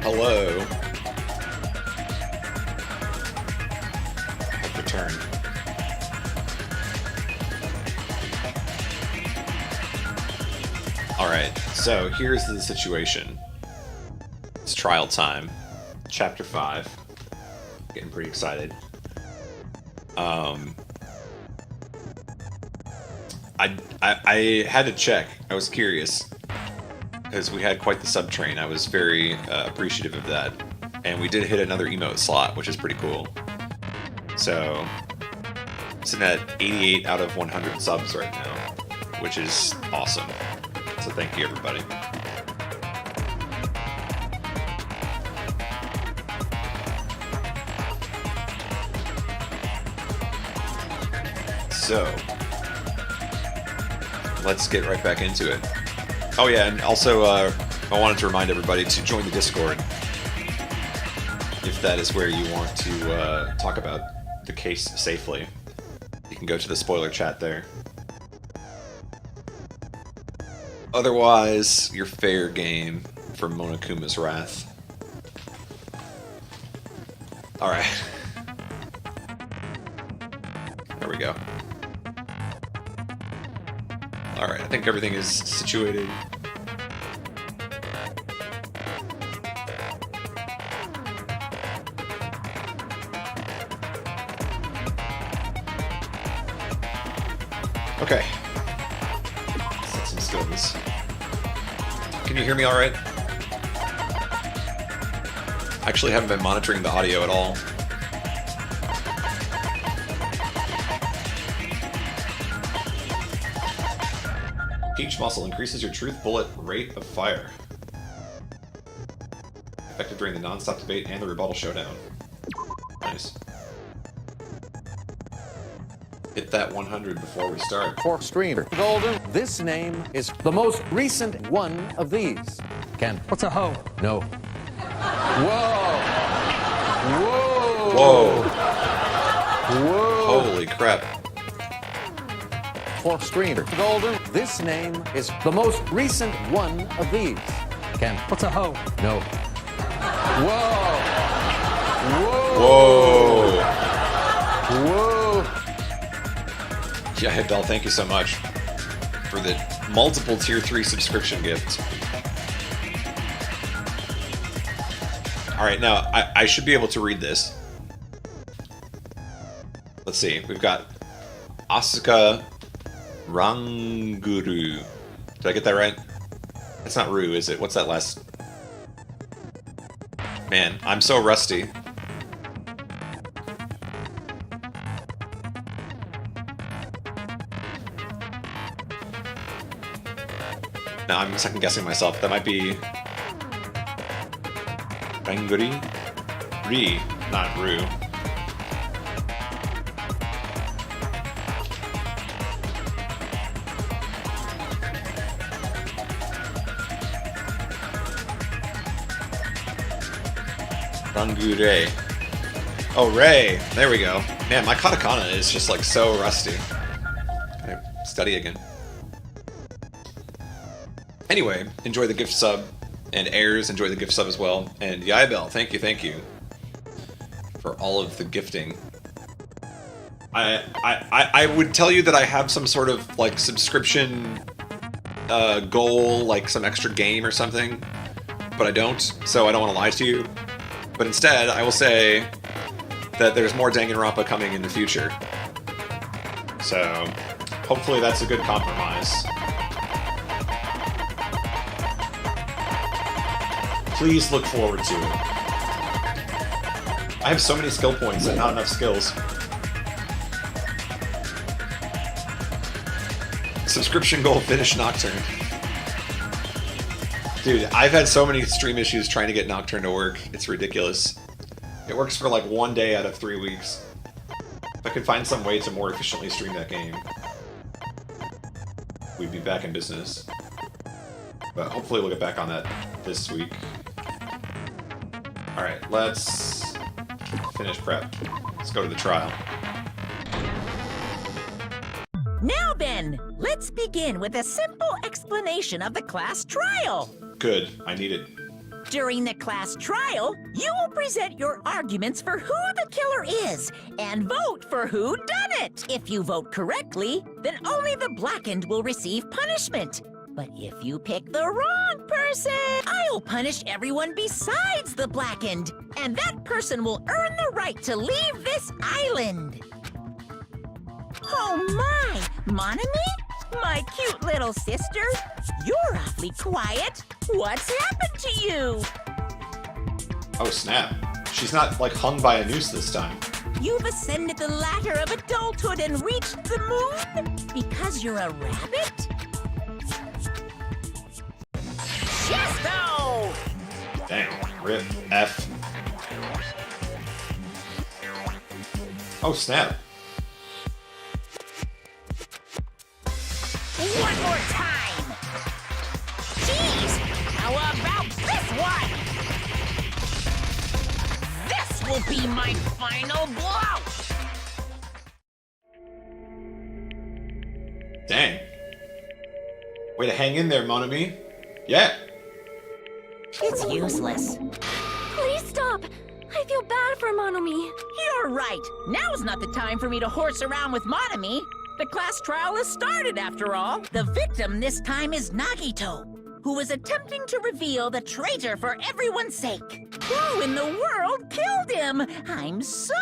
Hello. I've returned. Alright, so here's the situation. It's trial time. Chapter 5. Getting pretty excited. I had to check. I was curious. Because we had quite the subtrain. I was very appreciative of that. And we did hit another emote slot, which is pretty cool. So, sitting at 88 out of 100 subs right now, which is awesome. So thank you, everybody. So, let's get right back into it. Oh yeah, and also I wanted to remind everybody to join the Discord if that is where you want to talk about the case safely. You can go to the spoiler chat there. Otherwise, you're fair game for Monokuma's wrath. Alright. There we go. Alright, I think everything is situated. Okay. Set some skills. Can you hear me alright? I actually haven't been monitoring the audio at all. Each muscle increases your truth bullet rate of fire. Effective during the non-stop debate and the rebuttal showdown. Nice. Hit that 100 before we start. For streamer Golden, this name is the most recent one of these. Ken. What's a hoe? No. Whoa! Whoa! Whoa! Holy crap. For streamer Golden, this name is the most recent one of these. Ken. What's a hoe? No. Whoa! Whoa! Whoa! Yeah, Hebdal, thank you so much for the multiple tier 3 subscription gift. Alright, now, I should be able to read this. Let's see, we've got Asuka Ranguru. Did I get that right? That's not Ru, is it? What's that last? Man, I'm so rusty. Now I'm second guessing myself. That might be Ranguri? Ri, not Ru. Rangure. Oh, Ray. There we go. Man, my katakana is just like so rusty. Gotta study again. Anyway, enjoy the gift sub, and Airs, enjoy the gift sub as well, and Yaibel, thank you for all of the gifting. I would tell you that I have some sort of like subscription goal, like some extra game or something, but I don't, so I don't want to lie to you. But instead, I will say that there's more Danganronpa coming in the future. So, hopefully that's a good compromise. Please look forward to it. I have so many skill points and not enough skills. Subscription goal, finish Nocturne. Dude, I've had so many stream issues trying to get Nocturne to work. It's ridiculous. It works for like 1 day out of 3 weeks. If I could find some way to more efficiently stream that game, we'd be back in business. But hopefully we'll get back on that this week. Alright, let's finish prep. Let's go to the trial. Now then, let's begin with a simple explanation of the class trial. Good, I need it. During the class trial, you will present your arguments for who the killer is and vote for who done it. If you vote correctly, then only the blackened will receive punishment. But if you pick the wrong person, I'll punish everyone besides the blackened, and that person will earn the right to leave this island. Oh my, Monami? My cute little sister? You're awfully quiet. What's happened to you? Oh snap. She's not like hung by a noose this time. You've ascended the ladder of adulthood and reached the moon? Because you're a rabbit? Chesto! Dang. Rip. F. Oh snap. One more time! Jeez! How about this one? This will be my final blow! Dang. Way to hang in there, Monami. Yeah. It's useless. Please stop! I feel bad for Monomi. You're right. Now's not the time for me to horse around with Monami. The class trial has started, after all. The victim this time is Nagito, who was attempting to reveal the traitor for everyone's sake. Who in the world killed him? I'm so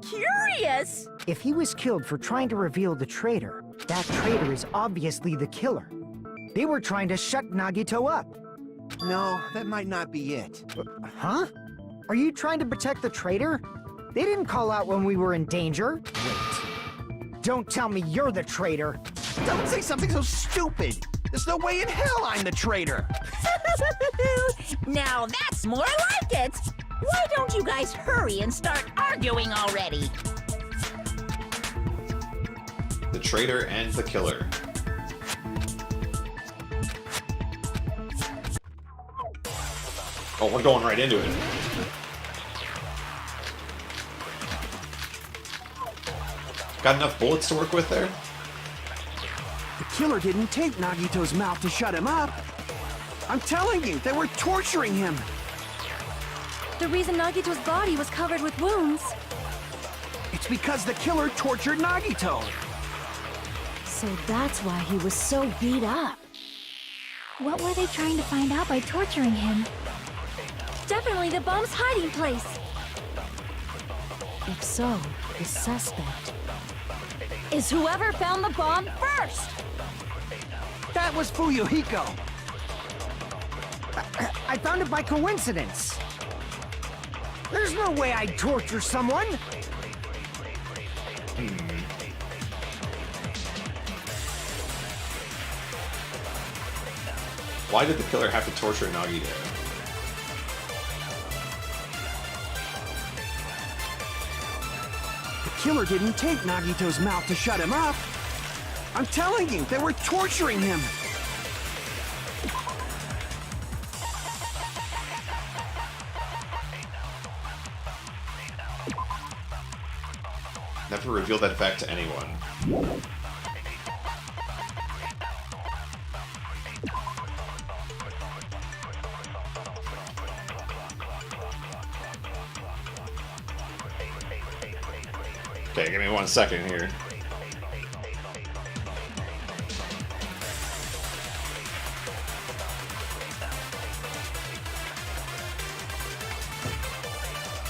curious. If he was killed for trying to reveal the traitor, that traitor is obviously the killer. They were trying to shut Nagito up. No, that might not be it. Huh? Are you trying to protect the traitor? They didn't call out when we were in danger. Wait. Don't tell me you're the traitor. Don't say something so stupid! There's no way in hell I'm the traitor! Now that's more like it. Why don't you guys hurry and start arguing already? The traitor and the killer. Oh, we're going right into it. Got enough bullets to work with there? The killer didn't tape Nagito's mouth to shut him up. I'm telling you, they were torturing him. The reason Nagito's body was covered with wounds. It's because the killer tortured Nagito. So that's why he was so beat up. What were they trying to find out by torturing him? Definitely the bomb's hiding place. If so, the suspect is whoever found the bomb first. That was Fuyuhiko. I found it by coincidence. There's no way I'd torture someone. Why did the killer have to torture Nagito? The killer didn't tape Nagito's mouth to shut him up. I'm telling you, they were torturing him. Never reveal that fact to anyone. Okay, give me 1 second here.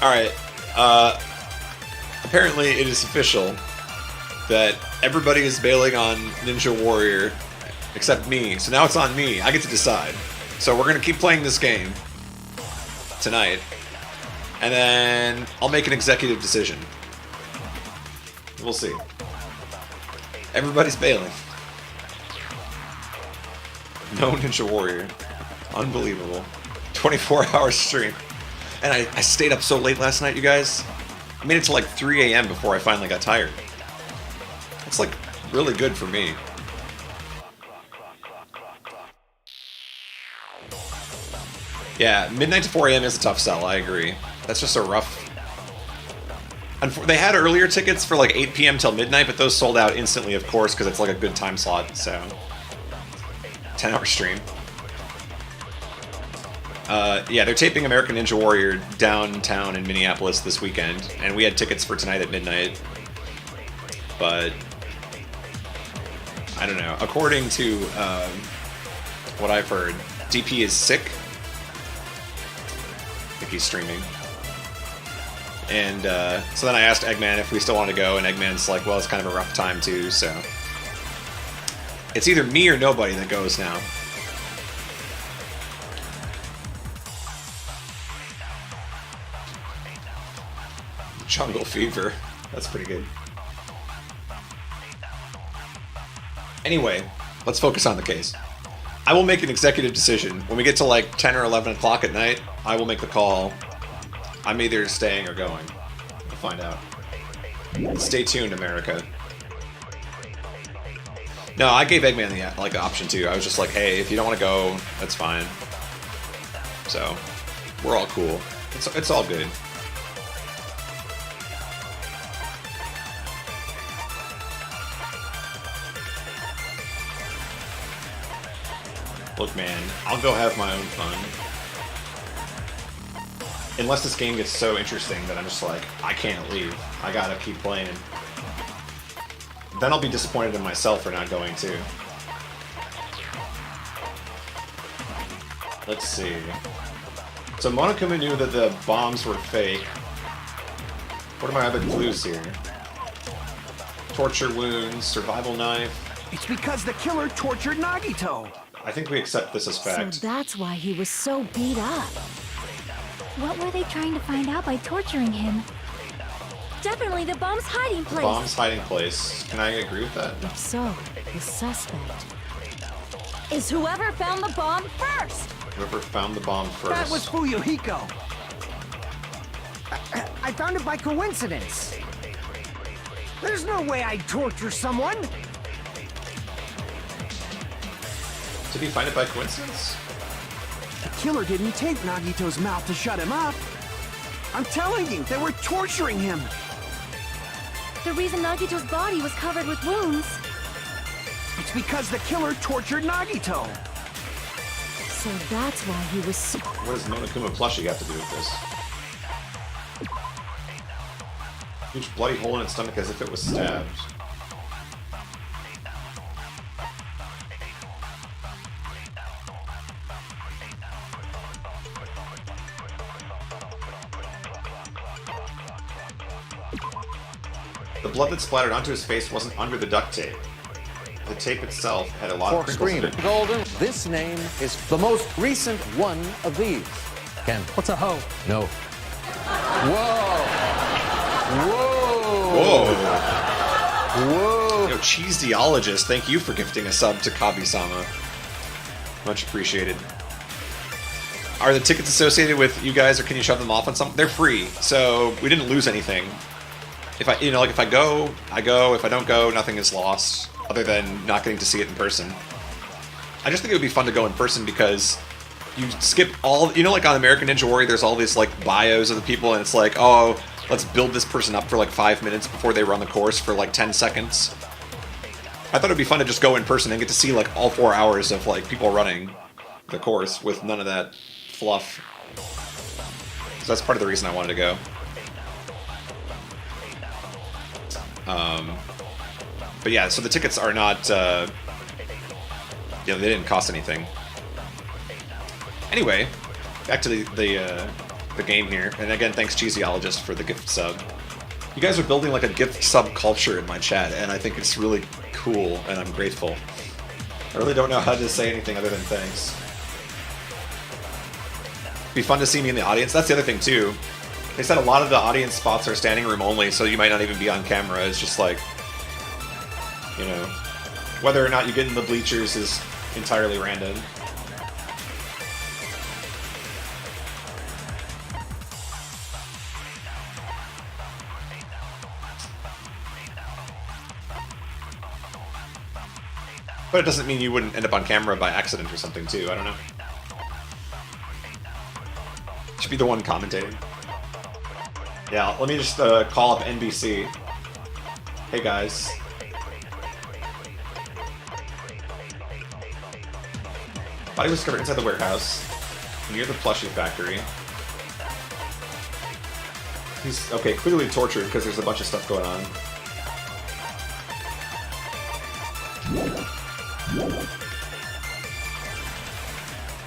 Alright, apparently it is official that everybody is bailing on Ninja Warrior except me, so now it's on me. I get to decide. So we're gonna keep playing this game tonight, and then I'll make an executive decision. We'll see. Everybody's bailing. No Ninja Warrior. Unbelievable. 24-hour stream. And I stayed up so late last night, you guys. I made it to like 3 a.m. before I finally got tired. It's like really good for me. Yeah, midnight to 4 a.m. is a tough sell, I agree. That's just a rough... They had earlier tickets for like 8 p.m. till midnight, but those sold out instantly, of course, because it's like a good time slot, so... 10-hour stream. Yeah, they're taping American Ninja Warrior downtown in Minneapolis this weekend, and we had tickets for tonight at midnight. But I don't know. According to what I've heard, DP is sick. I think he's streaming. And so then I asked Eggman if we still want to go, and Eggman's like, well, it's kind of a rough time too, so it's either me or nobody that goes now. Jungle Fever. That's pretty good. Anyway, let's focus on the case. I will make an executive decision. When we get to like 10 or 11 o'clock at night, I will make the call. I'm either staying or going. We'll find out. Stay tuned, America. No, I gave Eggman the like option too. I was just like, hey, if you don't want to go, that's fine. So, we're all cool. It's all good. Look, man, I'll go have my own fun. Unless this game gets so interesting that I'm just like, I can't leave. I gotta keep playing. Then I'll be disappointed in myself for not going too. Let's see. So Monokuma knew that the bombs were fake. What are my other clues here? Torture wounds, survival knife. It's because the killer tortured Nagito. I think we accept this as fact. So that's why he was so beat up. What were they trying to find out by torturing him? Definitely the bomb's hiding place. Bomb's hiding place. Can I agree with that? If so, the suspect is whoever found the bomb first. Whoever found the bomb first. That was Fuyuhiko. I found it by coincidence. There's no way I'd torture someone. Did he find it by coincidence? The killer didn't tape Nagito's mouth to shut him up. I'm telling you, they were torturing him. The reason Nagito's body was covered with wounds. It's because the killer tortured Nagito. So that's why he was so... What does Monokuma plushie have to do with this? Huge bloody hole in its stomach as if it was stabbed. The blood that splattered onto his face wasn't under the duct tape. The tape itself had a lot of For crinkles in screen it. Golden, this name is the most recent one of these. Ken. What's a hoe? No. Whoa! Whoa! Whoa! Yo, Cheeseologist, thank you for gifting a sub to Kabi-sama. Much appreciated. Are the tickets associated with you guys, or can you shove them off on something? They're free, so we didn't lose anything. If I, if I go, I go. If I don't go, nothing is lost, other than not getting to see it in person. I just think it would be fun to go in person because you skip all, like on American Ninja Warrior, there's all these like bios of the people, and it's like, oh, let's build this person up for like 5 minutes before they run the course for like 10 seconds. I thought it'd be fun to just go in person and get to see like all 4 hours of like people running the course with none of that fluff. So that's part of the reason I wanted to go. But yeah, so the tickets are not, they didn't cost anything. Anyway, back to the game here, and again, thanks Cheeseologist for the gift sub. You guys are building like a gift sub culture in my chat, and I think it's really cool, and I'm grateful. I really don't know how to say anything other than thanks. Be fun to see me in the audience. That's the other thing too. They said a lot of the audience spots are standing room only, so you might not even be on camera. It's just like, whether or not you get in the bleachers is entirely random. But it doesn't mean you wouldn't end up on camera by accident or something too, I don't know. Should be the one commentating. Yeah, let me just call up NBC. Hey guys. Body was discovered inside the warehouse. near the plushie factory. He's, okay, clearly tortured because there's a bunch of stuff going on.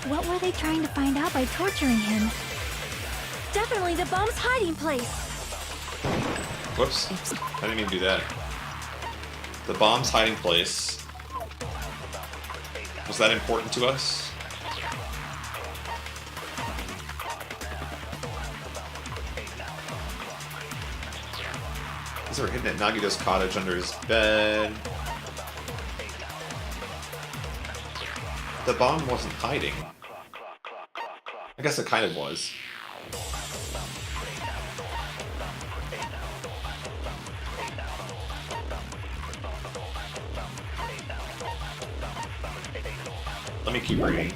What were they trying to find out by torturing him? Definitely the bomb's hiding place. Whoops. I didn't mean to do that. The bomb's hiding place. Was that important to us? These are hidden at Nagito's cottage under his bed. The bomb wasn't hiding. I guess it kind of was. Let me keep reading.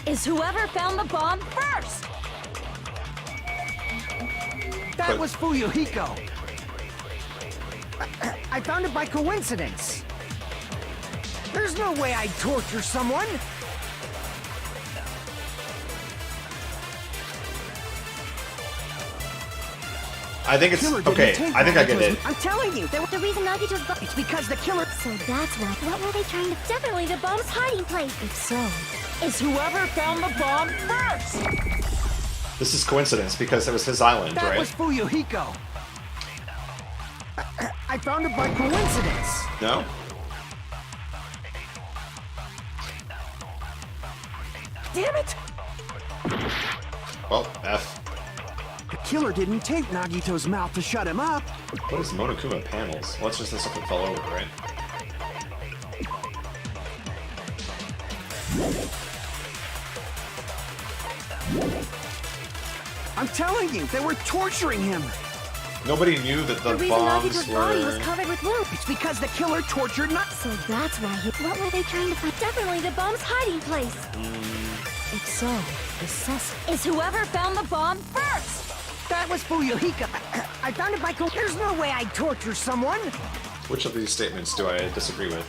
Is whoever found the bomb first? That was Fuyuhiko. I found it by coincidence. There's no way I'd torture someone. I think it's Killer didn't okay. take I think I get Nagito's- it. I'm telling you, The reason Nagito's bomb. it's because the killer. So that's why. What were they trying to? Definitely the bomb's hiding place. If so, Is whoever found the bomb first. This is coincidence because it was his island, That right? was Fuyuhiko. I found it by coincidence. No? Damn it! Well, F. The killer didn't tape Nagito's mouth to shut him up. What is Monokuma panels? Well, it's just that something fell over, right? I'm telling you, they were torturing him. Nobody knew that the the reason bombs Nagito's body was were... covered with wounds. It's because the killer tortured Nagito. So that's why he. What were they trying to find? Definitely the bomb's hiding place. If so, the sus is whoever found the bomb first. That was Fuyuhiko. I found it by coincidence. There's no way I'd torture someone. Which of these statements do I disagree with?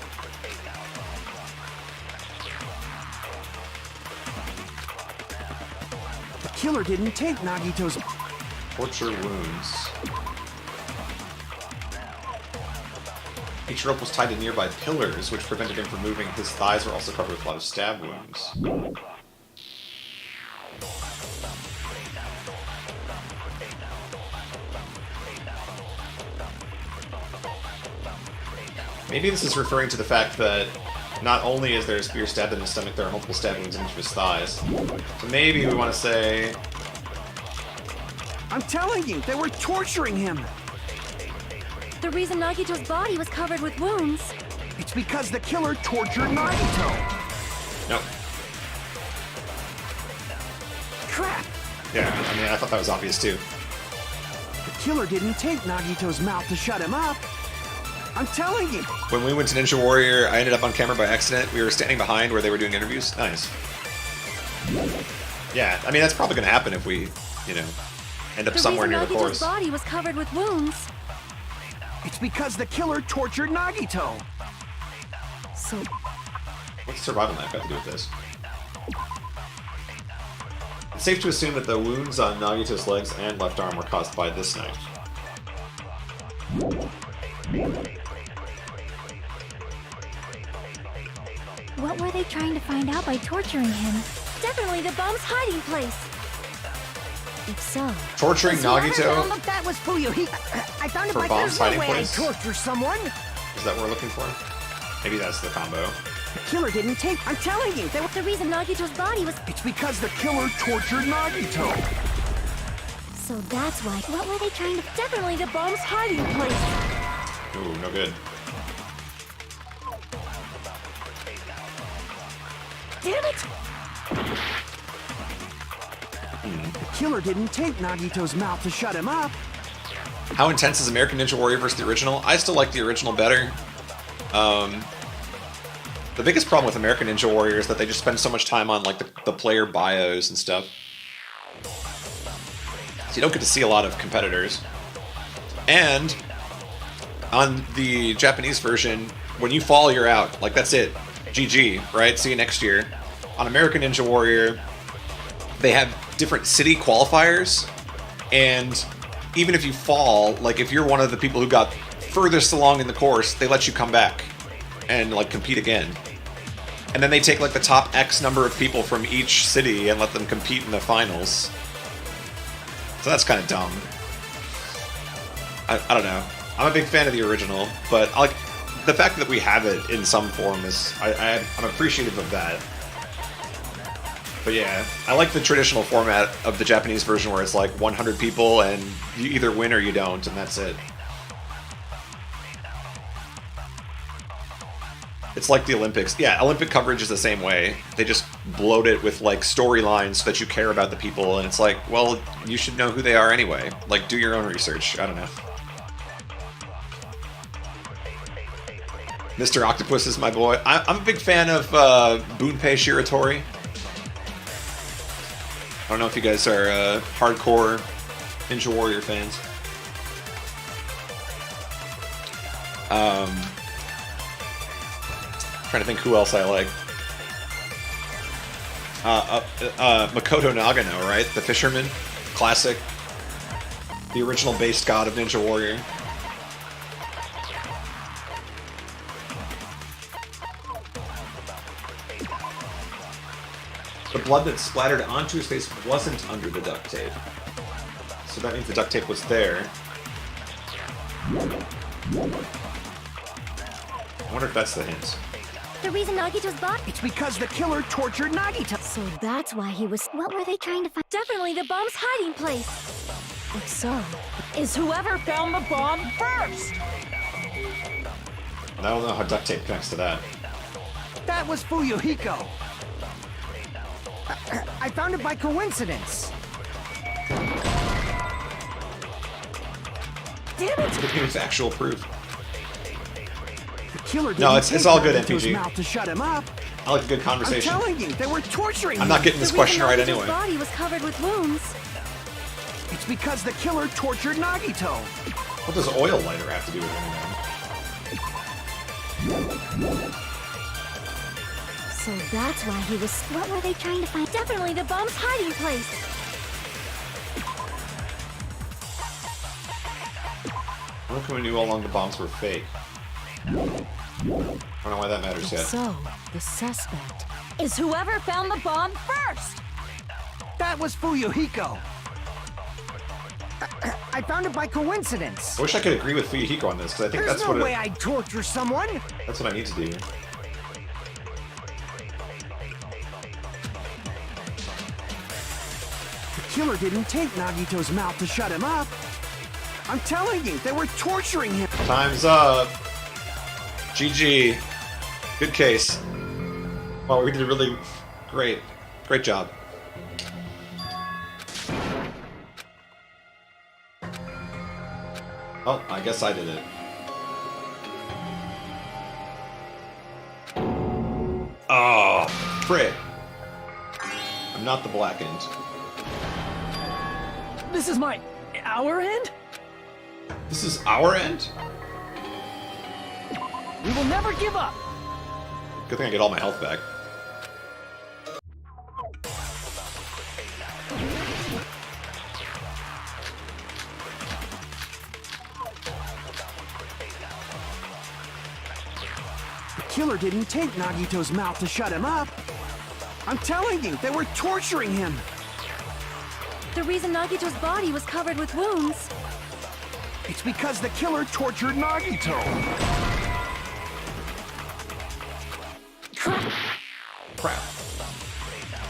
The killer didn't tape Nagito's. Torture wounds. Each rope was tied to nearby pillars, which prevented him from moving. His thighs were also covered with a lot of stab wounds. Maybe this is referring to the fact that not only is there a spear stabbed in his stomach, there are multiple stab wounds in each of his thighs. So maybe we want to say... I'm telling you, they were torturing him. The reason Nagito's body was covered with wounds. It's because the killer tortured Nagito. Nope. Crap! Yeah, I mean, I thought that was obvious too. The killer didn't tape Nagito's mouth to shut him up. I'm telling you. When we went to Ninja Warrior, I ended up on camera by accident. We were standing behind where they were doing interviews. Nice. Yeah, I mean, that's probably going to happen if we, you know, end up The somewhere reason near the Nagito's course. body was covered with wounds. It's because the killer tortured Nagito. So What's survival knife got to do with this? It's safe to assume that the wounds on Nagito's legs and left arm were caused by this knife. what were they trying to find out by torturing him? Definitely the bomb's hiding place. If so, Torturing Nagito? Look, that was Fuyuhiko. I found it For by bomb's There's no hiding way place? I'd torture someone. Is that what we're looking for? Maybe that's the combo. The killer didn't tape. I'm telling you, they were. the reason Nagito's body was. It's because the killer tortured Nagito. So that's why. What were they trying to? Definitely the bomb's hiding place. Ooh, no good. Damn it! The killer didn't tape Nagito's mouth to shut him up. How intense is American Ninja Warrior versus the original? I still like the original better. The biggest problem with American Ninja Warrior is that they just spend so much time on like the player bios and stuff. So you don't get to see a lot of competitors. And on the Japanese version, when you fall, you're out. Like, that's it. GG, right? See you next year. On American Ninja Warrior, they have different city qualifiers, and even if you fall, like if you're one of the people who got furthest along in the course, they let you come back and like compete again. And then they take like the top X number of people from each city and let them compete in the finals. So that's kind of dumb. I don't know. I'm a big fan of the original, but like the fact that we have it in some form is I'm appreciative of that. But yeah, I like the traditional format of the Japanese version where it's like 100 people and you either win or you don't, and that's it. It's like the Olympics. Yeah, Olympic coverage is the same way. They just bloat it with like storylines so that you care about the people, and it's like, well, you should know who they are anyway. Like, do your own research. I don't know. Mr. Octopus is my boy. I'm a big fan of Bunpei Shiratori. I don't know if you guys are hardcore Ninja Warrior fans. Trying to think who else I like. Makoto Nagano, right? The fisherman. Classic. The original base god of Ninja Warrior. The blood that splattered onto his face wasn't under the duct tape. So that means the duct tape was there. I wonder if that's the hint. The reason Nagito's body. It's because the killer tortured Nagito. So that's why he was. What were they trying to find? Definitely the bomb's hiding place. If so, Is whoever found the bomb first. I don't know how duct tape connects to that. That was Fuyuhiko. I found it by coincidence. damn it! But here's actual proof. The killer didn't No, it's take all good, Nagito's MPG. mouth to shut him up. I like a good I'm conversation. telling you, they were torturing I'm him. not getting this The question reason right Nagito's anyway. body was covered with wounds. It's because the killer tortured Nagito. What does oil lighter have to do with anything? So that's why he was. What were they trying to find? Definitely the bomb's hiding place. What if we knew all along the bombs were fake? I don't know why that matters yet. So the suspect. Is whoever found the bomb first. That was Fuyuhiko. I found it by coincidence. I wish I could agree with Fuyuhiko on this, because I think There's that's no what way I'd torture someone. that's what I need to do. The killer didn't take Nagito's mouth to shut him up. I'm telling you, they were torturing him. Time's up. GG. Good case. Wow, we did really great. Great job. Oh, I guess I did it. Oh, frick. I'm not the black end. This is our end? This is our end? We will never give up. Good thing I get all my health back. The killer didn't take Nagito's mouth to shut him up. I'm telling you, they were torturing him. The reason Nagito's body was covered with wounds. It's because the killer tortured Nagito. Crap.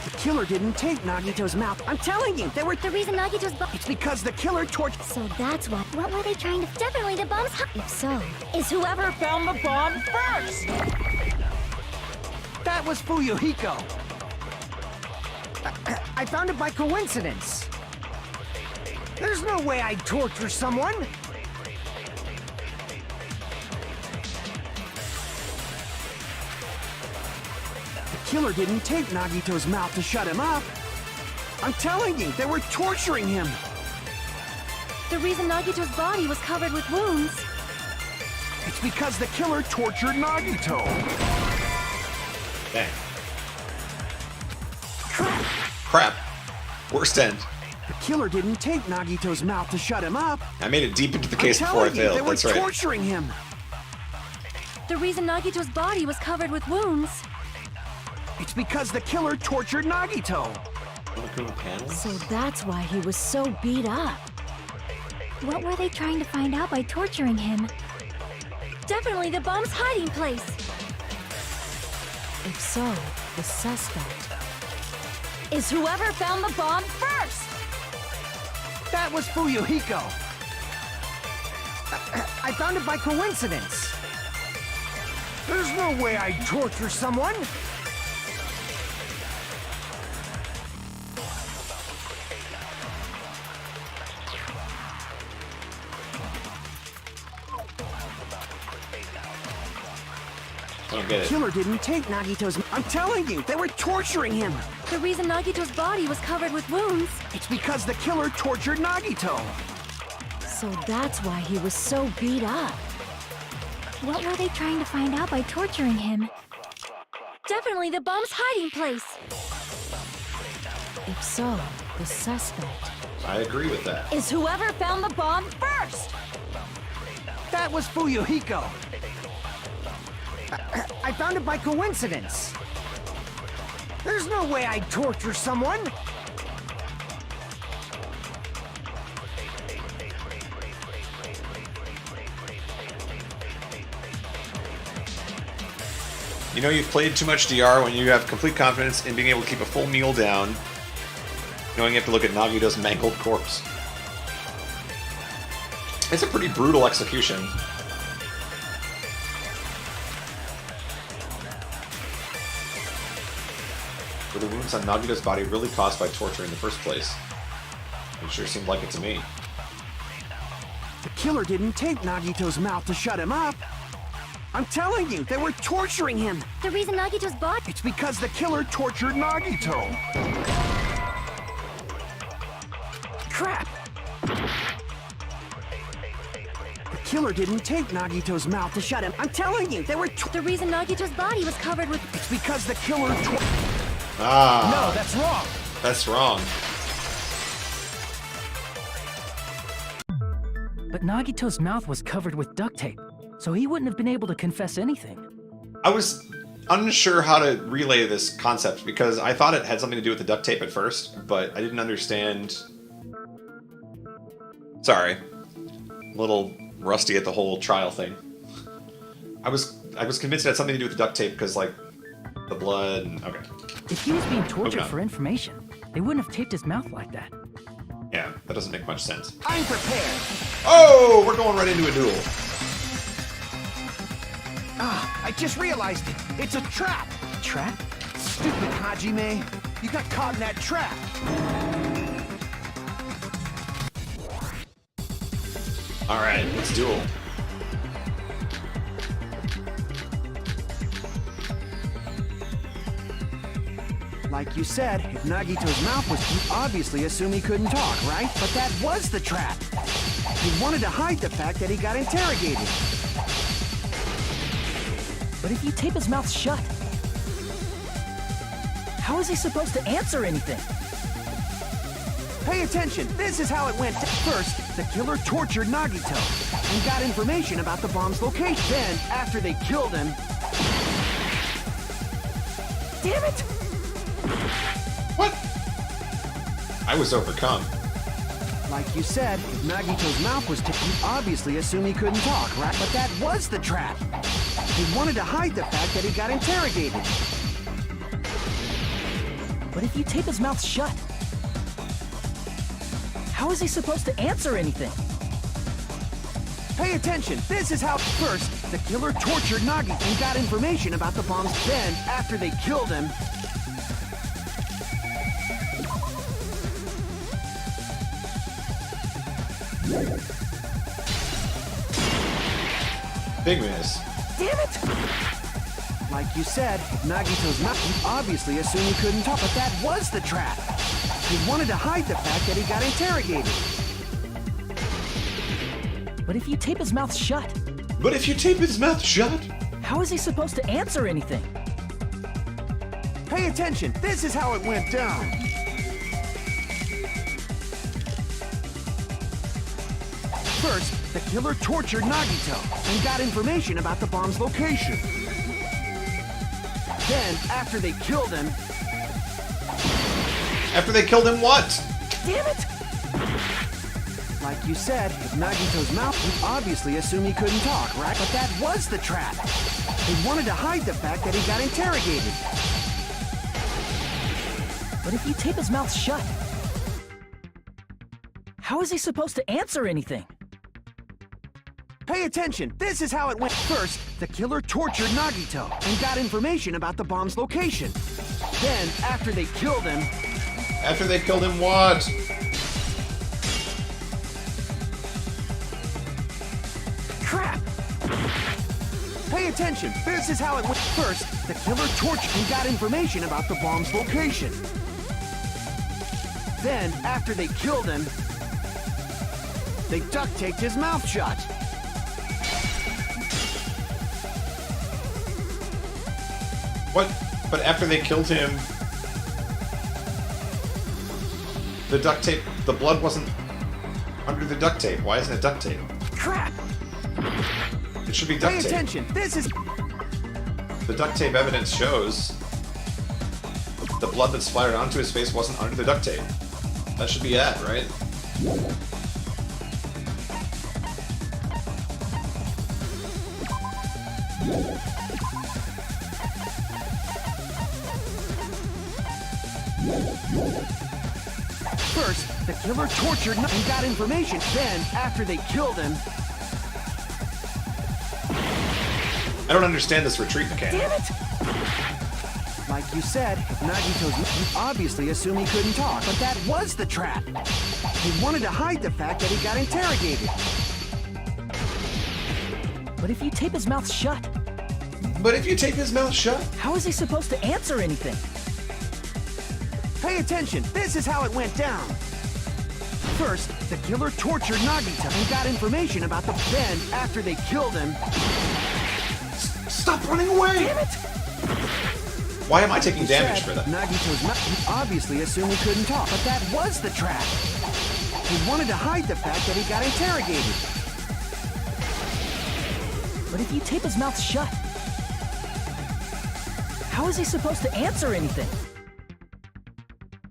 The killer didn't take Nagito's mouth. I'm telling you, they were. The reason Nagito's body. It's because the killer tortured. So that's why. What were they trying to? Definitely the bomb's. If so, Is whoever found the bomb first. That was Fuyuhiko. I found it by coincidence. There's no way I'd torture someone. The killer didn't take Nagito's mouth to shut him up. I'm telling you, they were torturing him. the reason Nagito's body was covered with wounds. It's because the killer tortured Nagito. Dang. Crap. Worst end. The killer didn't take Nagito's mouth to shut him up. I made it deep into the case I'm before I telling you, failed. they were That's right. torturing him. The reason Nagito's body was covered with wounds. It's because the killer tortured Nagito. So that's why he was so beat up. What were they trying to find out by torturing him? Definitely the bomb's hiding place. If so, the suspect is whoever found the bomb first. That was Fuyuhiko. I found it by coincidence. There's no way I'd torture someone. I don't get it. Killer didn't take Nagito's. I'm telling you, they were torturing him. The reason Nagito's body was covered with wounds. It's because the killer tortured Nagito. So that's why he was so beat up. What were they trying to find out by torturing him? Definitely the bomb's hiding place. If so, the suspect I agree with that. is whoever found the bomb first. That was Fuyuhiko. I found it by coincidence. There's no way I'd torture someone. You know you've played too much DR when you have complete confidence in being able to keep a full meal down, knowing you have to look at Nagito's mangled corpse. It's a pretty brutal execution. Were the wounds on Nagito's body really caused by torture in the first place? It sure seemed like it to me. The killer didn't take Nagito's mouth to shut him up. I'm telling you, they were torturing him. The reason Nagito's body... It's because the killer tortured Nagito. Crap! The killer didn't take Nagito's mouth to shut him. I'm telling you, they were. The reason Nagito's body was covered with... It's because the killer. Ah, No, that's wrong. that's wrong. But Nagito's mouth was covered with duct tape, so he wouldn't have been able to confess anything. I was unsure how to relay this concept because I thought it had something to do with the duct tape at first, but I didn't understand. Sorry, a little rusty at the whole trial thing. I was convinced it had something to do with the duct tape because like the blood. And, okay. If he was being tortured on. for information, they wouldn't have taped his mouth like that. Yeah, that doesn't make much sense. I'm prepared. Oh, we're going right into a duel. I just realized it. It's a trap. Trap? Stupid Hajime. You got caught in that trap. All right, let's duel. Like you said, if Nagito's mouth was, you obviously assume he couldn't talk, right? But that was the trap. He wanted to hide the fact that he got interrogated. But if you tape his mouth shut, how is he supposed to answer anything? Pay attention. This is how it went. First, the killer tortured Nagito and got information about the bomb's location. Then, after they killed him... Damn it! What? I was overcome. Like you said, if Nagito's mouth was you obviously assume he couldn't talk, right? But that was the trap. He wanted to hide the fact that he got interrogated. But if you tape his mouth shut, how is he supposed to answer anything? Pay attention. This is how... First, the killer tortured Nagito and got information about the bombs. Then, after they killed him... Big miss. Damn it! Like you said, if Nagito's mouth, you obviously assume he couldn't talk, but that was the trap. He wanted to hide the fact that he got interrogated. But if you tape his mouth shut, But if you tape his mouth shut? how is he supposed to answer anything? Pay attention, this is how it went down. First, the killer tortured Nagito and got information about the bomb's location. Then, after they killed him... After they killed him, what? Damn it! Like you said, with Nagito's mouth, you obviously assume he couldn't talk, right? But that was the trap. They wanted to hide the fact that he got interrogated. But if you tape his mouth shut, how is he supposed to answer anything? Pay attention, this is how it went. First, the killer tortured Nagito and got information about the bomb's location. Then, after they killed him... After they killed him, what? Crap! Pay attention, this is how it went. First, the killer tortured and got information about the bomb's location. Then, after they killed him, they duct-taped his mouth shut. What? But after they killed him, the duct tape, the blood wasn't under the duct tape. Why isn't it duct tape? Crap! It should be duct Pay tape. attention, this is... The duct tape evidence shows the blood that splattered onto his face wasn't under the duct tape. That should be it, right? First, the killer tortured and got information. Then, after they killed him... I don't understand this retreat mechanic. Damn it! Like you said, if Nagito's... You obviously assume he couldn't talk, but that was the trap. He wanted to hide the fact that he got interrogated. But if you tape his mouth shut, But if you tape his mouth shut? how is he supposed to answer anything? Pay attention, this is how it went down. First, the killer tortured Nagito and got information about the... Then, after they killed him... Stop running away! Damn it! Why am I taking damage Said for that? Nagito's mouth... You obviously assumed he couldn't talk, but that was the trap. He wanted to hide the fact that he got interrogated. But if you tape his mouth shut, how is he supposed to answer anything?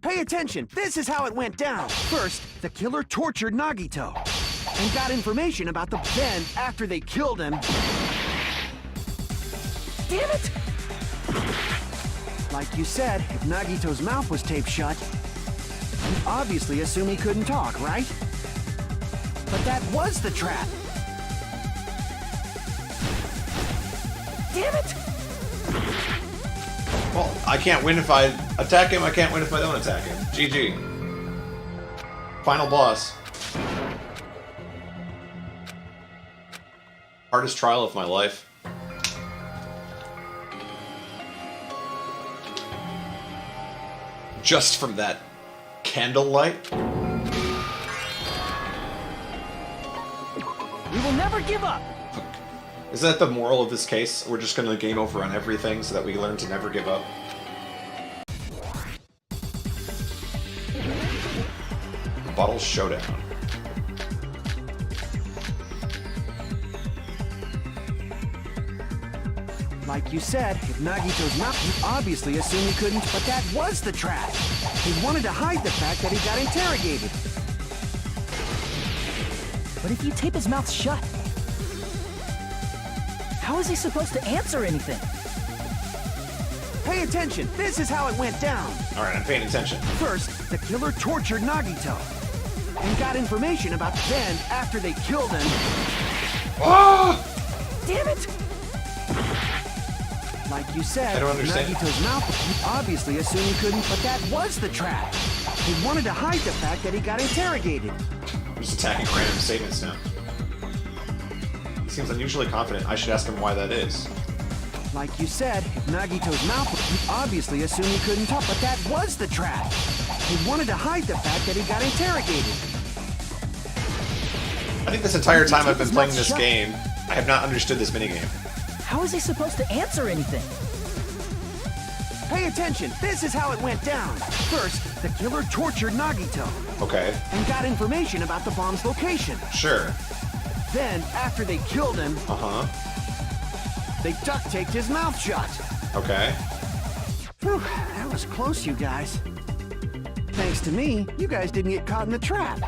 Pay attention, this is how it went down. First, the killer tortured Nagito and got information about the... Then, after they killed him... Damn it! Like you said, if Nagito's mouth was taped shut, you obviously assume he couldn't talk, right? But that was the trap. Damn it! Well, I can't win if I attack him, I can't win if I don't attack him. GG. Final boss. Hardest trial of my life. Just from that candlelight? We will never give up! Is that the moral of this case? We're just gonna game over on everything so that we learn to never give up? Bottle Showdown. Like you said, if Nagito's mouth... You obviously assumed he couldn't... But that was the trap. He wanted to hide the fact that he got interrogated. But if you tape his mouth shut, how is he supposed to answer anything? Pay attention, this is how it went down. Alright, I'm paying attention. First, the killer tortured Nagito and got information about... Then, after they killed him... Ah! Damn it! Like you said, I don't understand. Nagito's mouth... You obviously assumed he couldn't... But that was the trap. He wanted to hide the fact that he got interrogated. I'm just attacking random statements now. He seems unusually confident. I should ask him why that is. Like you said, if Nagito's mouth... You obviously assumed he couldn't talk, but that was the trap. He wanted to hide the fact that he got interrogated. I think this entire time I've been playing this game, I have not understood this minigame. How is he supposed to answer anything? Pay attention. This is how it went down. First, the killer tortured Nagito Okay. and got information about the bomb's location. Sure. Then, after they killed him, Uh-huh. they duct taped his mouth shut. Okay. Whew, that was close, you guys. Thanks to me, you guys didn't get caught in the trap.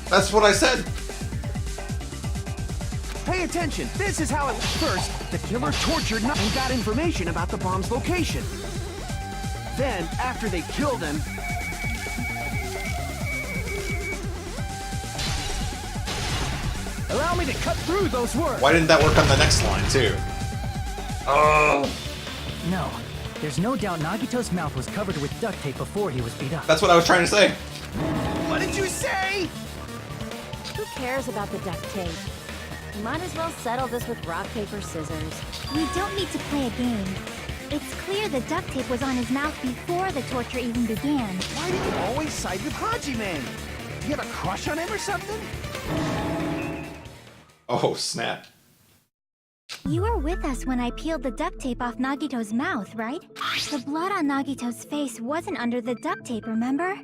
That's what I said. Pay attention. This is how it... First, the killer tortured and got information about the bomb's location. Then, after they killed him... Allow me to cut through those words. Why didn't that work on the next line, too? Oh. No, there's no doubt Nagito's mouth was covered with duct tape before he was beat up. That's what I was trying to say. What did you say? Who cares about the duct tape? We might as well settle this with rock, paper, scissors. We don't need to play a game. It's clear the duct tape was on his mouth before the torture even began. Why do you always side with Haji-Man? You have a crush on him or something? Oh, snap. You were with us when I peeled the duct tape off Nagito's mouth, right? The blood on Nagito's face wasn't under the duct tape, remember?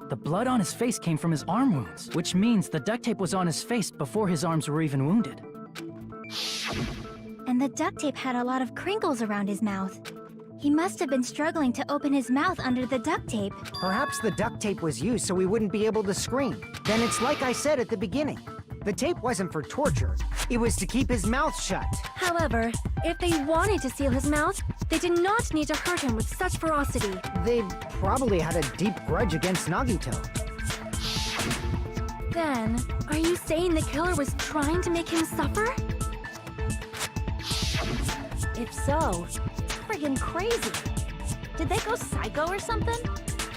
The blood on his face came from his arm wounds, which means the duct tape was on his face before his arms were even wounded. And the duct tape had a lot of crinkles around his mouth. He must have been struggling to open his mouth under the duct tape. Perhaps the duct tape was used so he wouldn't be able to scream. Then it's like I said at the beginning. The tape wasn't for torture. It was to keep his mouth shut. However, if they wanted to seal his mouth, they did not need to hurt him with such ferocity. They probably had a deep grudge against Nagito. Then, are you saying the killer was trying to make him suffer? If so, it's friggin' crazy. Did they go psycho or something?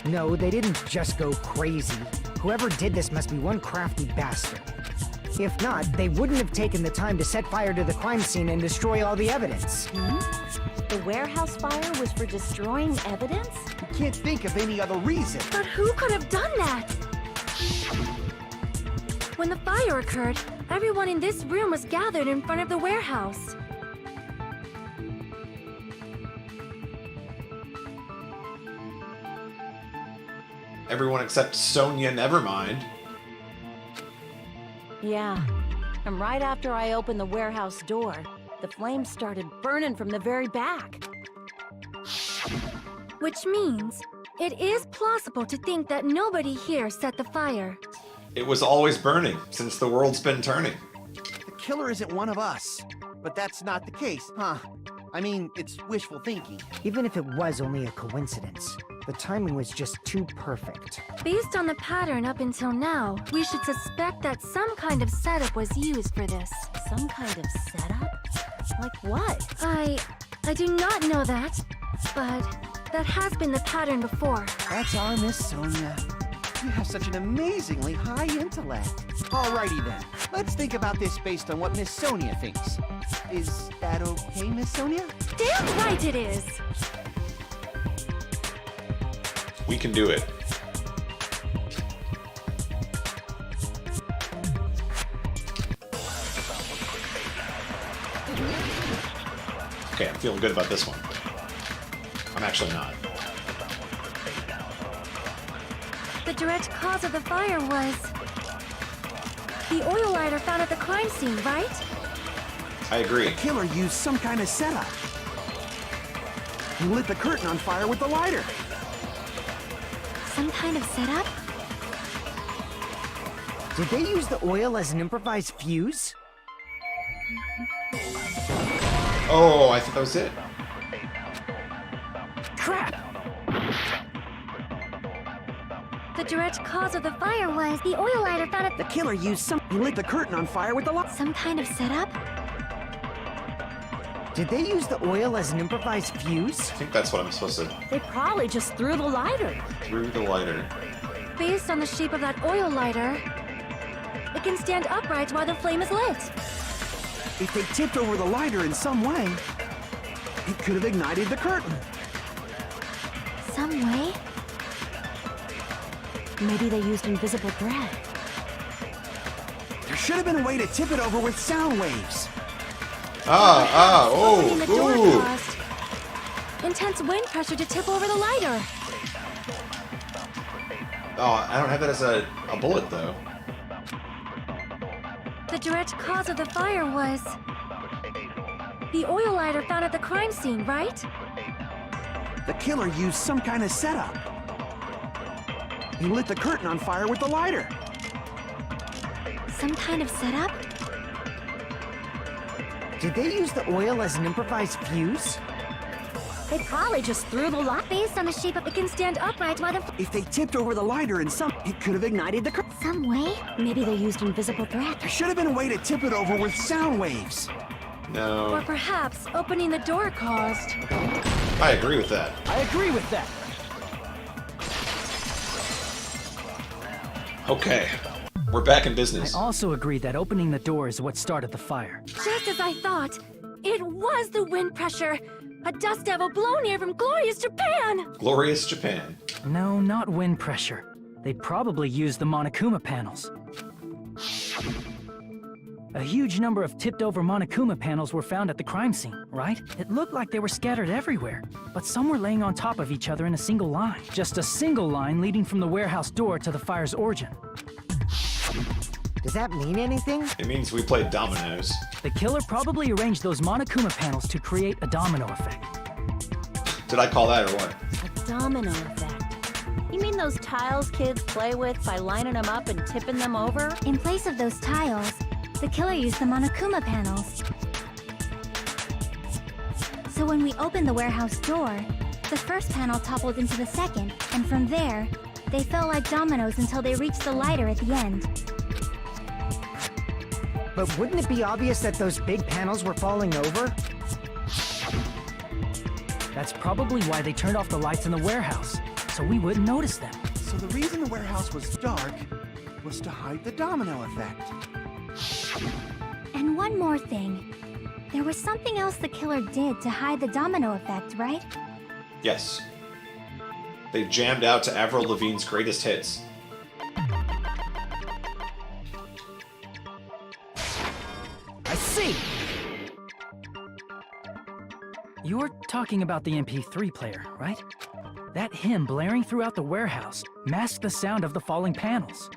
No, they didn't just go crazy. Whoever did this must be one crafty bastard. If not, they wouldn't have taken the time to set fire to the crime scene and destroy all the evidence. The warehouse fire was for destroying evidence? I can't think of any other reason. But who could have done that? When the fire occurred, everyone in this room was gathered in front of the warehouse. Everyone except Sonia Nevermind. Yeah. And right after I opened the warehouse door, the flames started burning from the very back. Which means, it is plausible to think that nobody here set the fire. It was always burning since the world's been turning. The killer isn't one of us. But that's not the case, huh? I mean, it's wishful thinking. Even if it was only a coincidence, the timing was just too perfect. Based on the pattern up until now, we should suspect that some kind of setup was used for this. Some kind of setup? Like what? I do not know that, but that has been the pattern before. That's our Miss Sonia. You have such an amazingly high intellect. Alrighty then. Let's think about this based on what Miss Sonia thinks. Is that okay, Miss Sonia? Damn right it is! We can do it. Okay, I'm feeling good about this one. I'm actually not. The direct cause of the fire was the oil lighter found at the crime scene, right? I agree. The killer used some kind of setup. He lit the curtain on fire with the lighter. Some kind of setup? Did they use the oil as an improvised fuse? Oh, I thought that was it. Crap! The direct cause of the fire was the oil lighter found at The killer used some... He lit the curtain on fire with the lighter. some kind of setup? Did they use the oil as an improvised fuse? I think that's what I'm supposed to... They probably just threw the lighter. Through the lighter. Based on the shape of that oil lighter, it can stand upright while the flame is lit. If they tipped over the lighter in some way, it could have ignited the curtain. Some way? Maybe they used invisible thread. There should have been a way to tip it over with sound waves. Opening the door Ooh. caused intense wind pressure to tip over the lighter. Oh, I don't have that as a bullet, though. The direct cause of the fire was the oil lighter found at the crime scene, right? The killer used some kind of setup. He lit the curtain on fire with the lighter. Some kind of setup? Did they use the oil as an improvised fuse? They probably just threw the light. Based on the shape of it can stand upright while the... If they tipped over the lighter in some, it could have ignited the curtain. Some way? Maybe they used invisible thread. There should have been a way to tip it over with sound waves. Or No. perhaps opening the door caused... I agree with that. I agree with that. Okay. We're back in I business. also agree that opening the door is what started the fire. Just as I thought, it was the wind pressure. A dust devil blown here from glorious Japan! Glorious Japan. No, not wind pressure. They'd probably used the Monokuma panels. A huge number of tipped-over Monokuma panels were found at the crime scene, right? It looked like they were scattered everywhere, but some were laying on top of each other in a single line. Just a single line leading from the warehouse door to the fire's origin. Does that mean anything? It means we played dominoes. The killer probably arranged those Monokuma panels to create a domino effect. Did I call that or what? A domino effect. You mean those tiles kids play with by lining them up and tipping them over? In place of those tiles, the killer used the Monokuma panels. So when we opened the warehouse door, the first panel toppled into the second, and from there, they fell like dominoes until they reached the lighter at the end. But wouldn't it be obvious that those big panels were falling over? That's probably why they turned off the lights in the warehouse, so we wouldn't notice them. So the reason the warehouse was dark was to hide the domino effect. And one more thing. There was something else the killer did to hide the domino effect, right? Yes. They jammed out to Avril Lavigne's greatest hits. I see! You're talking about the MP3 player, right? That hymn blaring throughout the warehouse masked the sound of the falling panels.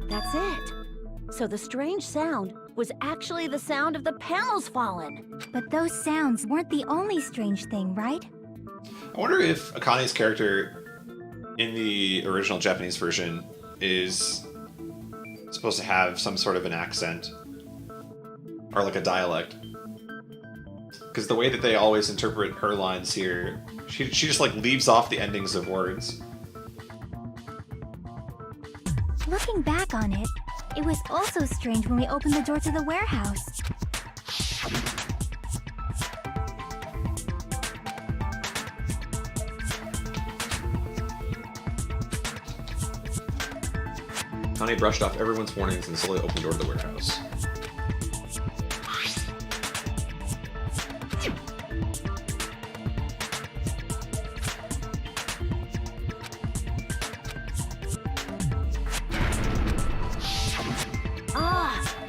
That's it. So the strange sound was actually the sound of the panels falling. But those sounds weren't the only strange thing, right? I wonder if Akane's character in the original Japanese version is supposed to have some sort of an accent or like a dialect. Because the way that they always interpret her lines here, she just like leaves off the endings of words. Looking back on it, it was also strange when we opened the door to the warehouse. Akane brushed off everyone's warnings and slowly opened the door to the warehouse.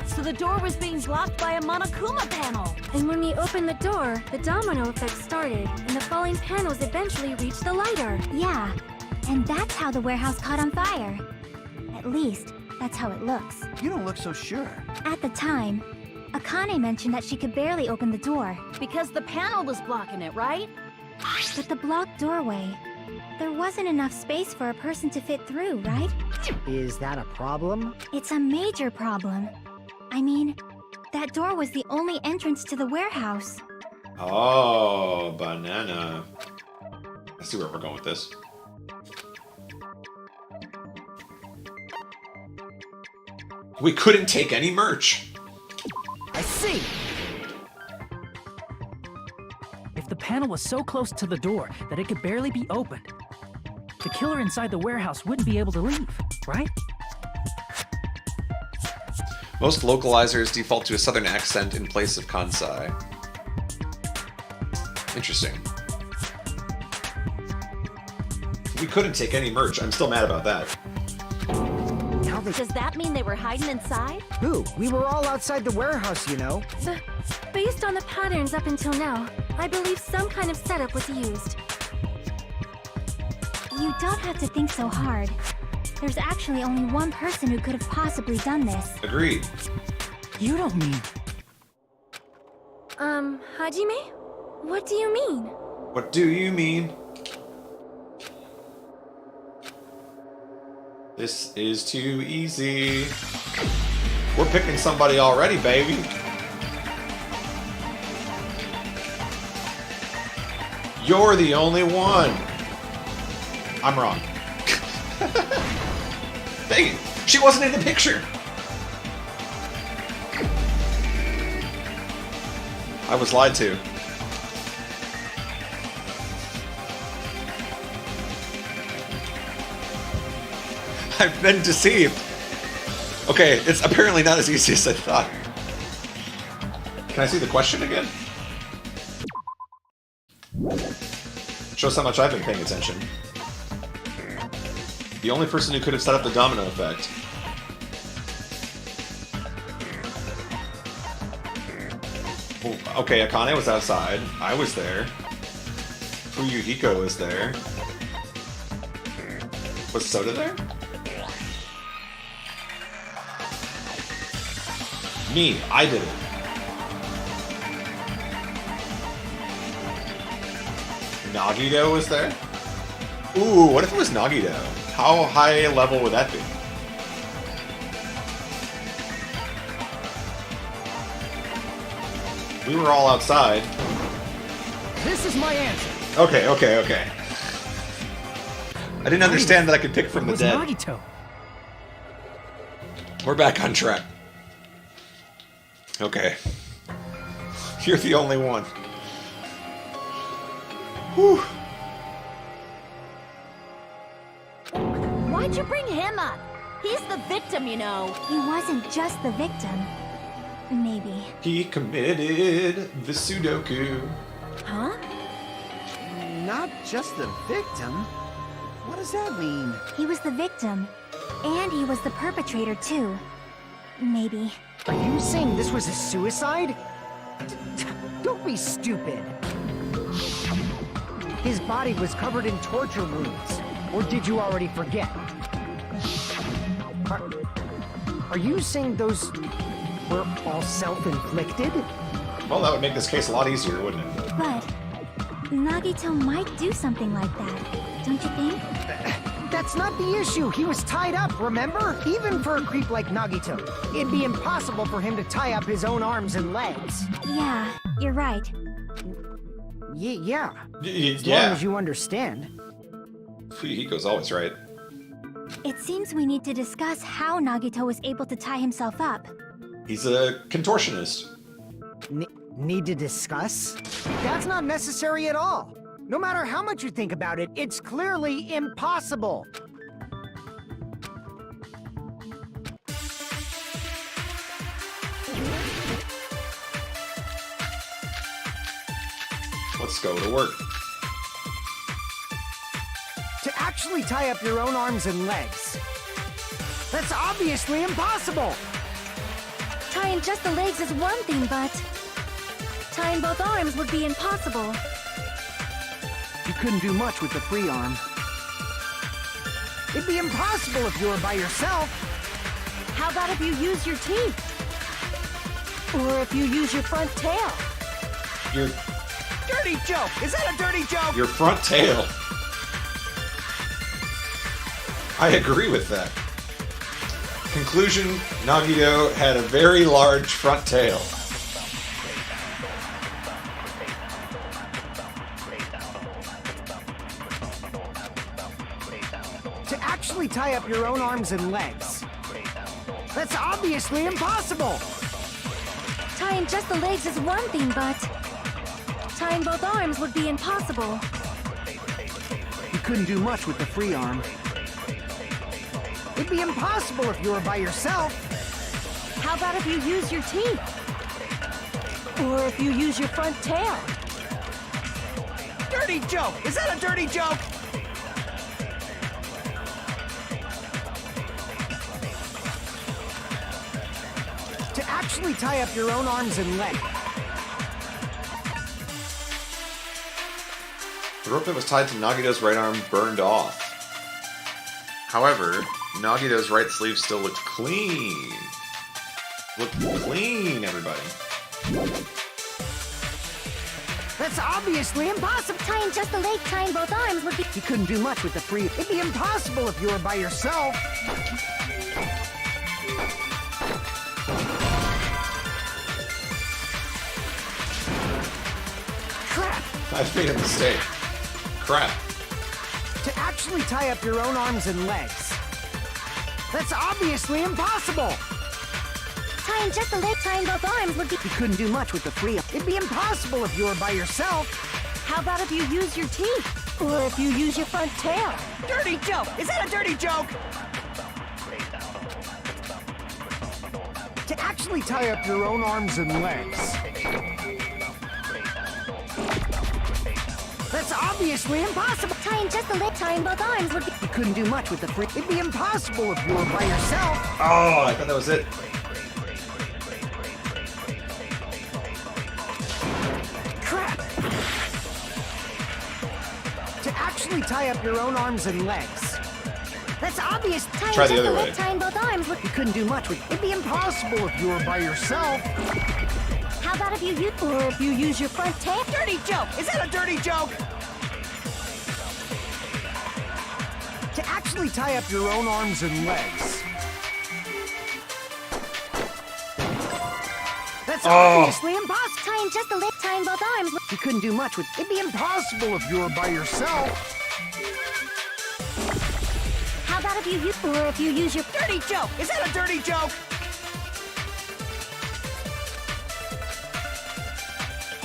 So the door was being blocked by a Monokuma panel. And when we opened the door, the domino effect started, and the falling panels eventually reached the lighter. Yeah, and that's how the warehouse caught on fire. At least, that's how it looks. You don't look so sure. At the time, Akane mentioned that she could barely open the door. Because the panel was blocking it, right? But the blocked doorway, there wasn't enough space for a person to fit through, right? Is that a problem? It's a major problem. I mean, that door was the only entrance to the warehouse. Oh, banana. I see where we're going with this. We couldn't take any merch. I see! If the panel was so close to the door that it could barely be opened, the killer inside the warehouse wouldn't be able to leave, right? Most localizers default to a southern accent in place of Kansai. Interesting. We couldn't take any merch. I'm still mad about that. Now they... Does that mean they were hiding inside? Who? We were all outside the warehouse, you know. Based on the patterns up until now, I believe some kind of setup was used. You don't have to think so hard. There's actually only one person who could have possibly done this. Agreed. You don't mean... Hajime? What do you mean? What do you mean? This is too easy. We're picking somebody already, baby. You're the only one. I'm wrong. Dang it. She wasn't in the picture. I was lied to. I've been deceived. Okay, it's apparently not as easy as I thought. Can I see the question again? Shows how much I've been paying attention. The only person who could have set up the domino effect. Oh, okay, Akane was outside. I was there. Fuyuhiko was there. Was Soda there? Me, I did it. Nagito was there? Ooh, what if it was Nagito? How high level would that be? We were all outside. This is my answer. Okay. I didn't understand that I could pick from It the was dead. Nagito. We're back on track. Okay. You're the only one. Whew. Why'd you bring him up? He's the victim, you know. He wasn't just the victim. Maybe. He committed the Sudoku. Huh? Not just the victim? What does that mean? He was the victim. And he was the perpetrator, too. Maybe. Are you saying this was a suicide? Don't be stupid. His body was covered in torture wounds. Or did you already forget? Are you saying those were all self-inflicted? Well, that would make this case a lot easier, wouldn't it? But Nagito might do something like that, don't you think? That's not the issue. He was tied up, remember? Even for a creep like Nagito, it'd be impossible for him to tie up his own arms and legs. Yeah, you're right. Yeah. As long Yeah. as you understand. Fuyuhiko's always right. It seems we need to discuss how Nagito was able to tie himself up. He's a contortionist. Need to discuss? That's not necessary at all. No matter how much you think about it, it's clearly impossible. Let's go to work. To actually tie up your own arms and legs. That's obviously impossible. Tying just the legs is one thing, but tying both arms would be impossible. You couldn't do much with the free arm. It'd be impossible if you were by yourself. How about if you use your teeth? Or if you use your front tail? Your Dirty joke! Is that a dirty joke? your front tail. I agree with that. Conclusion, Nagito had a very large front tail. To actually tie up your own arms and legs. That's obviously impossible. Tying just the legs is one thing, but tying both arms would be impossible. You couldn't do much with the free arm. It'd be impossible if you were by yourself. How about if you use your teeth? Or if you use your front tail? Dirty joke! Is that a dirty joke? To actually tie up your own arms and legs. The rope that was tied to Nagito's right arm burned off. However, Nagito's right sleeve still looked clean. Looked clean, everybody. That's obviously impossible. Tying just the leg, tying both arms would be... You couldn't do much with the free. It'd be impossible if you were by yourself. Crap! I've made a mistake. Crap. To actually tie up your own arms and legs. That's obviously impossible. Tying just the leg, tying both arms would be... You couldn't do much with the free. It'd be impossible if you were by yourself. How about if you use your teeth? Or if you use your front tail? Dirty joke! Is that a dirty joke? To actually tie up your own arms and legs. That's obviously impossible. Tying just the leg, tying both arms would be... You couldn't do much with the free. It'd be impossible if you were by yourself. Oh, I thought that was it. Crap! To actually tie up your own arms and legs. That's obvious. Tying Try just the other leg, way. tying both arms would... You couldn't do much with. It'd be impossible if you were by yourself. How about if you use... Or if you use your front tail? Dirty joke! Is that a dirty joke? To actually tie up your own arms and legs. That's obviously impossible. Tying just the leg, tying both arms would... You couldn't do much with. It'd be impossible if you were by yourself. How about if you use... Or if you use your... Dirty joke! Is that a dirty joke?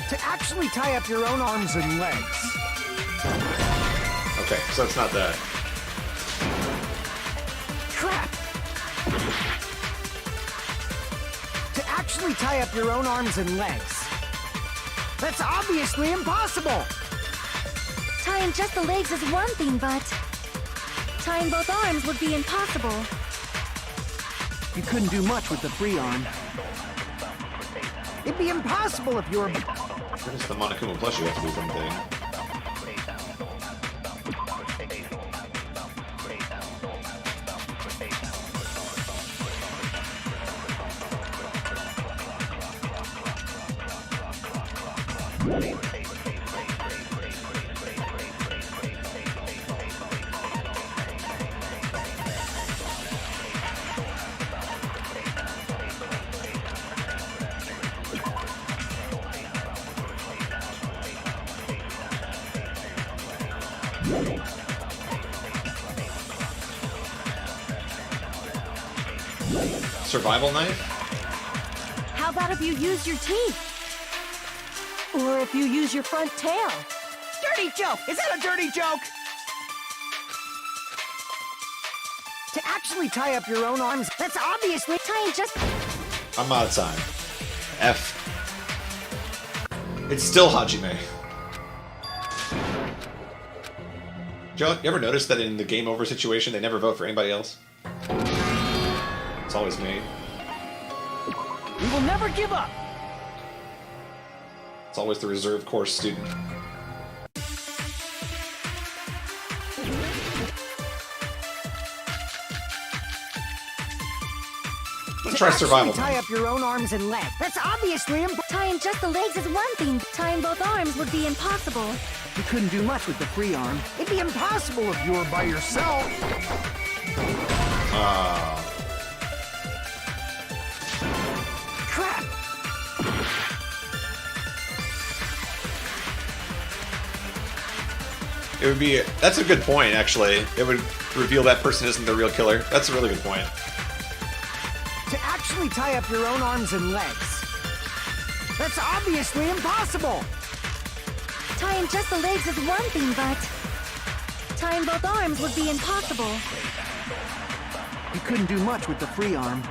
To actually tie up your own arms and legs. Okay, so it's not that. Crap! To actually tie up your own arms and legs. That's obviously impossible! Tying just the legs is one thing, but... Tying both arms would be impossible. You couldn't do much with the free arm. It'd be impossible if you were... What is the Monokuma plushie have to do something? Survival knife? How about if you use your teeth? Or if you use your front tail? Dirty joke! Is that a dirty joke? To actually tie up your own arms. That's obviously... Tying just... I'm out of time. F. It's still Hajime. Joe, you ever notice that in the game over situation, they never vote for anybody else? It's always me. We will never give up! It's always the reserve course student. Let's try survival. Tie up your own arms and legs. That's obviously Tying just the legs is one thing. Tying both arms would be impossible. You couldn't do much with the free arm. It'd be impossible if you were by yourself. Crap! It would be... That's a good point, actually. It would reveal that person isn't the real killer. That's a really good point. To actually tie up your own arms and legs. That's obviously impossible! Tying just the legs is one thing, but... Tying both arms would be impossible. You couldn't do much with the free arm.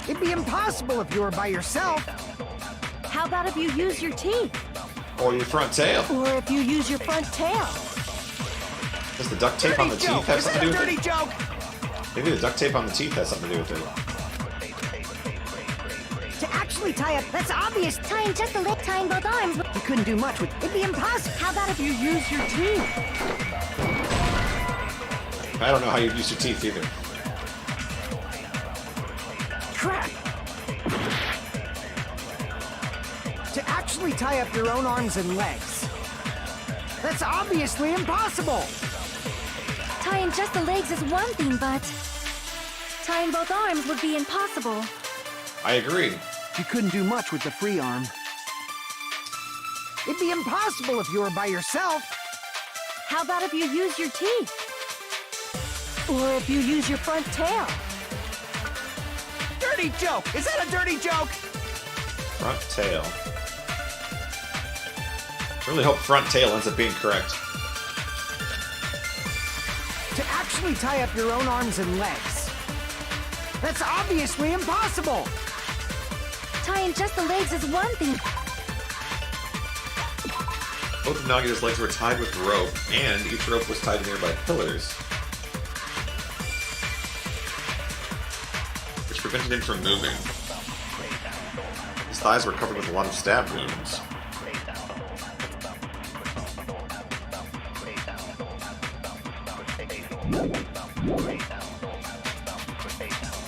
It'd be impossible if you were by yourself. How about if you use your teeth? Or your front tail. Or if you use your front tail? Does the duct tape on the Dirty teeth have joke! Is something that to a do with dirty it? joke? Maybe the duct tape on the teeth has something to do with it. To actually tie up, that's obvious. Tying just a leg, tying both arms. You couldn't do much with. It'd be impossible. How about if you use your teeth? I don't know how you use your teeth either. Crap. To actually tie up your own arms and legs. That's obviously impossible. Tying just the legs is one thing, but tying both arms would be impossible. I agree. You couldn't do much with the free arm. It'd be impossible if you were by yourself. How about if you use your teeth? Or if you use your front tail? Dirty joke! Is that a dirty joke? Front tail. I really hope front tail ends up being correct. To actually tie up your own arms and legs. That's obviously impossible. Tying just the legs is one thing. Both of Nagito's legs were tied with rope, and each rope was tied to nearby pillars, which prevented him from moving. His thighs were covered with a lot of stab wounds.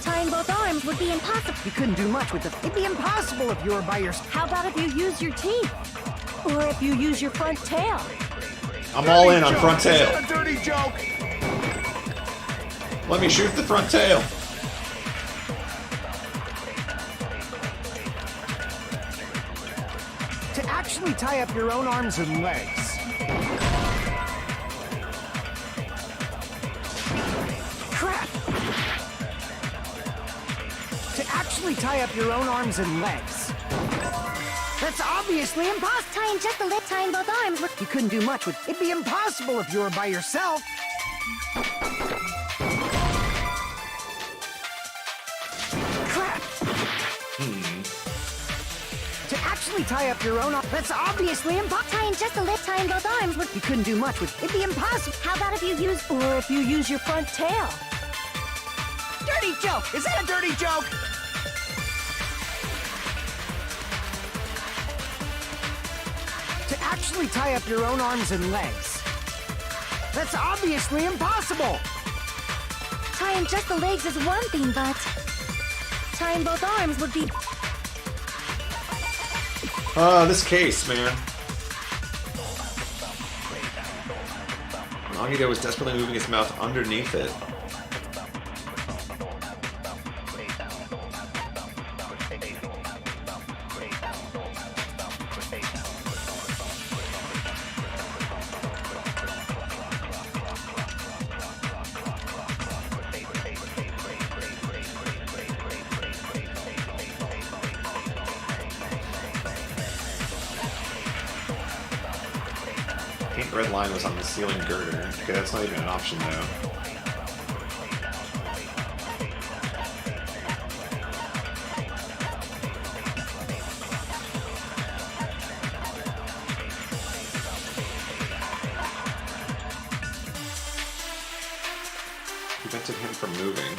Tying both arms would be impossible. You couldn't do much with the. It'd be impossible if you were by yourself. How about if you use your teeth? Or if you use your front tail? I'm all in on Joke! front Is tail. that a dirty joke? Let me shoot the front tail. To actually tie up your own arms and legs. Crap! To actually tie up your own arms and legs. That's obviously impossible. Tying just the leg, tying both arms would. You couldn't do much with. It'd be impossible if you were by yourself. Crap! To actually tie up your own arms. That's obviously impossible. Tying just the leg, tying both arms would. You couldn't do much with. It'd be impossible. How about if you use. Or if you use your front tail? Dirty joke! Is that a dirty joke? To actually tie up your own arms and legs. That's obviously impossible. Tying just the legs is one thing, but tying both arms would be. This case, man. Nagito was desperately moving his mouth underneath it. Pink red line was on the ceiling girder. Okay, that's not even an option though. Prevented him from moving.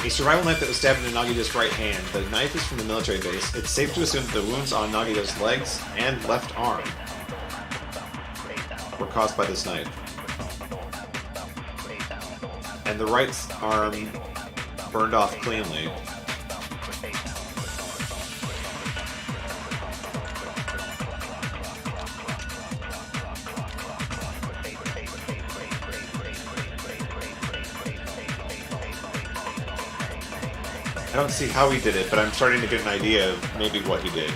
A survival knife that was stabbed into Nagito's right hand. The knife is from the military base. It's safe to assume that the wounds on Nagito's legs and left arm were caused by this knife. And the right arm burned off cleanly. I don't see how he did it, but I'm starting to get an idea of maybe what he did.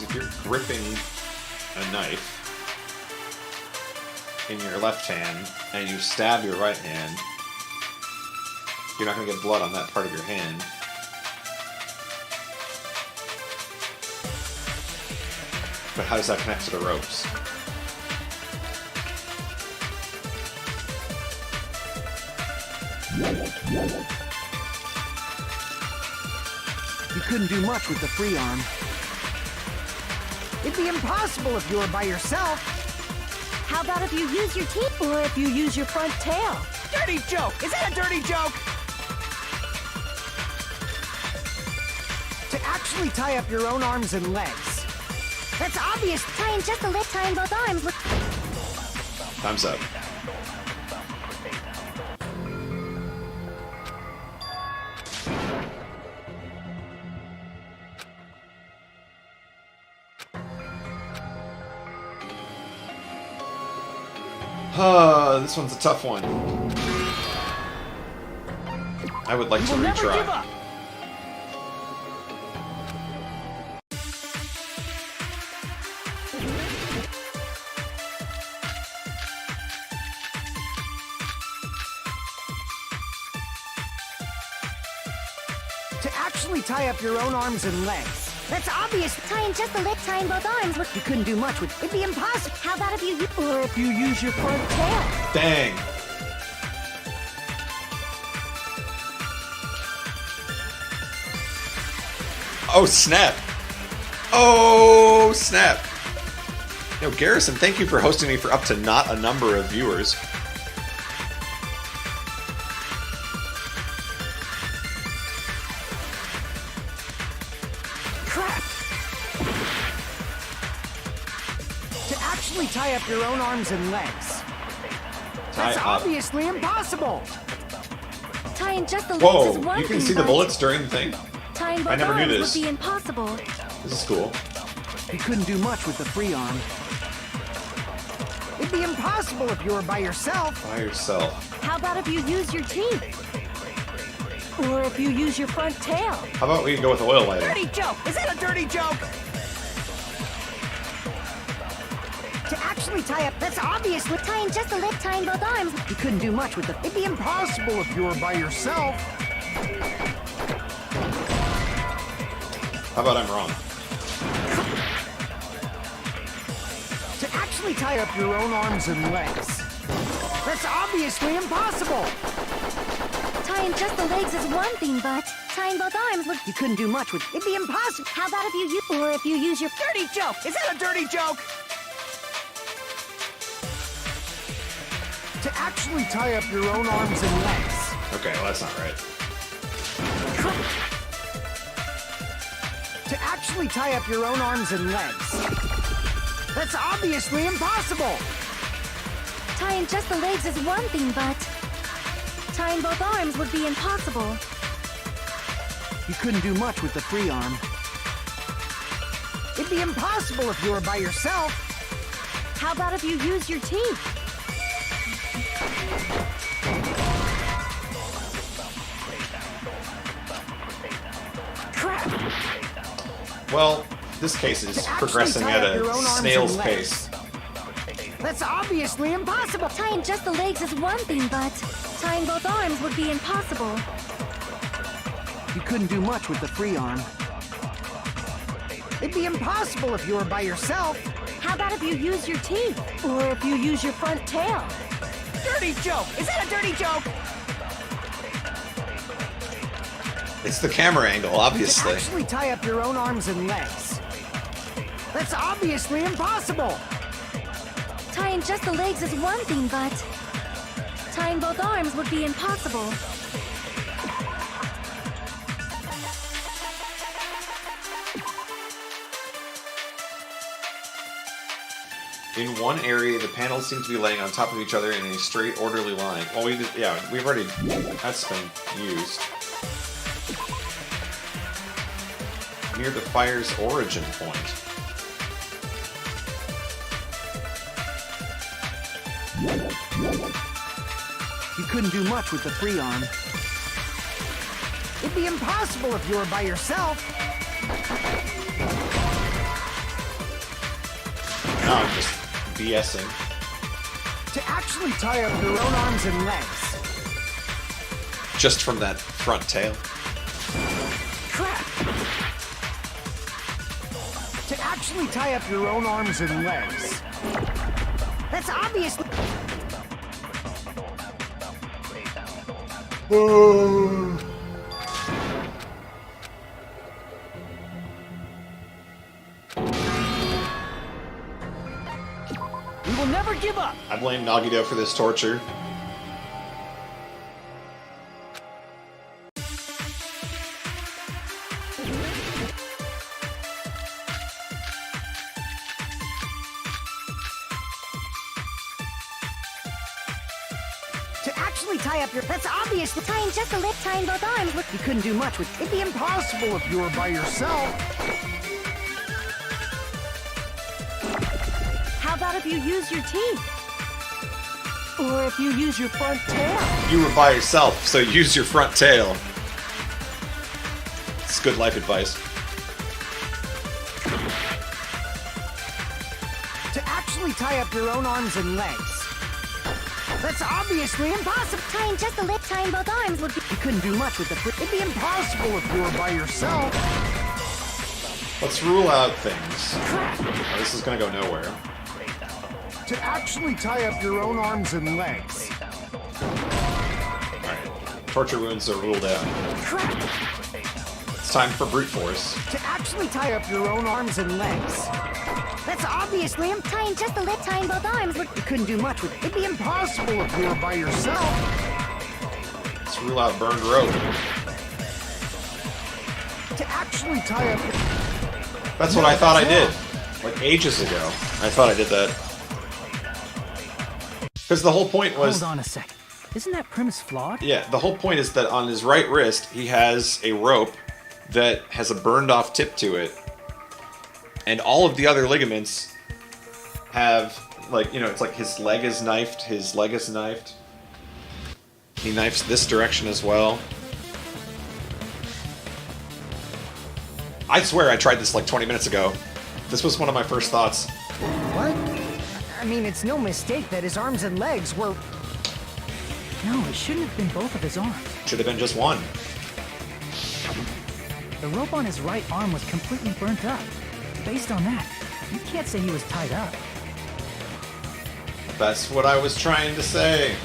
If you're gripping a knife in your left hand and you stab your right hand, you're not going to get blood on that part of your hand. But how does that connect to the ropes? You couldn't do much with the free arm. It'd be impossible if you were by yourself. How about if you use your teeth? Or if you use your front tail? Dirty joke! Is that a dirty joke? To actually tie up your own arms and legs. That's obvious. Tying just a leg, tying both arms with... Time's up. This one's a tough one. I would like to retry. To actually tie up your own arms and legs. That's obvious. Tying just a leg, tying both arms with... You couldn't do much with... It'd be impossible. How about if you... Or if you use your front tail? Dang. Oh, snap. Oh, snap. Yo, Garrison, thank you for hosting me for up to not a number of viewers. Crap. To actually tie up your own arms and legs. That's obviously impossible. Tying just the legs is Whoa, one you can thing, see the but bullets during the thing? tying both I never knew arms this. would be impossible. This is cool. You couldn't do much with the free arm. It'd be impossible if you were by yourself. By yourself. How about if you use your teeth? Or if you use your front tail? How about we go with oil lighting? Dirty joke! Is that a dirty joke? To actually tie up, that's obvious. With tying just a leg, tying both arms. You couldn't do much with it. It'd be impossible if you were by yourself. How about I'm wrong? To actually tie up your own arms and legs. That's obviously impossible. Tying just the legs is one thing, but tying both arms would... You couldn't do much with it. It'd be impossible. How about if you use... Or if you use your... Dirty joke! Is that a dirty joke? To actually tie up your own arms and legs. Okay, well that's not right. To actually tie up your own arms and legs. That's obviously impossible. Tying just the legs is one thing, but tying both arms would be impossible. You couldn't do much with the free arm. It'd be impossible if you were by yourself. How about if you use your teeth? Crap. Well, this case is progressing at a snail's pace. That's obviously impossible. Tying just the legs is one thing, but tying both arms would be impossible. You couldn't do much with the free arm. It'd be impossible if you were by yourself. How about if you use your teeth? Or if you use your front tail? Dirty joke! Is that a dirty joke? It's the camera angle, To obviously. actually tie up your own arms and legs. That's obviously impossible. Tying just the legs is one thing, but tying both arms would be impossible. In one area, the panels seem to be laying on top of each other in a straight, orderly line. Well, we've already... That's been used. Near the fire's origin point. You couldn't do much with the 3-arm. It'd be impossible if you were by yourself. No, I'm just BSing. To actually tie up your own arms and legs. Just from that front tail. Crap! To actually tie up your own arms and legs. That's obviously... We will never give up! I blame Nagito for this torture. To actually tie up your... That's obviously... Tying just a lip, tying both arms would... You couldn't do much with... It'd be impossible if you were by yourself. How about if you use your teeth? Or if you use your front tail? You were by yourself, so use your front tail. It's good life advice. To actually tie up your own arms and legs. That's obviously impossible. Tying just a lip, tying both arms would be... You couldn't do much with the... It'd be impossible if you were by yourself. Let's rule out things. Oh, this is gonna go nowhere. To actually tie up your own arms and legs. Alright. Torture wounds are ruled out. Crap! It's time for brute force. To actually tie up your own arms and legs. That's obviously Tying just a lip, tying both arms would... You couldn't do much with it. It'd be impossible if you were by yourself. Let's rule out burned rope. To actually tie up... That's what I thought I did. Like ages ago. I thought I did that. Because the whole point was... Hold on a sec. Isn't that premise flawed? Yeah, the whole point is that on his right wrist, he has a rope that has a burned off tip to it. And all of the other ligaments have, like, you know, it's like his leg is knifed, his leg is knifed. He knifes this direction as well. I swear I tried this like 20 minutes ago. This was one of my first thoughts. What? I mean, it's no mistake that his arms and legs were... No, it shouldn't have been both of his arms. Should have been just one. The rope on his right arm was completely burnt up. Based on that, you can't say he was tied up. That's what I was trying to say.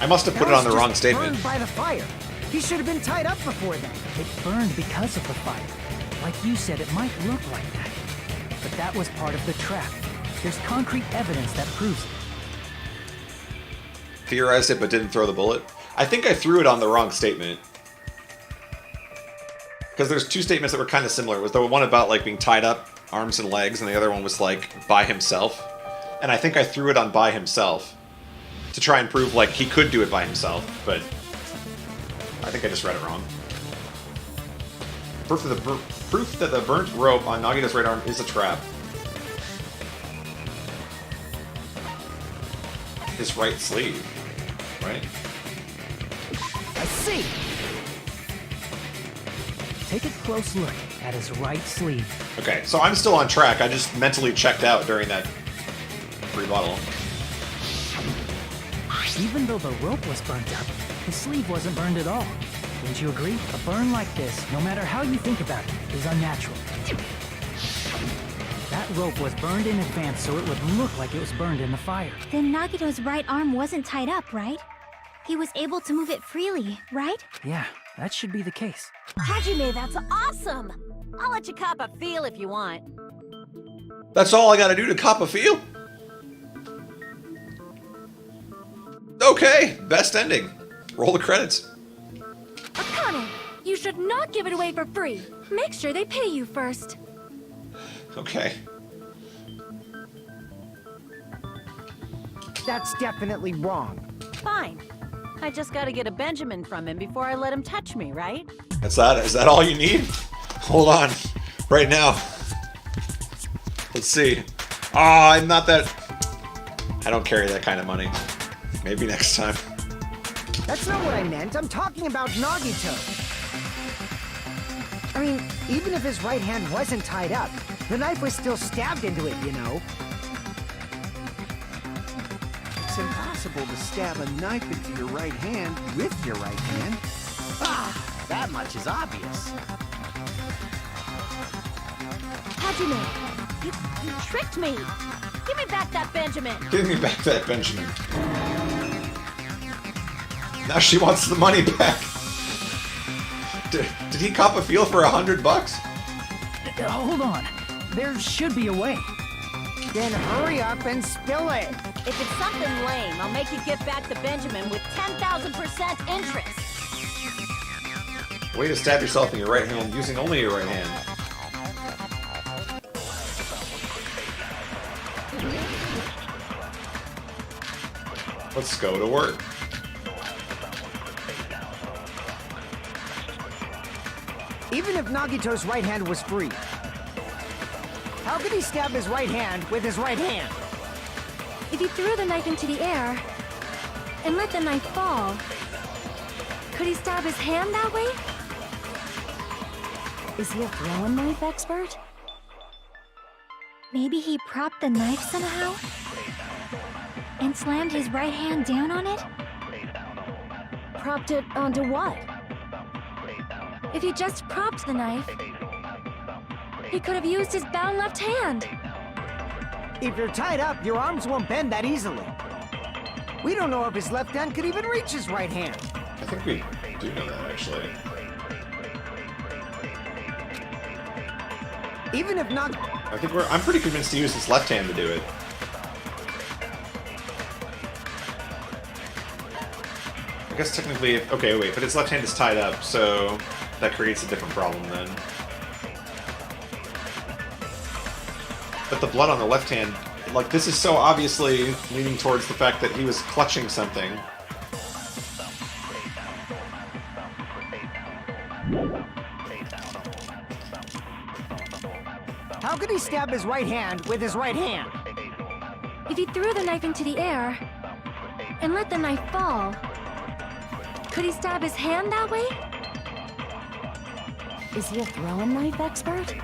I must have put it on the wrong statement. Burned by the fire. He should have been tied up before then. It burned because of the fire. Like you said, it might look like that. But that was part of the trap. There's concrete evidence that proves it. Theorized it but didn't throw the bullet. I think I threw it on the wrong statement. Because there's two statements that were kind of similar. It was the one about like being tied up, arms and legs, and the other one was like by himself. And I think I threw it on by himself to try and prove like he could do it by himself, but I think I just read it wrong. Proof that the burnt rope on Nagito's right arm is a trap. His right sleeve, right? I see. Take a close look at his right sleeve. Okay, so I'm still on track. I just mentally checked out during that rebuttal. Even though the rope was burnt up, his sleeve wasn't burned at all. Wouldn't you agree? A burn like this, no matter how you think about it, is unnatural. That rope was burned in advance so it would look like it was burned in the fire. Then Nagito's right arm wasn't tied up, right? He was able to move it freely, right? Yeah, that should be the case. Hajime, that's awesome! I'll let you cop a feel if you want. That's all I gotta do to cop a feel? Okay, best ending. Roll the credits. Akane, you should not give it away for free. Make sure they pay you first. Okay. That's definitely wrong. Fine. I just gotta get a Benjamin from him before I let him touch me, right? Is that all you need? Hold on. Right now. Let's see. Oh, I'm not that... I don't carry that kind of money. Maybe next time. That's not what I meant. I'm talking about Nagito. I mean, even if his right hand wasn't tied up, the knife was still stabbed into it, you know? It's impossible to stab a knife into your right hand with your right hand. Ah, that much is obvious. Hajime, you tricked me. Give me back that Benjamin. Give me back that Benjamin. Now she wants the money back. Did he cop a feel for $100? Hold on. There should be a way. Then hurry up and spill it. If it's something lame, I'll make you give back the Benjamin with 10,000% interest. Way to stab yourself in your right hand using only your right hand. Let's go to work. Even if Nagito's right hand was free, how could he stab his right hand with his right hand? If he threw the knife into the air and let the knife fall, could he stab his hand that way? Is he a throwing knife expert? Maybe he propped the knife somehow and slammed his right hand down on it? Propped it onto what? If he just propped the knife, he could have used his bound left hand. If you're tied up, your arms won't bend that easily. We don't know if his left hand could even reach his right hand. I think we do know that, actually. Even if not... I'm pretty convinced he used his left hand to do it. I guess technically, okay, wait, but his left hand is tied up, so that creates a different problem then. But the blood on the left hand, like, this is so obviously leaning towards the fact that he was clutching something. How could he stab his right hand with his right hand? If he threw the knife into the air and let the knife fall, could he stab his hand that way? Is he a throwing knife expert?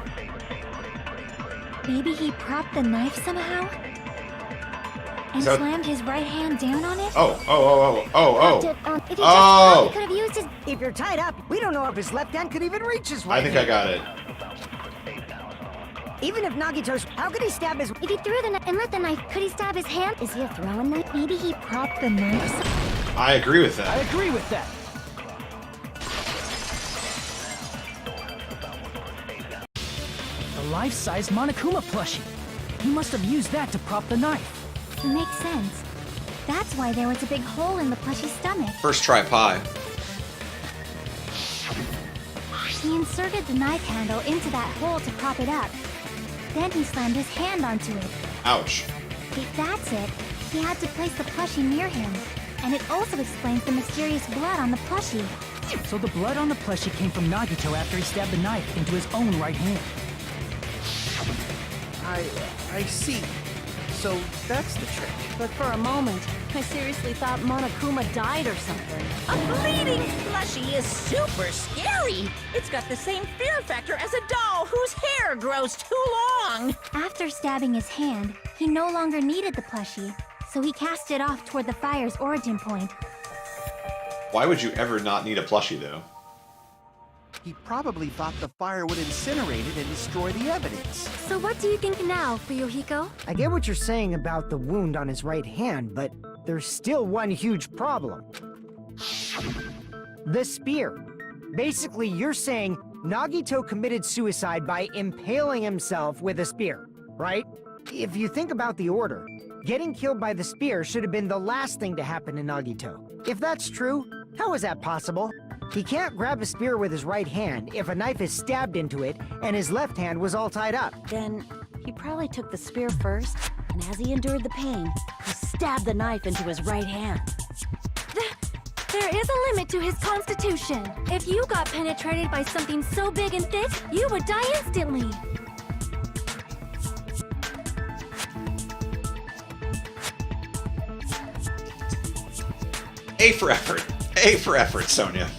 Maybe he propped the knife somehow and slammed his right hand down on it? Propped it on... If he just he could have used his... If you're tied up, we don't know if his left hand could even reach his right I think hand. I got it. Even if Nagito's... How could he stab his... If he threw the knife and let the knife, could he stab his hand? Is he a throwing knife? Maybe he propped the knife. I agree with I that. agree with that. The life-size Monokuma plushie. He must have used that to prop the knife. Makes sense. That's why there was a big hole in the plushie's stomach. First try pie. He inserted the knife handle into that hole to prop it up. Then he slammed his hand onto it. Ouch. If that's it, he had to place the plushie near him. And it also explains the mysterious blood on the plushie. So the blood on the plushie came from Nagito after he stabbed the knife into his own right hand. I see. So that's the trick. But for a moment, I seriously thought Monokuma died or something. A bleeding plushie is super scary. It's got the same fear factor as a doll whose hair grows too long. After stabbing his hand, he no longer needed the plushie, so he cast it off toward the fire's origin point. Why would you ever not need a plushie, though? He probably thought the fire would incinerate it and destroy the evidence. So what do you think now, Fuyuhiko? I get what you're saying about the wound on his right hand, but there's still one huge problem. The spear. Basically, you're saying Nagito committed suicide by impaling himself with a spear, right? If you think about the order, getting killed by the spear should have been the last thing to happen to Nagito. If that's true, how is that possible? He can't grab a spear with his right hand if a knife is stabbed into it and his left hand was all tied up. Then he probably took the spear first, and And as he endured the pain, he stabbed the knife into his right hand. There is a limit to his constitution. If you got penetrated by something so big and thick, you would die instantly. A for effort. A for effort, Sonia.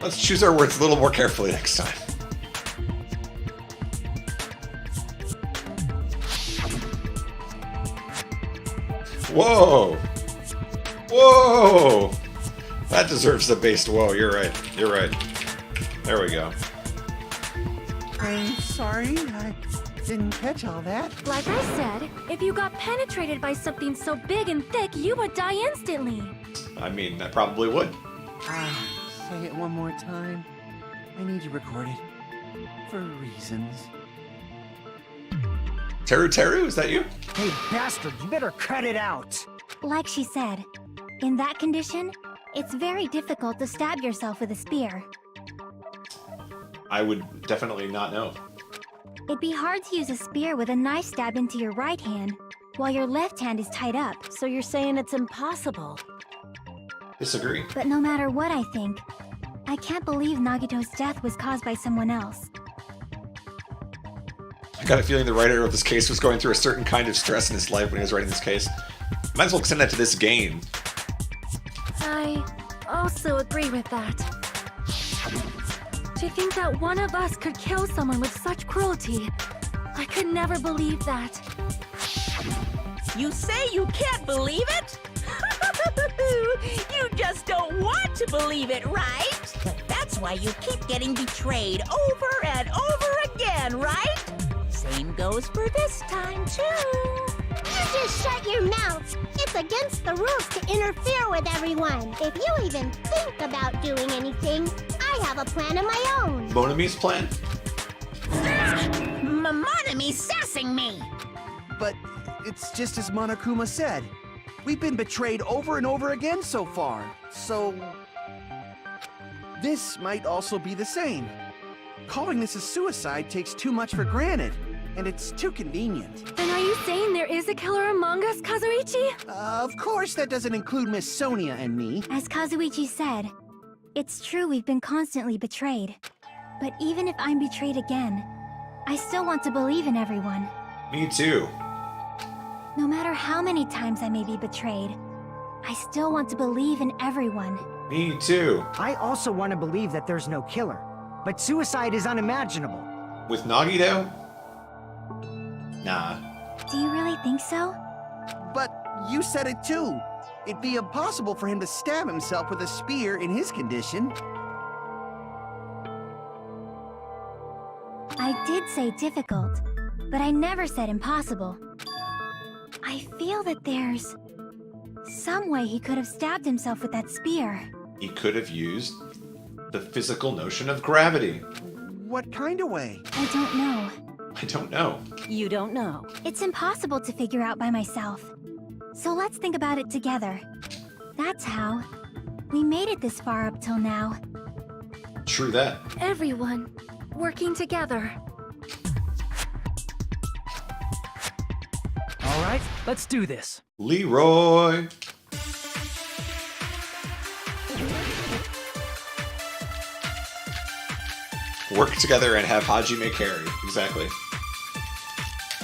Let's choose our words a little more carefully next time. Whoa! Whoa! That deserves the based whoa. You're right. You're right. There we go. I'm sorry, I didn't catch all that. Like I said, if you got penetrated by something so big and thick, you would die instantly. I mean, I probably would. Say it one more time. I need you recorded. For reasons. Teru, is that you? Hey, bastard, you better cut it out. Like she said, in that condition, it's very difficult to stab yourself with a spear. I would definitely not know. It'd be hard to use a spear with a knife stabbed into your right hand, while your left hand is tied up. So you're saying it's impossible? Disagree. But no matter what I think, I can't believe Nagito's death was caused by someone else. I got a feeling the writer of this case was going through a certain kind of stress in his life when he was writing this case. Might as well extend that to this game. I also agree with that. To think that one of us could kill someone with such cruelty, I could never believe that. You say you can't believe it? You just don't want to believe it, right? But that's why you keep getting betrayed over and over again, right? Same goes for this time, too. You just shut your mouth. It's against the rules to interfere with everyone. If you even think about doing anything, I have a plan of my own. Monami's plan? Monome's sassing me. But it's just as Monokuma said. We've been betrayed over and over again so far, so... This might also be the same. Calling this a suicide takes too much for granted, and it's too convenient. Then are you saying there is a killer among us, Kazuichi? Of course that doesn't include Miss Sonia and me. As Kazuichi said, it's true we've been constantly betrayed. But even if I'm betrayed again, I still want to believe in everyone. Me too. No matter how many times I may be betrayed, I still want to believe in everyone. Me too. I also want to believe that there's no killer, but suicide is unimaginable. With Nagito? Nah. Do you really think so? But you said it too. It'd be impossible for him to stab himself with a spear in his condition. I did say difficult, but I never said impossible. I feel that there's some way he could have stabbed himself with that spear. He could have used the physical notion of gravity. What kind of way? I don't know. I don't know. You don't know. It's impossible to figure out by myself. So let's think about it together. That's how we made it this far up till now. True that. Everyone working together. All right, let's do this. Leroy. Work together and have Hajime carry. Exactly.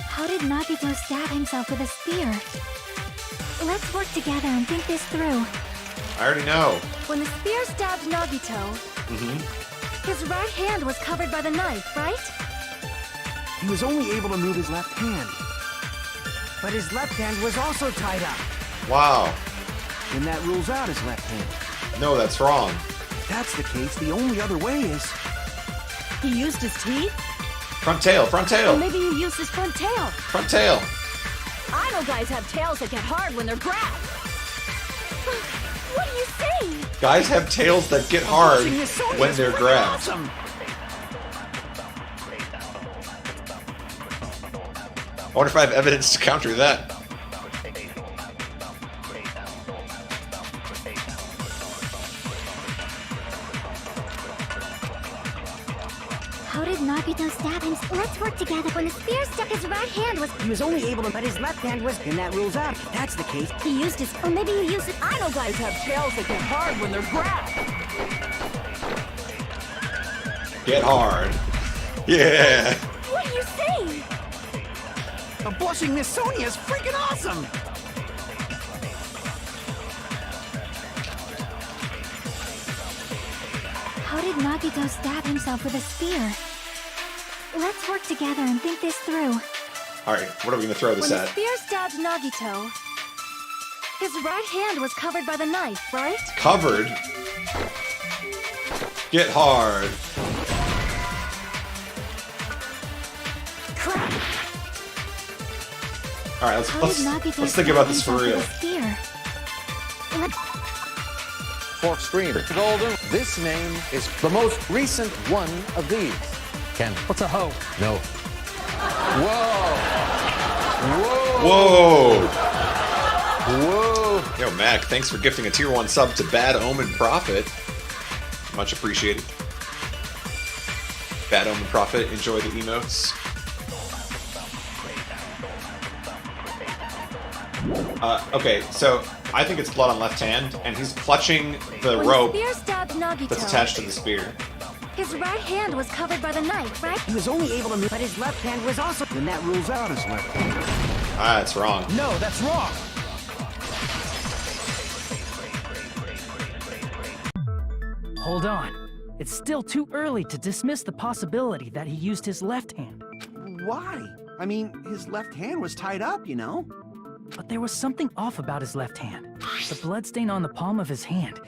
How did Nagito stab himself with a spear? Let's work together and think this through. I already know. When the spear stabbed Nagito, his right hand was covered by the knife, right? He was only able to move his left hand. But his left hand was also tied up. Wow. Then that rules out his left hand. No, that's wrong. If that's the case, the only other way is... He used his teeth? Front tail, front tail. Or maybe he used his front tail. Front tail. I know guys have tails that get hard when they're grabbed. What are you saying? Guys have tails that get hard when they're grabbed. Awesome. I wonder if I have evidence to counter that. How did Nagito stab him? Let's work together. When the spear stuck his right hand was... He was only able to, but his left hand was, and that rules out. If that's the case. He used his... Or maybe he used it... I know guys have tails that get hard when they're grabbed. Get hard. Yeah. What are you saying? A blushing Miss Sonia is freaking awesome! How did Nagito stab himself with a spear? Let's work together and think this through. All right, what are we gonna throw this When the at? spear stabbed Nagito, his right hand was covered by the knife, right? Covered. Get hard. Crap! All right, How did Nagito let's think stab about this for himself real. with a spear? Let's... For extreme golden, this name is the most recent one of these. Ken. What's a hoe? No. Whoa! Whoa! Whoa! Yo, Mac, thanks for gifting a tier 1 sub to Bad Omen Prophet. Much appreciated. Bad Omen Prophet, enjoy the emotes. Okay, so I think it's blood on left hand, and he's clutching the When rope the spear stabbed Nagito, that's attached to the spear. his right hand was covered by the knife, right? He was only able to move, but his left hand was also... Then that rules out his left hand. Ah, that's wrong. No, that's wrong. Hold on. It's still too early to dismiss the possibility that he used his left hand. Why? I mean, his left hand was tied up, you know? But there was something off about his left hand. The bloodstain on the palm of his hand.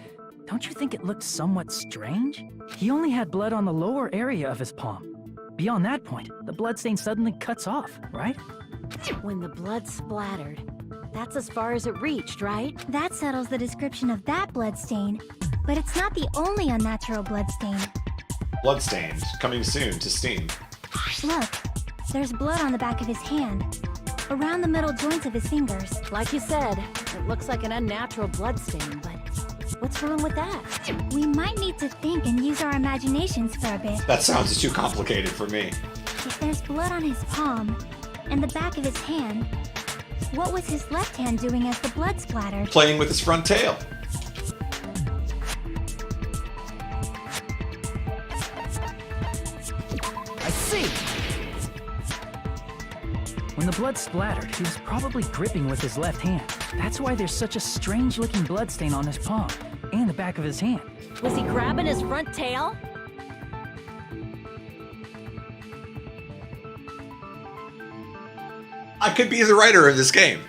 Don't you think it looked somewhat strange? He only had blood on the lower area of his palm. Beyond that point, the bloodstain suddenly cuts off, right? When the blood splattered, that's as far as it reached, right? That settles the description of that bloodstain. But it's not the only unnatural bloodstain. Bloodstained, coming soon to Steam. Look, there's blood on the back of his hand. Around the middle joints of his fingers. Like you said, it looks like an unnatural bloodstain, but what's wrong with that? We might need to think and use our imaginations for a bit. That sounds too complicated for me. If there's blood on his palm and the back of his hand, what was his left hand doing as the blood splattered? Playing with his front tail. I see! When the blood splattered, he was probably gripping with his left hand. That's why there's such a strange-looking bloodstain on his palm and the back of his hand. Was he grabbing his front tail? I could be the writer of this game.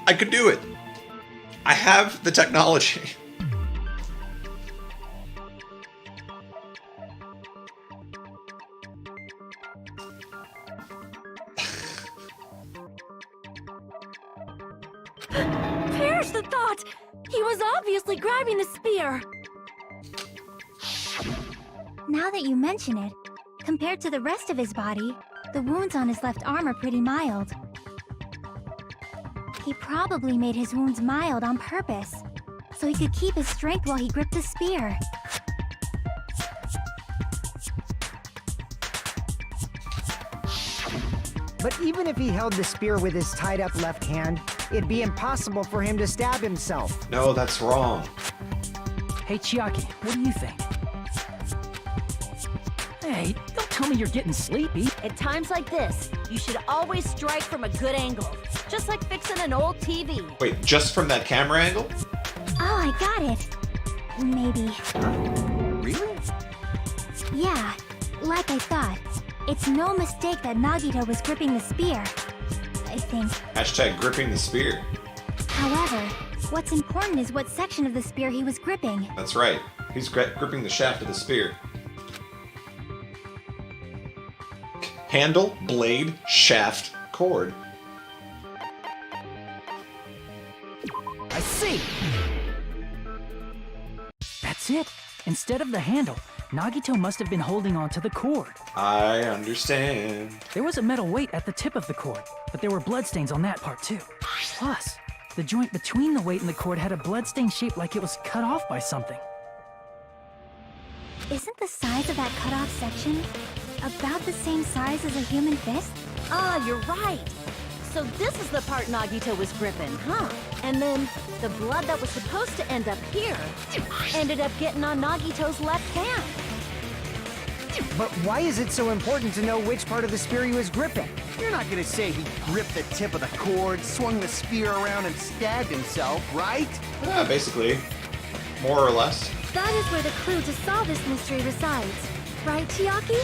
I could do it. I have the technology. Perish the thought! He was obviously grabbing the spear! Now that you mention it, compared to the rest of his body, the wounds on his left arm are pretty mild. He probably made his wounds mild on purpose, so he could keep his strength while he gripped the spear. But even if he held the spear with his tied-up left hand, it'd be impossible for him to stab himself. No, that's wrong. Hey, Chiaki, what do you think? Hey, don't tell me you're getting sleepy. At times like this, you should always strike from a good angle. Just like fixing an old TV. Wait, just from that camera angle? Oh, I got it. Maybe. Really? Yeah, like I thought. It's no mistake that Nagito was gripping the spear. I think. Hashtag gripping the spear. However, what's important is what section of the spear he was gripping. That's right. He's gripping the shaft of the spear. Handle, blade, shaft, cord. I see! That's it. Instead of the handle, Nagito must have been holding on to the cord. I understand. There was a metal weight at the tip of the cord, but there were bloodstains on that part too. Plus, the joint between the weight and the cord had a bloodstain shaped like it was cut off by something. Isn't the size of that cut-off section about the same size as a human fist? Ah, you're right. So this is the part Nagito was gripping, huh? And then the blood that was supposed to end up here ended up getting on Nagito's left hand. But why is it so important to know which part of the spear he was gripping? You're not gonna say he gripped the tip of the cord, swung the spear around, and stabbed himself, right? Yeah, basically. More or less. That is where the clue to solve this mystery resides. Right, Chiaki?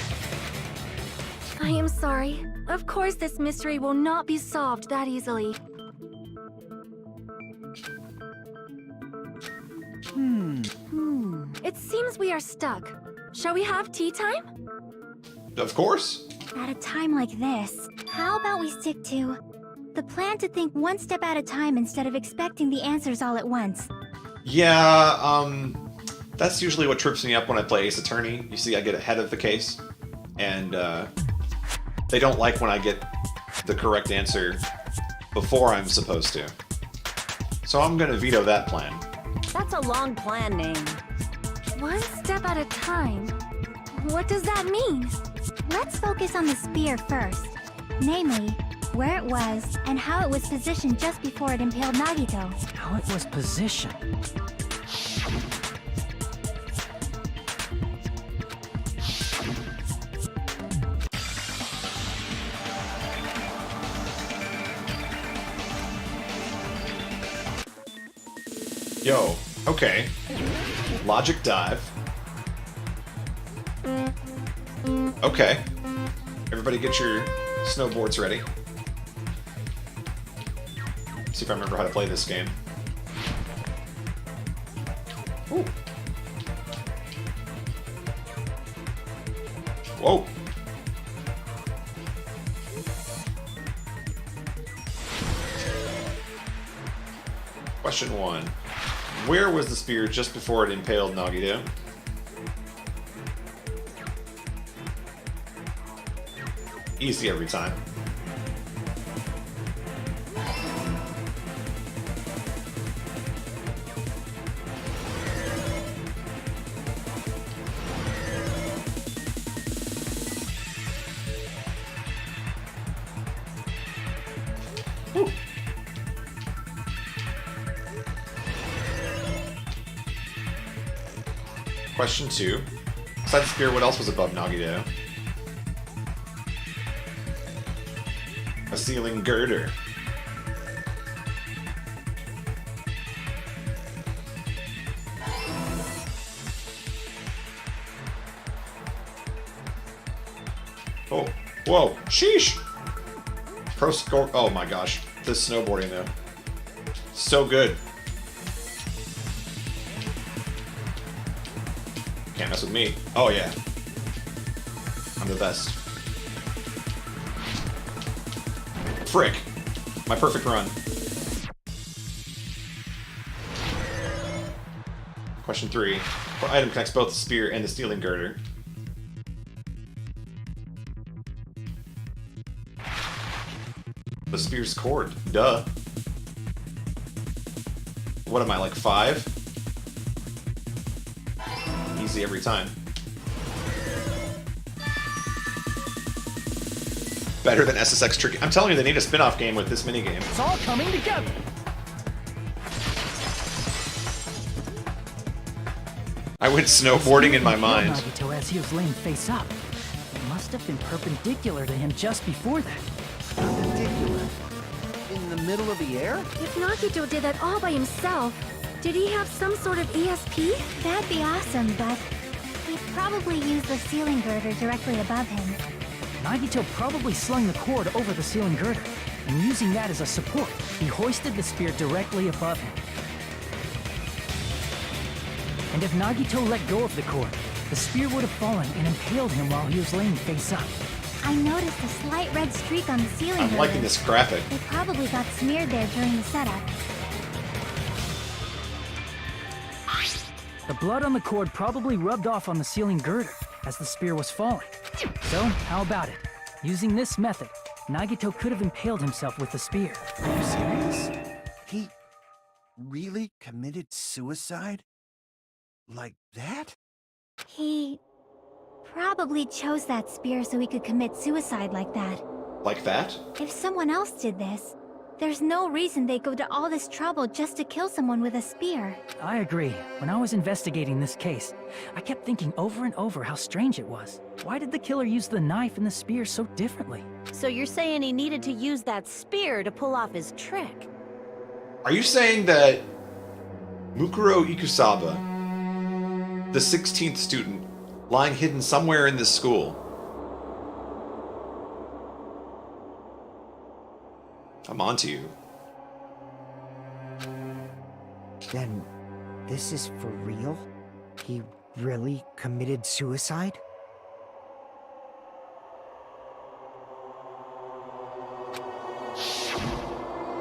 I am sorry. Of course this mystery will not be solved that easily. It seems we are stuck. Shall we have tea time? Of course. At a time like this, how about we stick to the plan to think one step at a time instead of expecting the answers all at once? Yeah, that's usually what trips me up when I play Ace Attorney. You see, I get ahead of the case, and they don't like when I get the correct answer before I'm supposed to. So I'm gonna veto that plan. That's a long plan name. One step at a time? What does that mean? Let's focus on the spear first. Namely, where it was and how it was positioned just before it impaled Nagito. How it was positioned. Yo, okay. Logic dive. Okay. Everybody get your snowboards ready. See if I remember how to play this game. Ooh. Whoa. Question 1. Where was the spear just before it impaled Nagito? Easy every time. Woo. Question 2. Besides the spear, what else was above Nagito? A ceiling girder. Oh, whoa, sheesh! Pro score, oh my gosh. This snowboarding though. So good. Can't mess with me. Oh yeah. I'm the best. Frick. My perfect run. Question 3. What item connects both the spear and the stealing girder? The spear's cord. Duh. What am I, like 5? Easy every time. Better than SSX Tricky. I'm telling you, they need a spin-off game with this minigame. It's all coming together. I went snowboarding in my Impaled mind. Nagito as he was laying face up. It must have been perpendicular to him just before that. Perpendicular. In the middle of the air? If Nagito did that all by himself, did he have some sort of ESP? That'd be awesome, but he'd probably use the ceiling girder directly above him. Nagito probably slung the cord over the ceiling girder, and using that as a support, he hoisted the spear directly above him. And if Nagito let go of the cord, the spear would have fallen and impaled him while he was laying face up. I noticed a slight red streak on the ceiling I'm girder. liking this graphic. It probably got smeared there during the setup. The blood on the cord probably rubbed off on the ceiling girder as the spear was falling. So, how about it? Using this method, Nagito could have impaled himself with the spear. Are you serious? He really committed suicide? Like that? He probably chose that spear so he could commit suicide like that. Like that? If someone else did this, there's no reason they'd go to all this trouble just to kill someone with a spear. I agree. When I was investigating this case, I kept thinking over and over how strange it was. Why did the killer use the knife and the spear so differently? So you're saying he needed to use that spear to pull off his trick? Are you saying that Mukuro Ikusaba, the 16th student, lying hidden somewhere in this school, I'm onto you. Then, this is for real? He really committed suicide?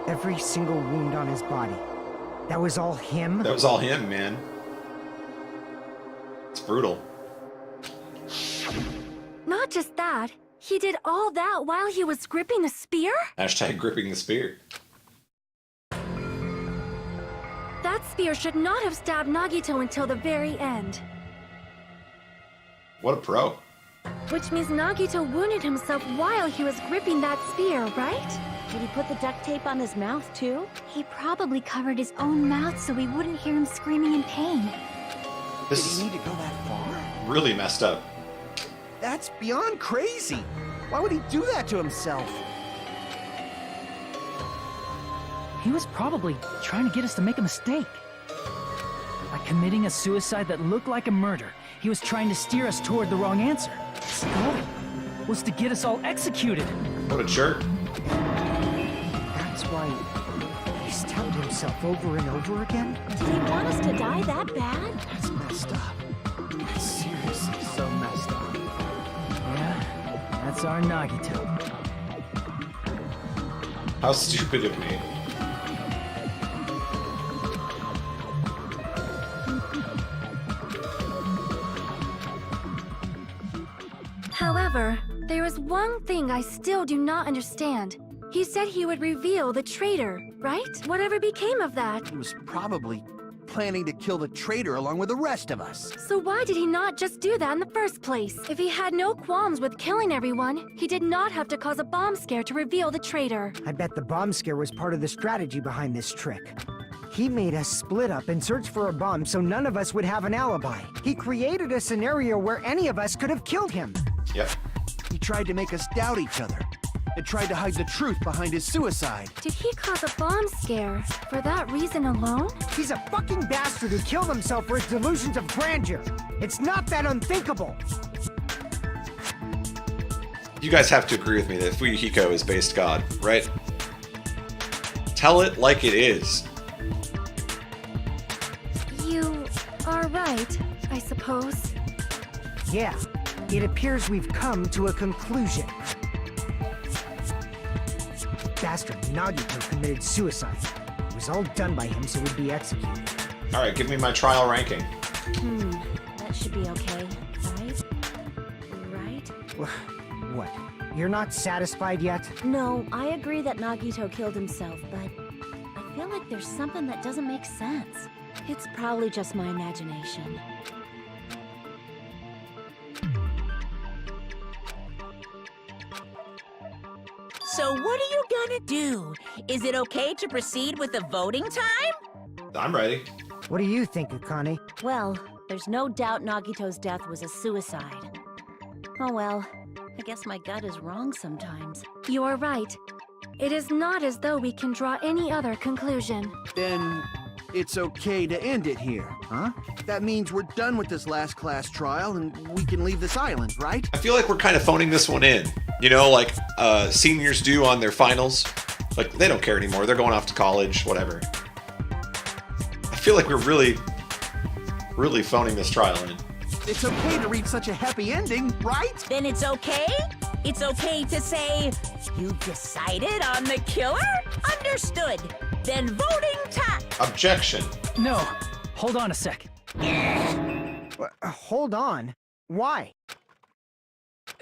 Every single wound on his body. That was all him? That was all him, man. It's brutal. Not just that, he did all that while he was gripping the spear? Hashtag gripping the spear. That spear should not have stabbed Nagito until the very end. What a pro. Which means Nagito wounded himself while he was gripping that spear, right? Did he put the duct tape on his mouth, too? He probably covered his own mouth so we wouldn't hear him screaming in pain. This Did is he need to go that far? really messed up. That's beyond crazy. Why would he do that to himself? He was probably trying to get us to make a mistake. By committing a suicide that looked like a murder, he was trying to steer us toward the wrong answer. His goal was to get us all executed. What a jerk. That's why he stabbed himself over and over again? Did he want us to die that bad? That's messed up. That's seriously so messed up. Yeah, that's our Nagito. How stupid of me. However, there is one thing I still do not understand. He said he would reveal the traitor, right? Whatever became of that? He was probably planning to kill the traitor along with the rest of us. So why did he not just do that in the first place? If he had no qualms with killing everyone, he did not have to cause a bomb scare to reveal the traitor. I bet the bomb scare was part of the strategy behind this trick. He made us split up and search for a bomb so none of us would have an alibi. He created a scenario where any of us could have killed him. Yep. He tried to make us doubt each other and tried to hide the truth behind his suicide. Did he cause a bomb scare for that reason alone? He's a fucking bastard who killed himself for his delusions of grandeur. It's not that unthinkable. You guys have to agree with me that Fuyuhiko is based God, right? Tell it like it is. You are right, I suppose. Yeah, it appears we've come to a conclusion. Bastard Nagito committed suicide. It was all done by him so he'd be executed. Alright, give me my trial ranking. That should be okay, right? Right? What? You're not satisfied yet? No, I agree that Nagito killed himself, but I feel like there's something that doesn't make sense. It's probably just my imagination. So what are you gonna do? Is it okay to proceed with the voting time? I'm ready. What do you think, Akane? Well, there's no doubt Nagito's death was a suicide. Oh well, I guess my gut is wrong sometimes. You are right. It is not as though we can draw any other conclusion. Then it's okay to end it here, huh? That means we're done with this last class trial and we can leave this island, right? I feel like we're kind of phoning this one in. You know, like seniors do on their finals. Like, they don't care anymore. They're going off to college, whatever. I feel like we're really phoning this trial in. It's okay to reach such a happy ending, right? Then it's okay? It's okay to say, you've decided on the killer? Understood. Then voting time. Objection. No, hold on a sec. Hold on. Why?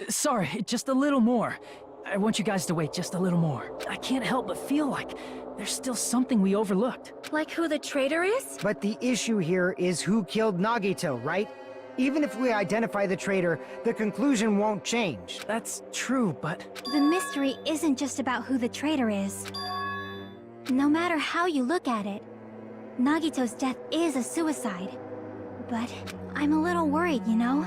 Sorry, just a little more. I want you guys to wait just a little more. I can't help but feel like there's still something we overlooked. Like who the traitor is? But the issue here is who killed Nagito, right? Even if we identify the traitor, the conclusion won't change. That's true, but The mystery isn't just about who the traitor is. No matter how you look at it, Nagito's death is a suicide. But I'm a little worried, you know?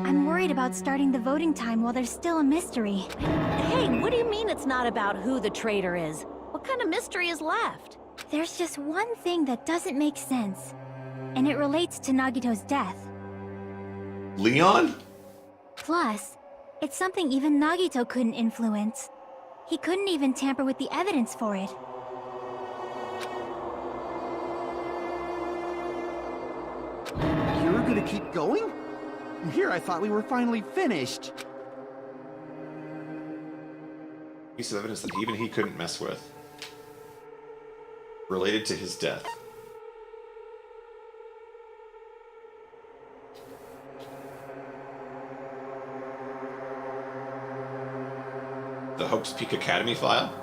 I'm worried about starting the voting time while there's still a mystery. Hey, what do you mean it's not about who the traitor is? What kind of mystery is left? There's just one thing that doesn't make sense, and it relates to Nagito's death. Leon? Plus, it's something even Nagito couldn't influence. He couldn't even tamper with the evidence for it. You're gonna keep going? Here, I thought we were finally finished. Piece of evidence that even he couldn't mess with. Related to his death. The Hope's Peak Academy file?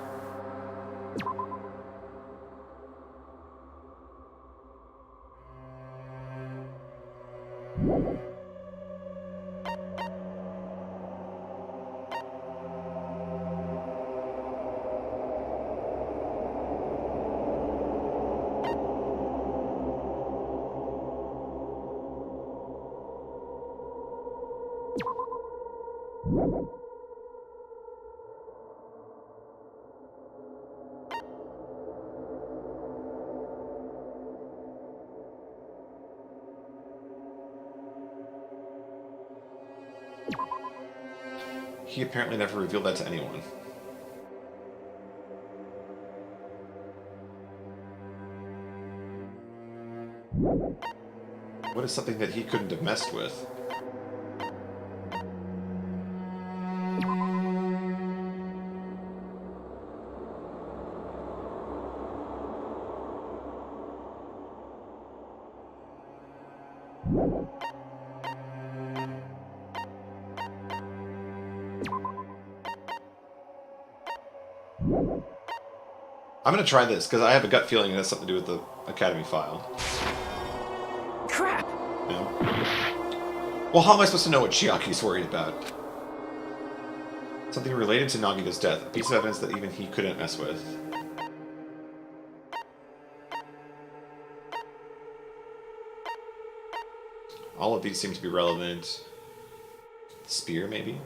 He apparently never revealed that to anyone. What is something that he couldn't have messed with? I'm gonna try this, because I have a gut feeling it has something to do with the Academy file. crap! No? Well, how am I supposed to know what Chiaki's worried about? Something related to Nagito's death. A piece of evidence that even he couldn't mess with. All of these seem to be relevant. Spear, maybe?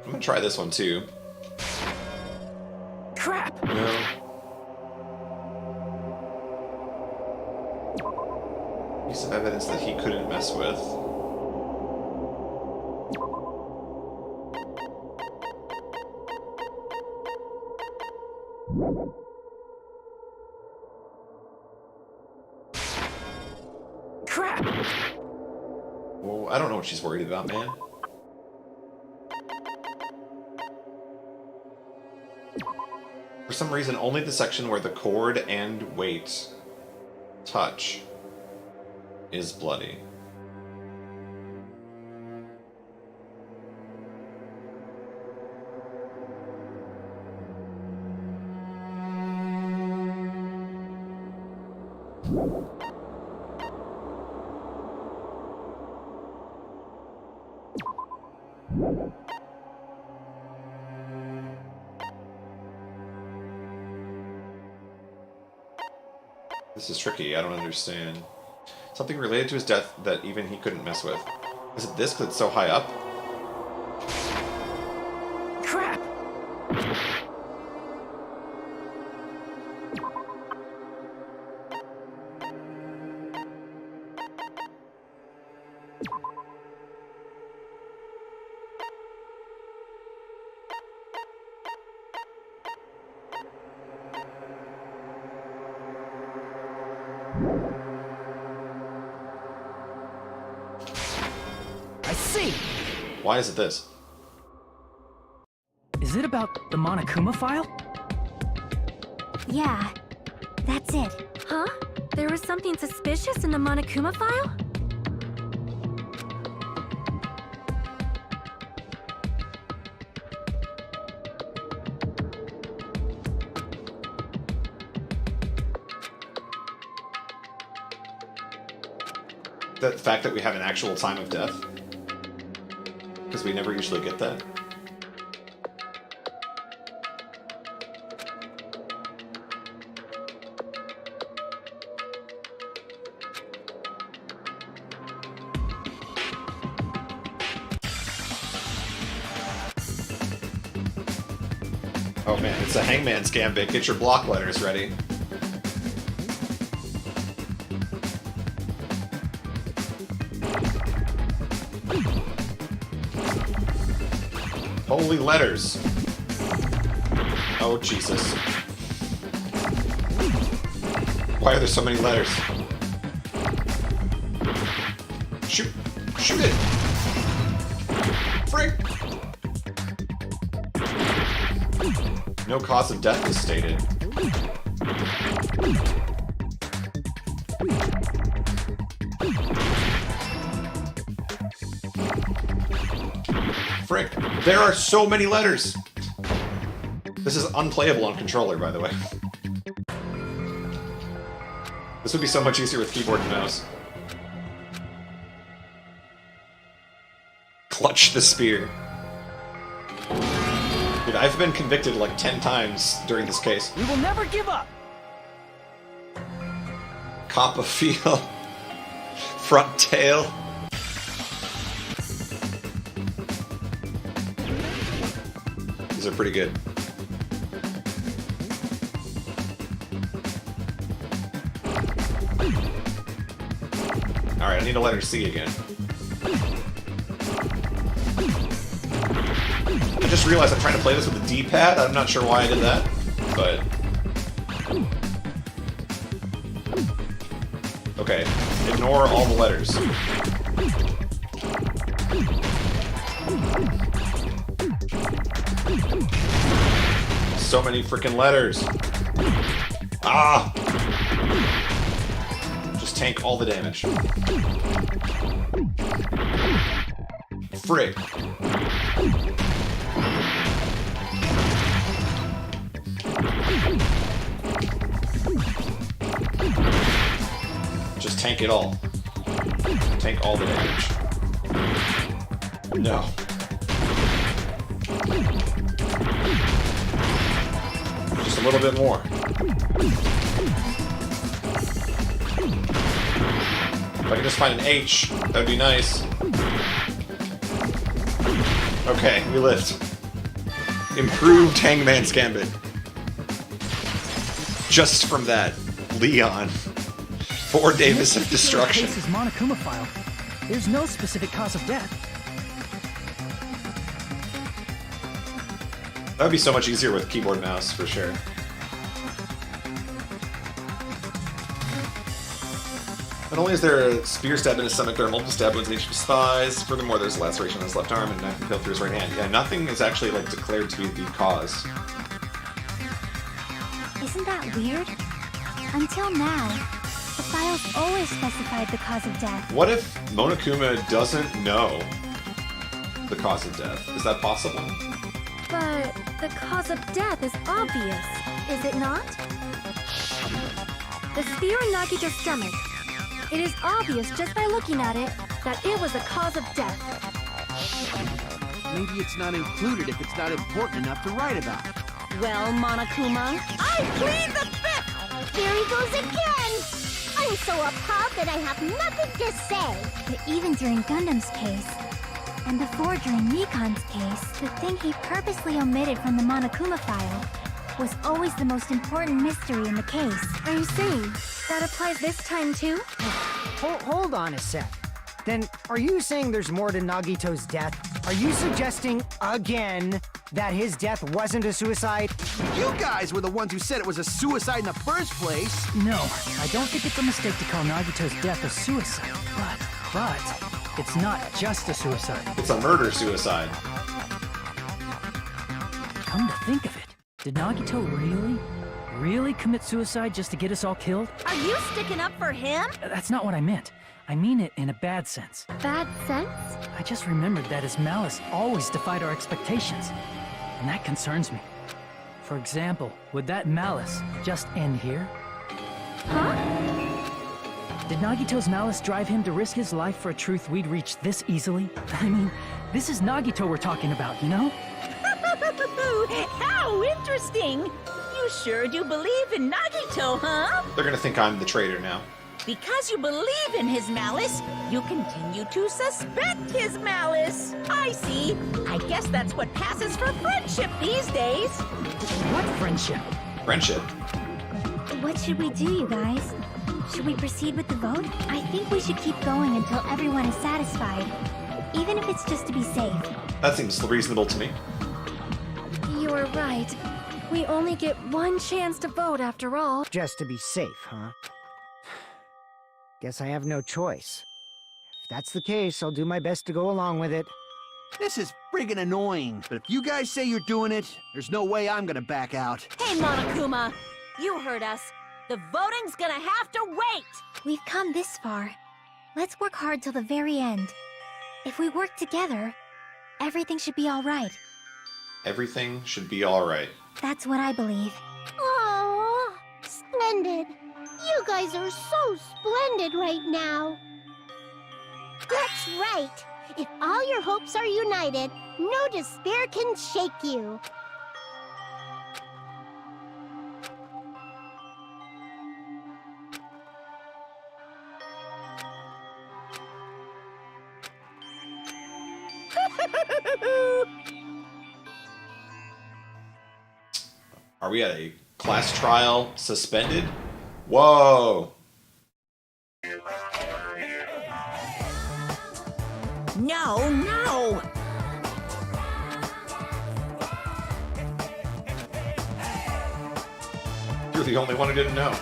I'm gonna try this one too. Crap! No. Piece of evidence that he couldn't mess with. Crap! Well, I don't know what she's worried about, man. For some reason, only the section where the cord and weight touch is bloody. This is tricky, I don't understand. Something related to his death that even he couldn't mess with. Is it this because it's so high up? Crap! I see! Why is it this? Is it about the Monokuma file? Yeah, that's it. Huh? There was something suspicious in the Monokuma file? the fact that we have an actual time of death? Because we never usually get that. Oh man, it's a Hangman's Gambit. Get your block letters ready. Holy letters. Oh, Jesus. Why are there so many letters? Shoot. Shoot it. Frick. No cause of death is stated. Frick. There are so many letters! This is unplayable on controller, by the way. This would be so much easier with keyboard and mouse. Clutch the spear. Dude, I've been convicted like 10 times during this case. We will never give up! Copperfield. Front tail. These are pretty good. Alright, I need a letter C again. I just realized I'm trying to play this with a D-pad. I'm not sure why I did that, but... Okay, ignore all the letters. So many freaking letters. Ah! Just tank all the damage. Frick. Just tank it all. Tank all the damage. No. Just a little bit more. If I can just find an H, that would be nice. Okay, we lived. Improved Hangman's Gambit. Just from that, Leon. 4 Davis of Destruction. This particular case's Monokuma file. There's no specific cause of death. That would be so much easier with keyboard and mouse, for sure. Not only is there a spear stab in his stomach, there are multiple stab wounds in each of his thighs. Furthermore, there's a laceration on his left arm and a knife impaled through his right hand. Yeah, nothing is actually like declared to be the cause. Isn't that weird? Until now, the files always specified the cause of death. What if Monokuma doesn't know the cause of death? Is that possible? But the cause of death is obvious, is it not? The spear in Nagito's stomach. It is obvious just by looking at it that it was the cause of death. Maybe it's not included if it's not important enough to write about. Well, Monokuma, I plead the fifth! There he goes again! I'm so appalled that I have nothing to say. But even during Gundam's case, and before during Nikon's case, the thing he purposely omitted from the Monokuma file was always the most important mystery in the case. Are you saying that applies this time too? Hold on a sec. Then, are you saying there's more to Nagito's death? Are you suggesting, again, that his death wasn't a suicide? You guys were the ones who said it was a suicide in the first place. No, I don't think it's a mistake to call Nagito's death a suicide. But it's not just a suicide. It's a murder-suicide. Come to think of it, did Nagito really commit suicide just to get us all killed? are you sticking up for him? That's not what I meant. I mean it in a bad sense. Bad sense? I just remembered that his malice always defied our expectations, and that concerns me. For example, would that malice just end here? Huh? Did Nagito's malice drive him to risk his life for a truth we'd reach this easily? I mean, this is Nagito we're talking about, you know? How interesting! You sure do believe in Nagito, huh? They're gonna think I'm the traitor now. Because you believe in his malice, you continue to suspect his malice. I see. I guess that's what passes for friendship these days. What friendship? Friendship. What should we do, you guys? Should we proceed with the vote? I think we should keep going until everyone is satisfied. Even if it's just to be safe. That seems reasonable to me. You're right. We only get one chance to vote after all. Just to be safe, huh? Guess I have no choice. If that's the case, I'll do my best to go along with it. This is friggin' annoying, but if you guys say you're doing it, there's no way I'm gonna back out. Hey, Monokuma! You heard us. The voting's gonna have to wait! We've come this far. Let's work hard till the very end. If we work together, everything should be all right. Everything should be alright. That's what I believe. Oh, splendid. You guys are so splendid right now. That's right. If all your hopes are united, no despair can shake you. Are we at a class trial suspended? Whoa! No, no! You're the only one who didn't know.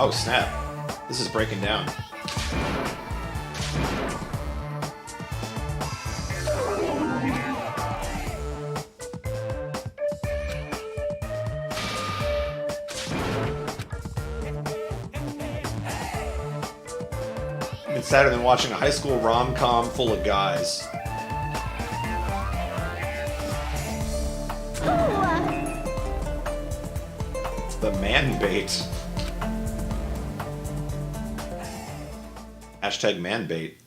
Oh snap. This is breaking down. It's sadder than watching a high school rom-com full of guys. The man bait. Hashtag man bait.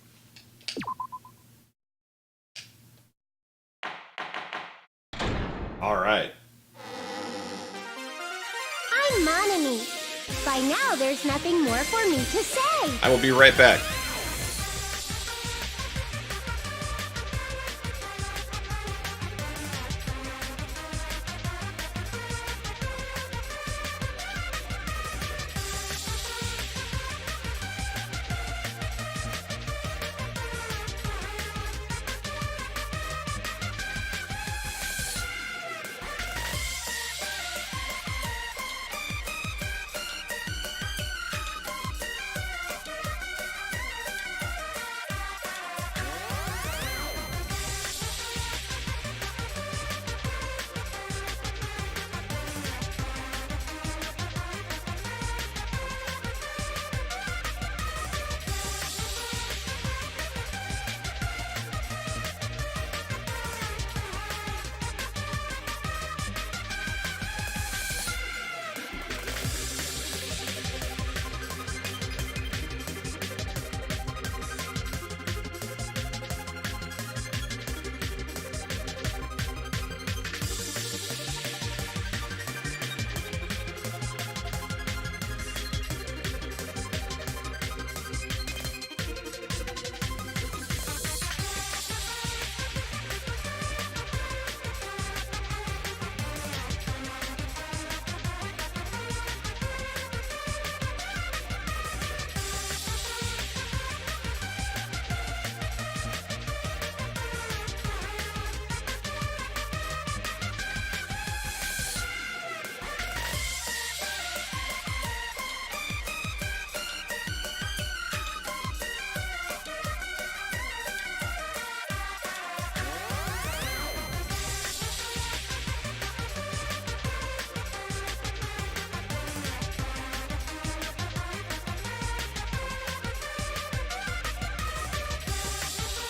All right. I'm Monami. By now, there's nothing more for me to say. I will be right back.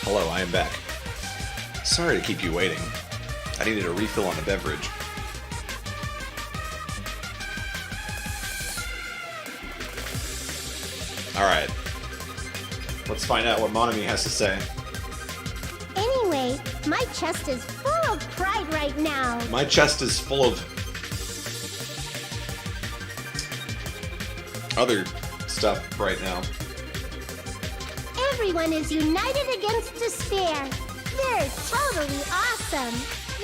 Hello, I am back. Sorry to keep you waiting. I needed a refill on the beverage. Alright. Let's find out what Monami has to say. Anyway, my chest is full of pride right now. My chest is full of other stuff right now. Everyone is united against despair. They're totally awesome.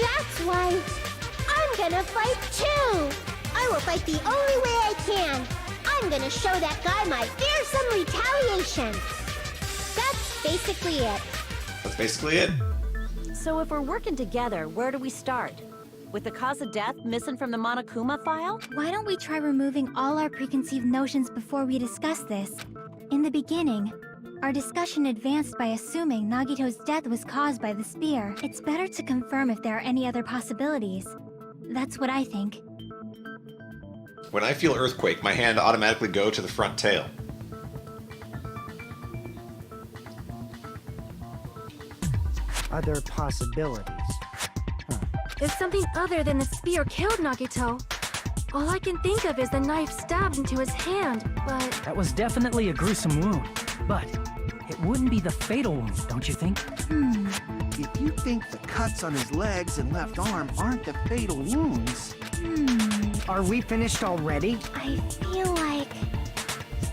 That's why I'm gonna fight too. I will fight the only way I can. I'm gonna show that guy my fearsome retaliation. That's basically it. That's basically it. So if we're working together, where do we start? With the cause of death missing from the Monokuma file? Why don't we try removing all our preconceived notions before we discuss this? In the beginning, our discussion advanced by assuming Nagito's death was caused by the spear. It's better to confirm if there are any other possibilities. That's what I think. When I feel earthquake, my hand automatically go to the front tail. Other possibilities. If something other than the spear killed Nagito, all I can think of is the knife stabbed into his hand, but... That was definitely a gruesome wound, but it wouldn't be the fatal wound, don't you think? If you think the cuts on his legs and left arm aren't the fatal wounds... Are we finished already? I feel like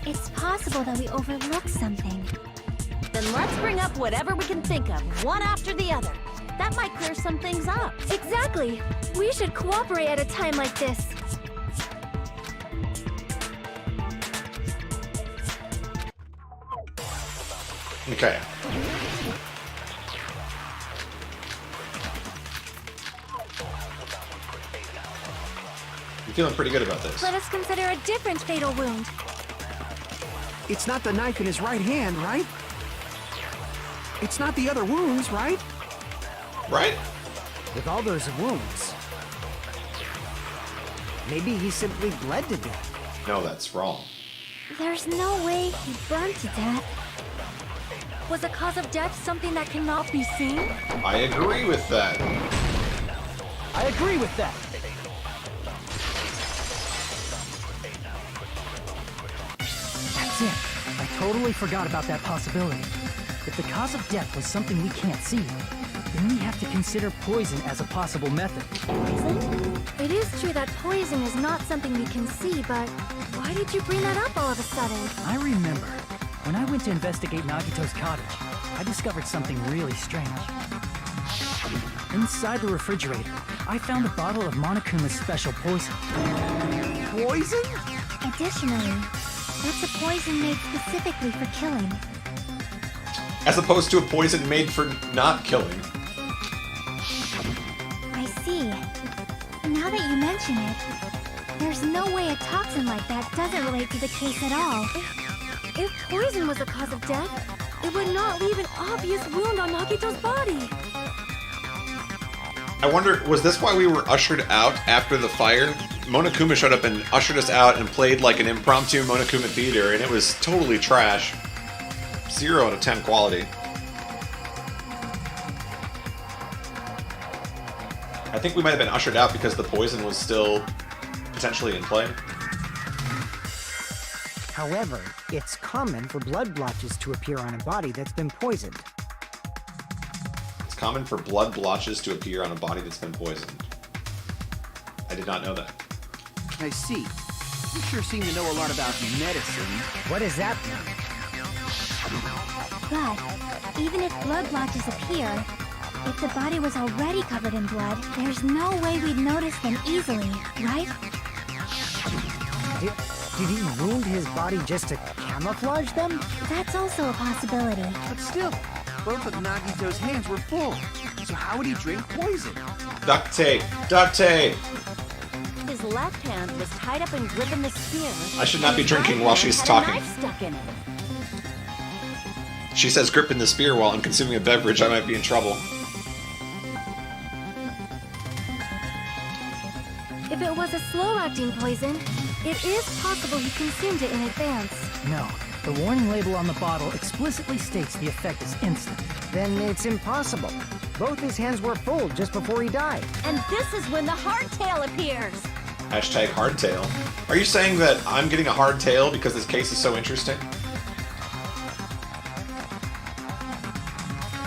it's possible that we overlooked something. Then let's bring up whatever we can think of, one after the other. That might clear some things up. Exactly! We should cooperate at a time like this. Okay. I'm feeling pretty good about this. Let us consider a different fatal wound. It's not the knife in his right hand, right? It's not the other wounds, right? Right? With all those wounds. Maybe he simply bled to death. No, that's wrong. There's no way he burned to death. Was the cause of death something that cannot be seen? I agree with that. I agree with that. That's it. I totally forgot about that possibility. If the cause of death was something we can't see, then we have to consider poison as a possible method. Poison? It is true that poison is not something we can see, but why did you bring that up all of a sudden? I remember, when I went to investigate Nagito's cottage, I discovered something really strange. Inside the refrigerator, I found a bottle of Monokuma's special poison. Poison? Additionally, that's a poison made specifically for killing. As opposed to a poison made for not killing. I see. Now that you mention it, there's no way a toxin like that doesn't relate to the case at all. If poison was the cause of death, it would not leave an obvious wound on Nagito's body. I wonder, was this why we were ushered out after the fire? Monokuma showed up and ushered us out and played like an impromptu Monokuma theater, and it was totally trash. 0 out of 10 quality. I think we might have been ushered out because the poison was still potentially in play. However, it's common for blood blotches to appear on a body that's been poisoned. It's common for blood blotches to appear on a body that's been poisoned. I did not know that. I see. You sure seem to know a lot about medicine. What does that mean? But even if blood blotches appear, if the body was already covered in blood, there's no way we'd notice them easily, right? Did he wound his body just to camouflage them? That's also a possibility. But still, both of Nagito's hands were full. So how would he drink poison? Duct tape! Duct tape! His left hand was tied up and gripping the spear. I should not be His right drinking while hand she's had talking. A knife stuck in it. She says gripping the spear while I'm consuming a beverage, I might be in trouble. If it was a slow-acting poison, it is possible he consumed it in advance. No, The warning label on the bottle explicitly states the effect is instant. Then it's impossible. Both his hands were full just before he died. And this is when the hardtail appears. Hashtag hardtail. Are you saying that I'm getting a hardtail because this case is so interesting?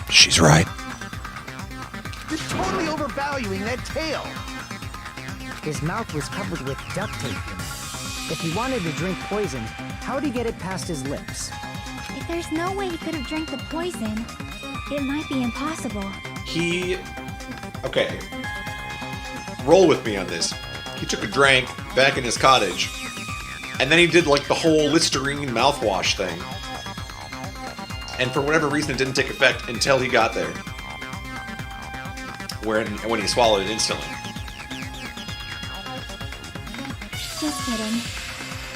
She's right. You're totally overvaluing that tail. His mouth was covered with duct tape. If he wanted to drink poison, how'd he get it past his lips? If there's no way he could have drank the poison, it might be impossible. Okay. Roll with me on this. He took a drink back in his cottage, and then he did like the whole Listerine mouthwash thing. And for whatever reason, it didn't take effect until he got there. When he swallowed it instantly. Just kidding.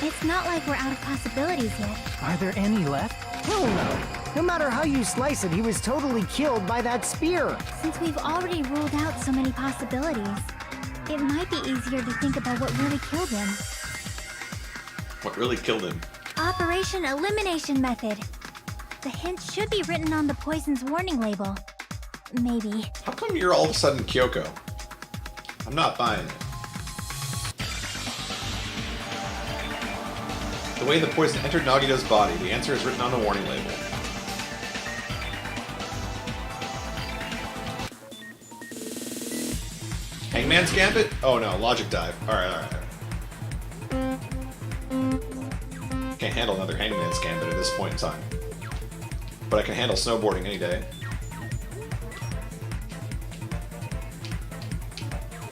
It's not like we're out of possibilities yet. Are there any left? Hell no. No matter how you slice it, he was totally killed by that spear. Since we've already ruled out so many possibilities, it might be easier to think about what really killed him. What really killed him? Operation Elimination Method. The hint should be written on the poison's warning label. Maybe. How come you're all of a sudden Kyoko? I'm not buying it. The way the poison entered Nagito's body, the answer is written on the warning label. Hangman's Gambit? Oh no, Logic Dive. Alright. Can't handle another Hangman's Gambit at this point in time. But I can handle snowboarding any day.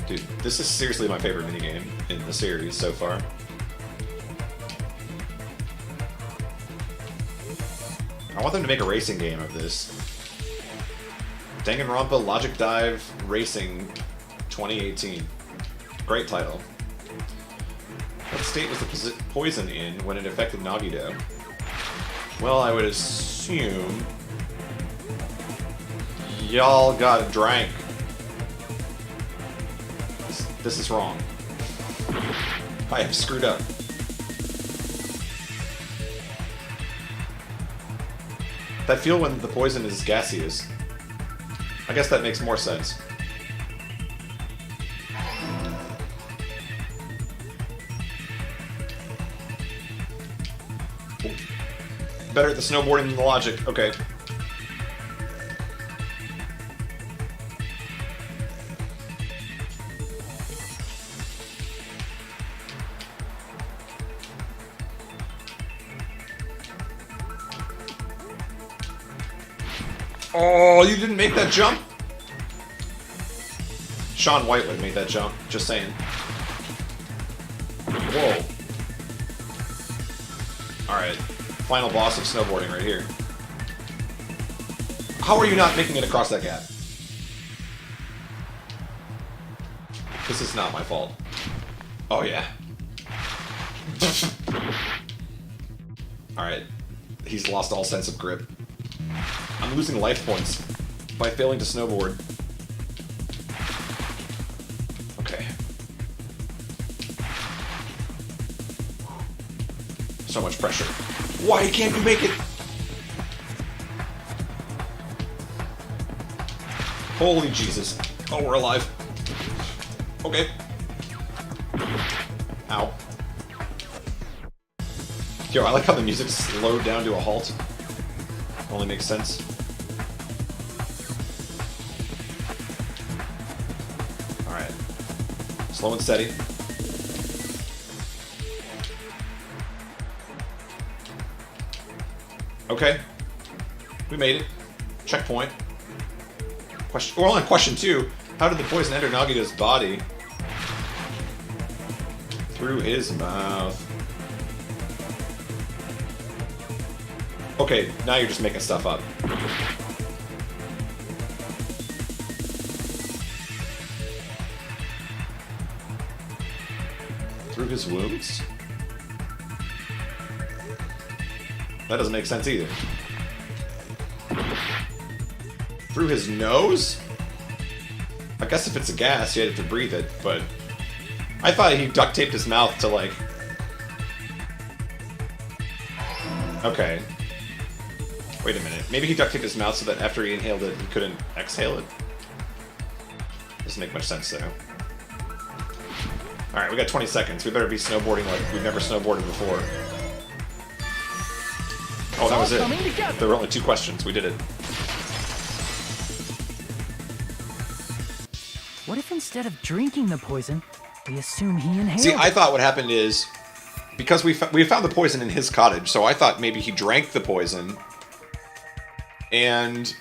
Dude, this is seriously my favorite minigame in the series so far. I want them to make a racing game of this. Danganronpa Logic Dive Racing 2018. Great title. What state was the poison in when it affected Nagito? Well, I would assume y'all got drank. This is wrong. I have screwed up. That feel when the poison is gaseous. I guess that makes more sense. Better at the snowboarding than the logic. Okay. Oh, you didn't make that jump? Shaun White would have made that jump. Just saying. Whoa. Alright. Final boss of snowboarding right here. How are you not making it across that gap? This is not my fault. Oh, yeah. Alright. He's lost all sense of grip. I'm losing life points by failing to snowboard. Okay. So much pressure. Why can't you make it? Holy Jesus. Oh, we're alive. Okay. Ow. Yo, I like how the music slowed down to a halt. Only makes sense. Alright. Slow and steady. Okay. We made it. Checkpoint. We're on question 2. How did the poison enter Nagito's body? Through his mouth. Okay, now you're just making stuff up. Through his wounds? That doesn't make sense either. Through his nose? I guess if it's a gas, you have to breathe it, but... I thought he duct taped his mouth to, like... Okay. Wait a minute. Maybe he duct taped his mouth so that after he inhaled it, he couldn't exhale it. Doesn't make much sense, though. Alright, we got 20 seconds. We better be snowboarding like we've never snowboarded before. Oh, that was it. There were only 2 questions. We did it. What if instead of drinking the poison, we assume he inhaled See, it? I thought what happened is, because we found the poison in his cottage, so I thought maybe he drank the poison, and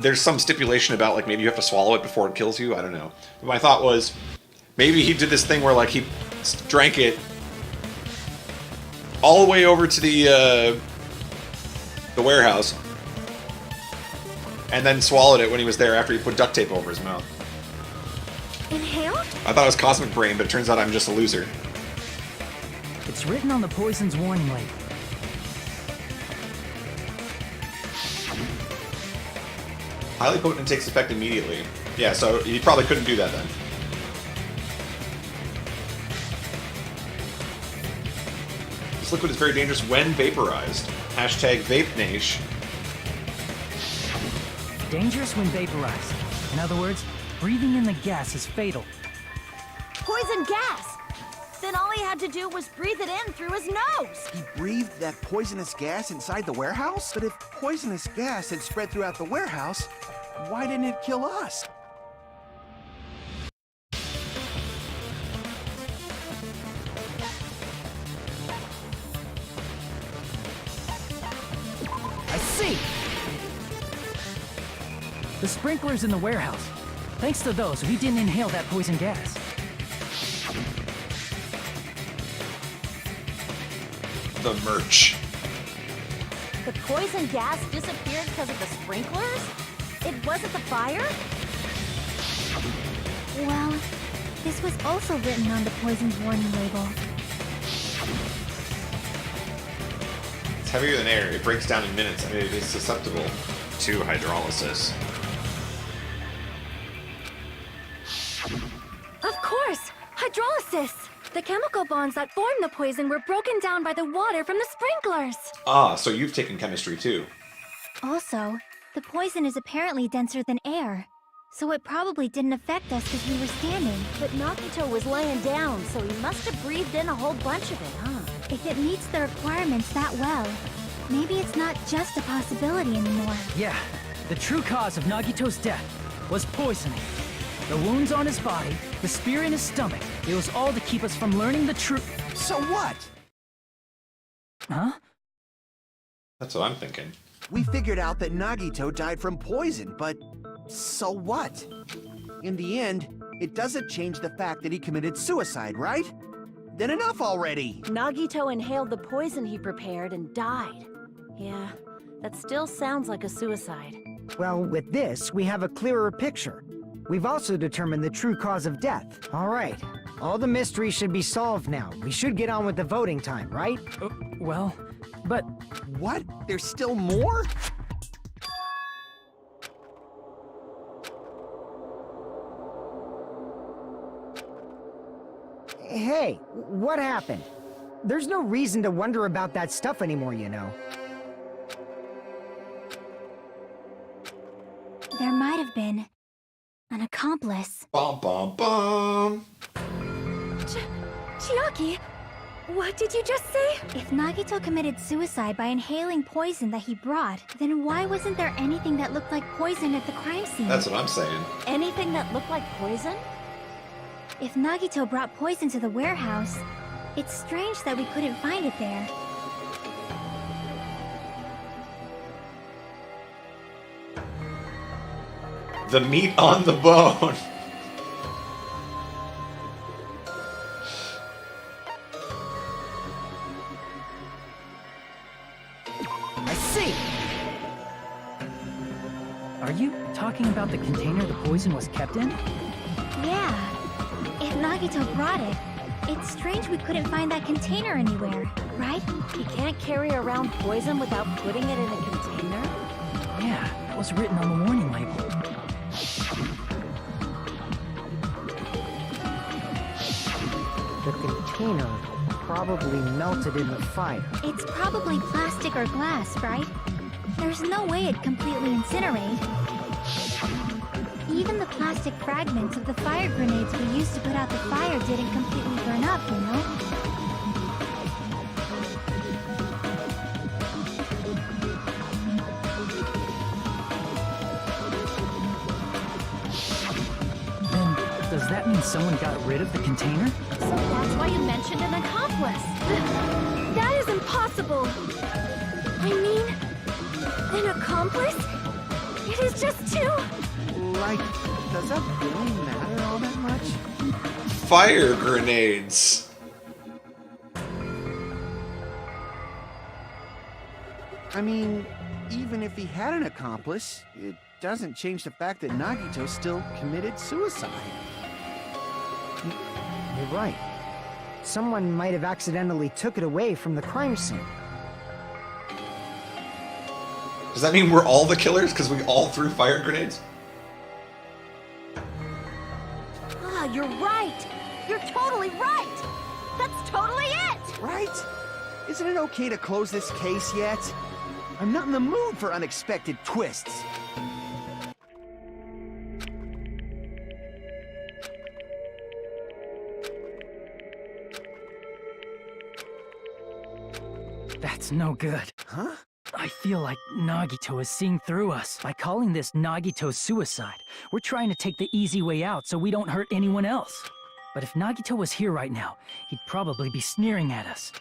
there's some stipulation about, like, maybe you have to swallow it before it kills you. I don't know. But my thought was, maybe he did this thing where, like, he drank it all the way over to the warehouse, and then swallowed it when he was there after he put duct tape over his mouth. Inhaled? I thought it was Cosmic Brain, but it turns out I'm just a loser. It's written on the poison's warning label. Highly potent and takes effect immediately. Yeah, so he probably couldn't do that then. This liquid is very dangerous when vaporized. Hashtag VapeNation. Dangerous when vaporized. In other words, breathing in the gas is fatal. Poison gas! Then all he had to do was breathe it in through his nose! He breathed that poisonous gas inside the warehouse? But if poisonous gas had spread throughout the warehouse, why didn't it kill us? I see! The sprinklers in the warehouse. Thanks to those, we didn't inhale that poison gas. The merch. The poison gas disappeared because of the sprinklers? It wasn't the fire? Well, this was also written on the poison's warning label. It's heavier than air. It breaks down in minutes, and it is susceptible to hydrolysis. Of course! Hydrolysis! The chemical bonds that formed the poison were broken down by the water from the sprinklers. Ah, so you've taken chemistry too. Also, the poison is apparently denser than air, so it probably didn't affect us because we were standing. But Nagito was laying down, so he must have breathed in a whole bunch of it, huh? If it meets the requirements that well, maybe it's not just a possibility anymore. Yeah, the true cause of Nagito's death was poisoning. The wounds on his body, the spear in his stomach, it was all to keep us from learning the truth. So what? Huh? That's what I'm thinking. We figured out that Nagito died from poison, but so what? In the end, it doesn't change the fact that he committed suicide, right? Then enough already! Nagito inhaled the poison he prepared and died. Yeah, that still sounds like a suicide. Well, with this, we have a clearer picture. We've also determined the true cause of death. All right. All the mysteries should be solved now. We should get on with the voting time, right? Well, but... What? There's still more? Hey, what happened? There's no reason to wonder about that stuff anymore, you know. There might have been an accomplice. Bum bum bum. Chiaki, what did you just say? If Nagito committed suicide by inhaling poison that he brought, then why wasn't there anything that looked like poison at the crime scene? That's what I'm saying. Anything that looked like poison? If Nagito brought poison to the warehouse, it's strange that we couldn't find it there. The meat on the bone. I see! Are you talking about the container the poison was kept in? Yeah. If Nagito brought it, it's strange we couldn't find that container anywhere, right? He can't carry around poison without putting it in a container? Yeah, that was written on the warning label. The container probably melted in the fire. It's probably plastic or glass, right? There's no way it'd completely incinerate. Even the plastic fragments of the fire grenades we used to put out the fire didn't completely burn up, you know? Then, does that mean someone got rid of the container? So that's why you mentioned an accomplice. That is impossible! I mean, an accomplice? It is just two... Like, does that really matter all that much? Fire grenades. I mean, even if he had an accomplice, it doesn't change the fact that Nagito still committed suicide. You're right. Someone might have accidentally took it away from the crime scene. Does that mean we're all the killers because we all threw fire grenades? Ah, you're right. You're totally right. That's totally it. Right? Isn't it okay to close this case yet? I'm not in the mood for unexpected twists. That's no good. Huh? I feel like Nagito is seeing through us. By calling this Nagito suicide, we're trying to take the easy way out so we don't hurt anyone else. But if Nagito was here right now, he'd probably be sneering at us.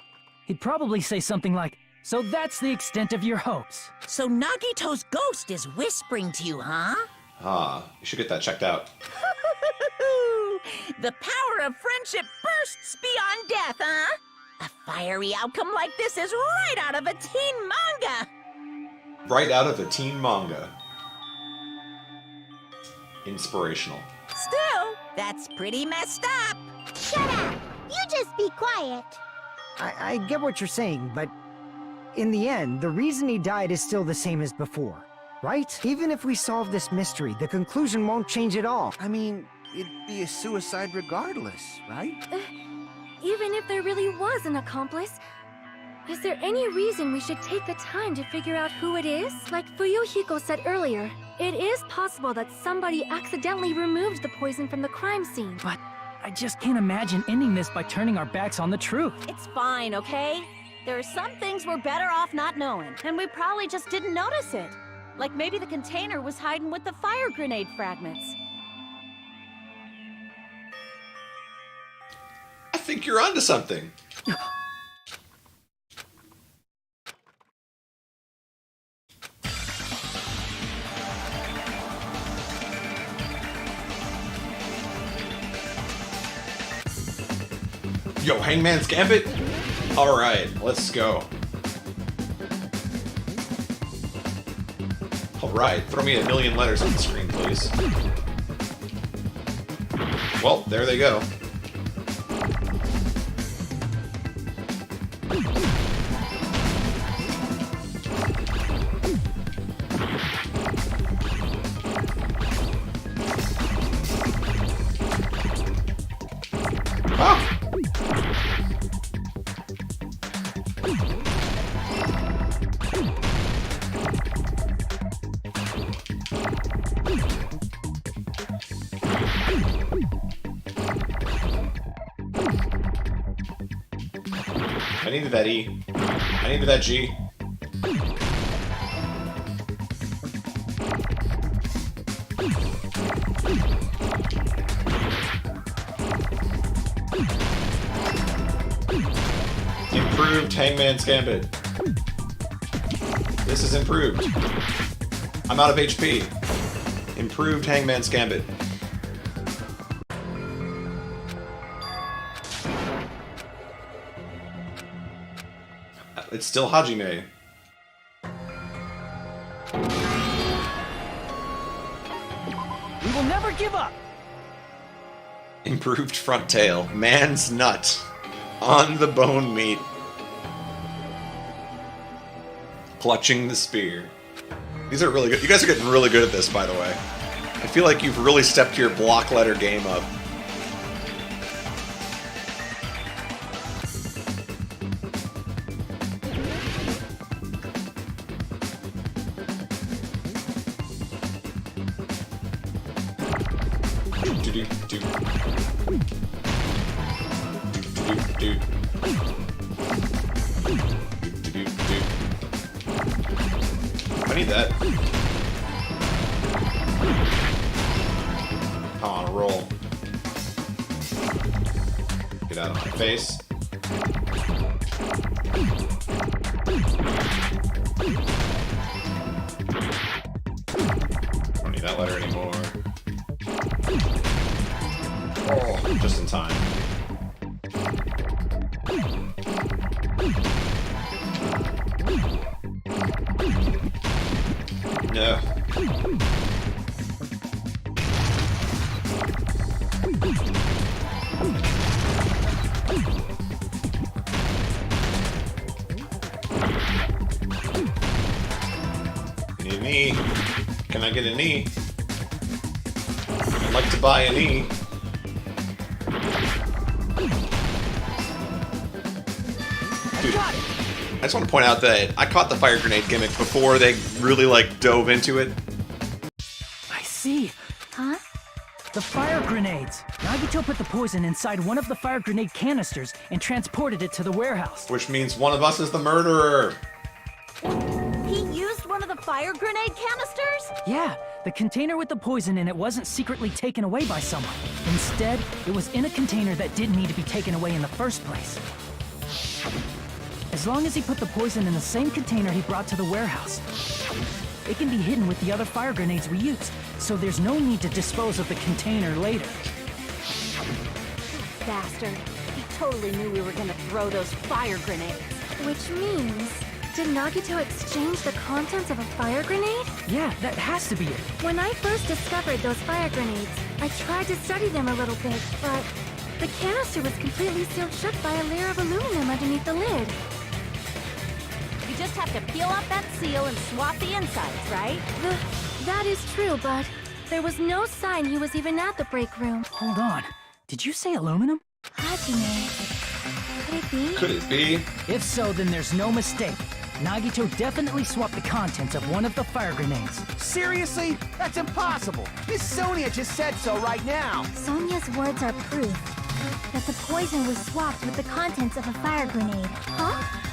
He'd probably say something like, "So that's the extent of your hopes." So Nagito's ghost is whispering to you, huh? Ah, you should get that checked out. The power of friendship bursts beyond death, huh? A fiery outcome like this is right out of a teen manga! Right out of a teen manga. Inspirational. Still, that's pretty messed up. Shut up! You just be quiet. I get what you're saying, but in the end, the reason he died is still the same as before, right? Even if we solve this mystery, the conclusion won't change at all. I mean, it'd be a suicide regardless, right? Even if there really was an accomplice, is there any reason we should take the time to figure out who it is? Like Fuyuhiko said earlier, it is possible that somebody accidentally removed the poison from the crime scene. But I just can't imagine ending this by turning our backs on the truth. It's fine, okay? There are some things we're better off not knowing, and we probably just didn't notice it. Like maybe the container was hiding with the fire grenade fragments. I think you're onto something. Yo, Hangman's Gambit? Alright, let's go. Alright, throw me a million letters on the screen, please. Well, there they go. I needed that E. I needed that G. Improved Hangman's Gambit. This is improved. I'm out of HP. Improved Hangman's Gambit. It's still Hajime. We will never give up! Improved front tail. Man's nut. On the bone meat. Clutching the spear. These are really good. You guys are getting really good at this, by the way. I feel like you've really stepped your block letter game up. I need that. On a roll. Get out of my face. Don't need that letter anymore. Oh, just in time. No. Need a knee. Can I get a knee? I'd like to buy a knee. Dude, I just want to point out that I caught the fire grenade gimmick before they really, like, dove into it. I see. Huh? The fire grenades. Nagito put the poison inside one of the fire grenade canisters and transported it to the warehouse. Which means one of us is the murderer. He used one of the fire grenade canisters? Yeah, the container with the poison in it wasn't secretly taken away by someone. Instead, it was in a container that didn't need to be taken away in the first place. As long as he put the poison in the same container he brought to the warehouse, it can be hidden with the other fire grenades we used, so there's no need to dispose of the container later. Bastard. He totally knew we were gonna throw those fire grenades. Which means, did Nagito exchange the contents of a fire grenade? Yeah, that has to be it. When I first discovered those fire grenades, I tried to study them a little bit, but the canister was completely sealed shut by a layer of aluminum underneath the lid. You just have to peel off that seal and swap the insides, right? That is true, but there was no sign he was even at the break room. Hold on. Did you say aluminum? Hajime. Could it be? Could it be? If so, then there's no mistake. Nagito definitely swapped the contents of one of the fire grenades. Seriously? That's impossible. Miss Sonia just said so right now. Sonia's words are proof that the poison was swapped with the contents of a fire grenade. Huh?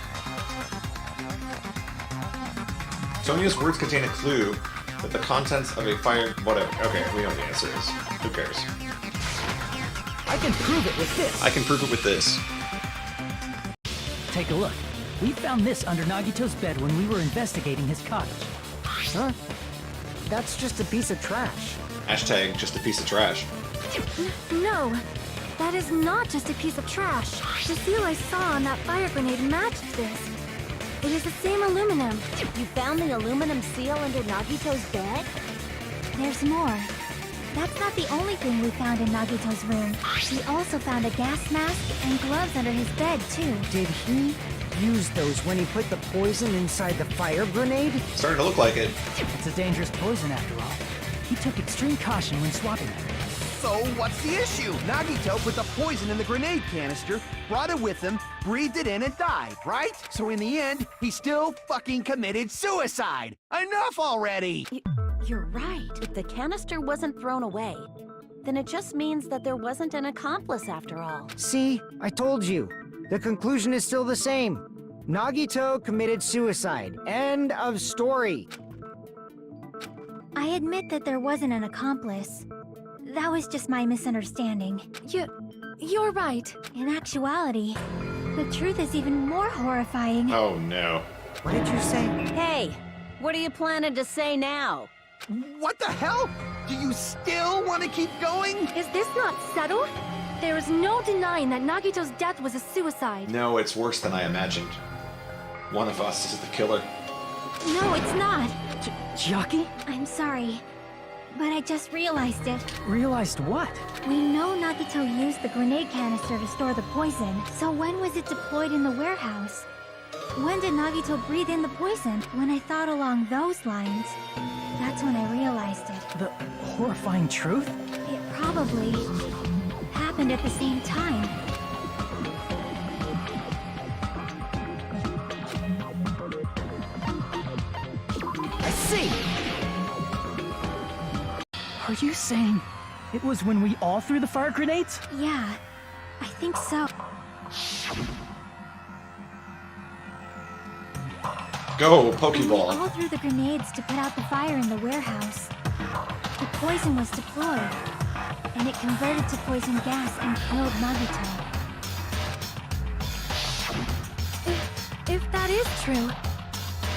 Sonia's words contain a clue that the contents of a fire... Whatever. Okay, we know what the answer is. Who cares? I can prove it with this. I can prove it with this. Take a look. We found this under Nagito's bed when we were investigating his cottage. Huh? That's just a piece of trash. Hashtag just a piece of trash. No, that is not just a piece of trash. The seal I saw on that fire grenade matched this. It is the same aluminum. You found the aluminum seal under Nagito's bed? There's more. That's not the only thing we found in Nagito's room. We also found a gas mask and gloves under his bed, too. Did he use those when he put the poison inside the fire grenade? Starting to look like it. It's a dangerous poison after all. He took extreme caution when swapping it. So what's the issue? Nagito put the poison in the grenade canister, brought it with him, breathed it in and died, right? So in the end, he still fucking committed suicide. Enough already! You're right. If the canister wasn't thrown away, then it just means that there wasn't an accomplice after all. See, I told you. The conclusion is still the same. Nagito committed suicide. End of story. I admit that there wasn't an accomplice. That was just my misunderstanding. You're right. In actuality, the truth is even more horrifying. Oh no. What did you say? Hey, what are you planning to say now? What the hell? Do you still want to keep going? Is this not settled? There is no denying that Nagito's death was a suicide. No, it's worse than I imagined. One of us is the killer. No, it's not. Chiaki? I'm sorry, but I just realized it. Realized what? We know Nagito used the grenade canister to store the poison, so when was it deployed in the warehouse? When did Nagito breathe in the poison? When I thought along those lines, that's when I realized it. The horrifying truth? It probably happened at the same time. I see! Are you saying It was when we all threw the fire grenades? Yeah, I think so. Go, When we Pokeball. all threw the grenades to put out the fire in the warehouse. The poison was deployed, and it converted to poison gas and killed Nagito. If that is true,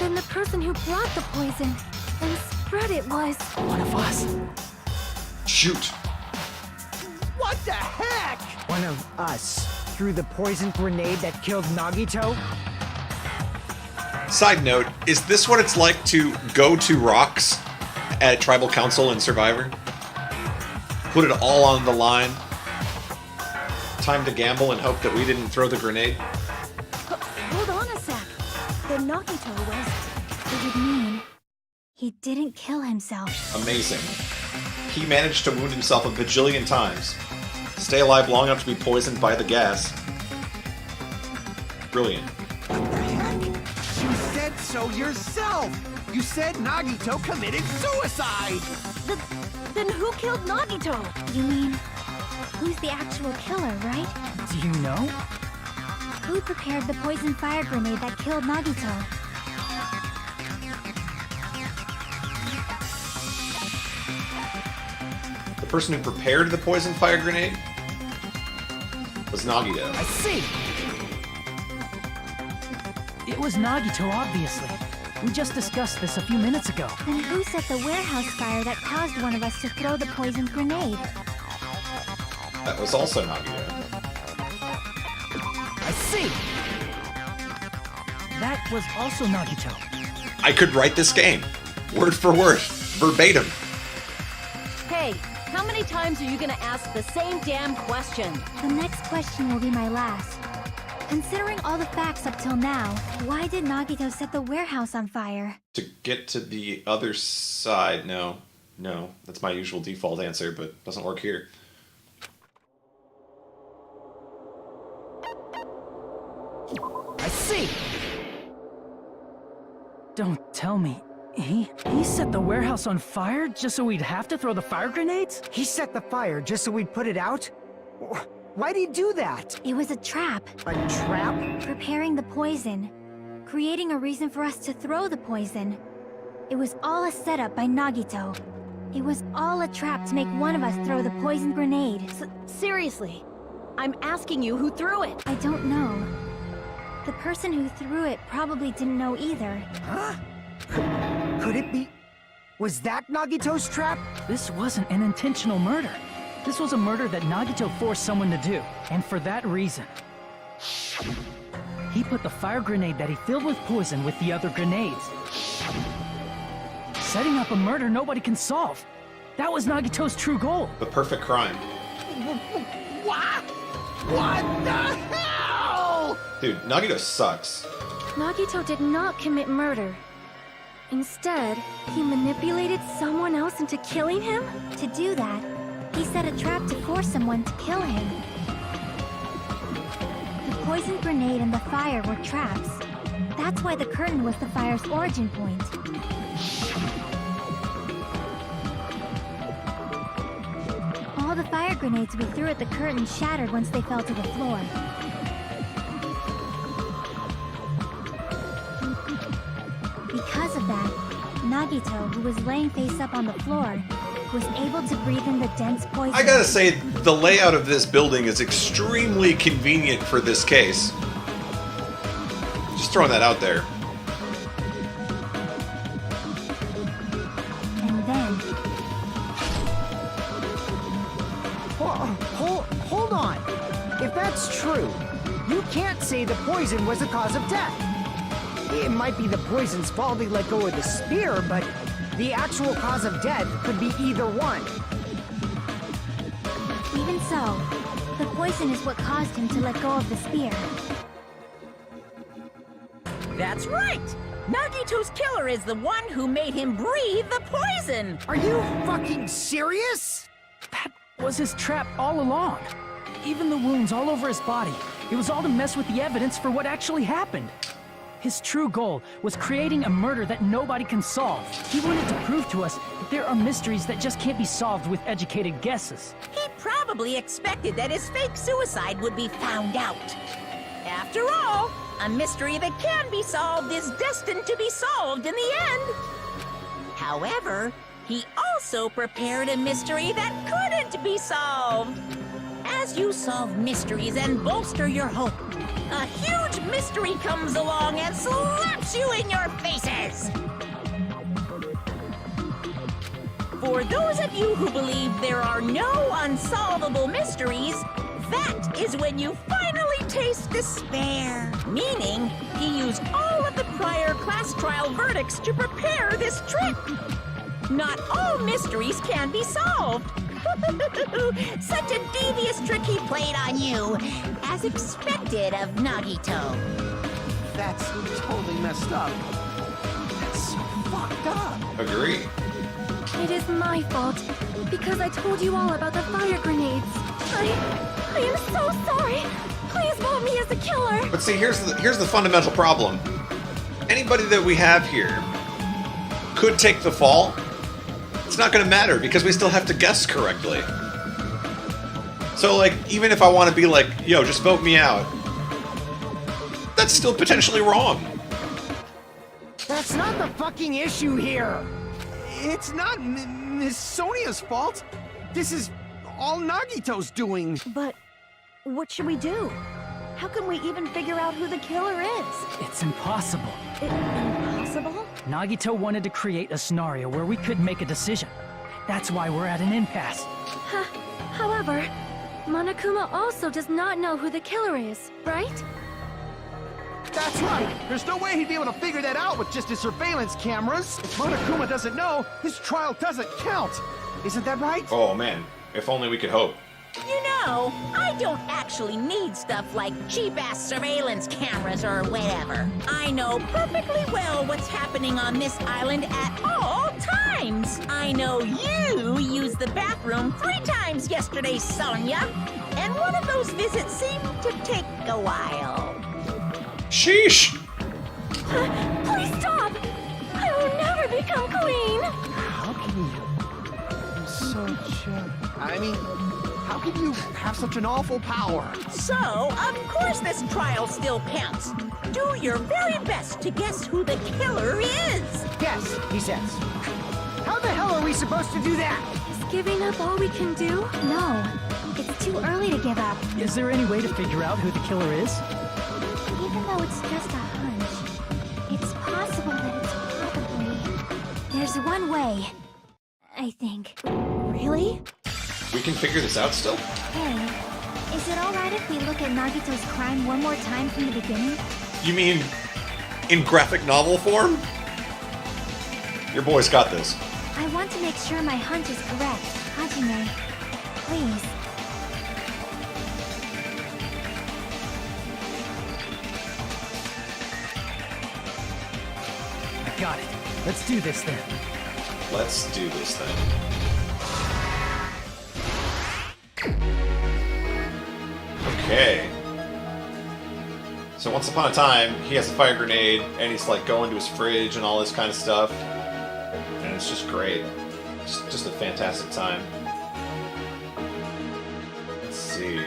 then the person who brought the poison and spread it was... One of us. Shoot. What the heck? One of us threw the poison grenade that killed Nagito? Side note, is this what it's like to go to rocks at Tribal Council in Survivor? Put it all on the line. Time to gamble and hope that we didn't throw the grenade. Hold on a sec. The Nagito was... It would mean he didn't kill himself. Amazing. He managed to wound himself a bajillion times. Stay alive long enough to be poisoned by the gas. Brilliant. What the heck? You said so yourself! You said Nagito committed suicide! Then who killed Nagito? You mean, who's the actual killer, right? Do you know? Who prepared the poison fire grenade that killed Nagito? The person who prepared the poison fire grenade was Nagito. I see. It was Nagito, obviously. We just discussed this a few minutes ago. Then who set the warehouse fire that caused one of us to throw the poison grenade? That was also Nagito. I see. That was also Nagito. I could write this game, word for word, verbatim. Hey, how many times are you gonna ask the same damn question? The next question will be my last. Considering all the facts up till now, why did Nagito set the warehouse on fire? To get to the other side, no, that's my usual default answer, but doesn't work here. I see. Don't tell me. He set the warehouse on fire just so we'd have to throw the fire grenades? He set the fire just so we'd put it out? Why'd he do that? It was a trap. A trap? Preparing the poison. Creating a reason for us to throw the poison. It was all a setup by Nagito. It was all a trap to make one of us throw the poison grenade. Seriously, I'm asking you who threw it. I don't know. The person who threw it probably didn't know either. Huh? Could it be... Was that Nagito's trap? This wasn't an intentional murder. This was a murder that Nagito forced someone to do, and for that reason. He put the fire grenade that he filled with poison with the other grenades. Setting up a murder nobody can solve. That was Nagito's true goal. The perfect crime. What? What the hell? Dude, Nagito sucks. Nagito did not commit murder. Instead, he manipulated someone else into killing him? To do that, he set a trap to force someone to kill him. The poison grenade and the fire were traps. That's why the curtain was the fire's origin point. All the fire grenades we threw at the curtain shattered once they fell to the floor. Because of that, Nagito, who was laying face up on the floor, was able to breathe in the dense poison. I gotta say, the layout of this building is extremely convenient for this case. Just throwing that out there. And then... Hold on. If that's true, you can't say the poison was the cause of death. It might be the poison's fault he let go of the spear, but the actual cause of death could be either one. Even so, the poison is what caused him to let go of the spear. That's right! Nagito's killer is the one who made him breathe the poison! Are you fucking serious? That was his trap all along. Even the wounds all over his body. It was all to mess with the evidence for what actually happened. His true goal was creating a murder that nobody can solve. He wanted to prove to us that there are mysteries that just can't be solved with educated guesses. He probably expected that his fake suicide would be found out. After all, a mystery that can be solved is destined to be solved in the end. However, he also prepared a mystery that couldn't be solved. As you solve mysteries and bolster your hope, a huge mystery comes along and slaps you in your faces. For those of you who believe there are no unsolvable mysteries, that is when you finally taste despair. Meaning, he used all of the prior class trial verdicts to prepare this trick. Not all mysteries can be solved. Such a devious trick he played on you, as expected of Nagito. That's totally messed up. That's so fucked up. Agree. It is my fault, because I told you all about the fire grenades. I am so sorry. Please vote me as the killer. But see, here's the fundamental problem. Anybody that we have here could take the fall. It's not going to matter because we still have to guess correctly. So, like, even if I want to be like, yo, just vote me out, that's still potentially wrong. That's not the fucking issue here. It's not Miss Sonia's fault. This is all Nagito's doing. But what should we do? How can we even figure out who the killer is? It's impossible. Impossible? Nagito wanted to create a scenario where we couldn't make a decision. That's why we're at an impasse. However, Monokuma also does not know who the killer is, right? That's right. There's no way he'd be able to figure that out with just his surveillance cameras. If Monokuma doesn't know, his trial doesn't count. Isn't that right? Oh man, if only we could hope. You know, I don't actually need stuff like cheap-ass surveillance cameras or whatever. I know perfectly well what's happening on this island at all times. I know you used the bathroom 3 times yesterday, Sonia. And one of those visits seemed to take a while. Sheesh! Please stop! I will never become queen! How can you? I'm so chill. I mean, how can you have such an awful power? So, of course this trial still counts. Do your very best to guess who the killer is. Yes, he says. How the hell are we supposed to do that? Is giving up all we can do? No, it's too early to give up. Is there any way to figure out who the killer is? Even though it's just a hunch, it's possible that it's probably... There's one way, I think. Really? We can figure this out still? Hey, is it alright if we look at Nagito's crime one more time from the beginning? You mean in graphic novel form? Your boy's got this. I want to make sure my hunch is correct. Hajime, please. I got it. Let's do this then. Let's do this then. Okay. So once upon a time, he has a fire grenade, and he's like going to his fridge and all this kind of stuff. And it's just great. Just a fantastic time. Let's see.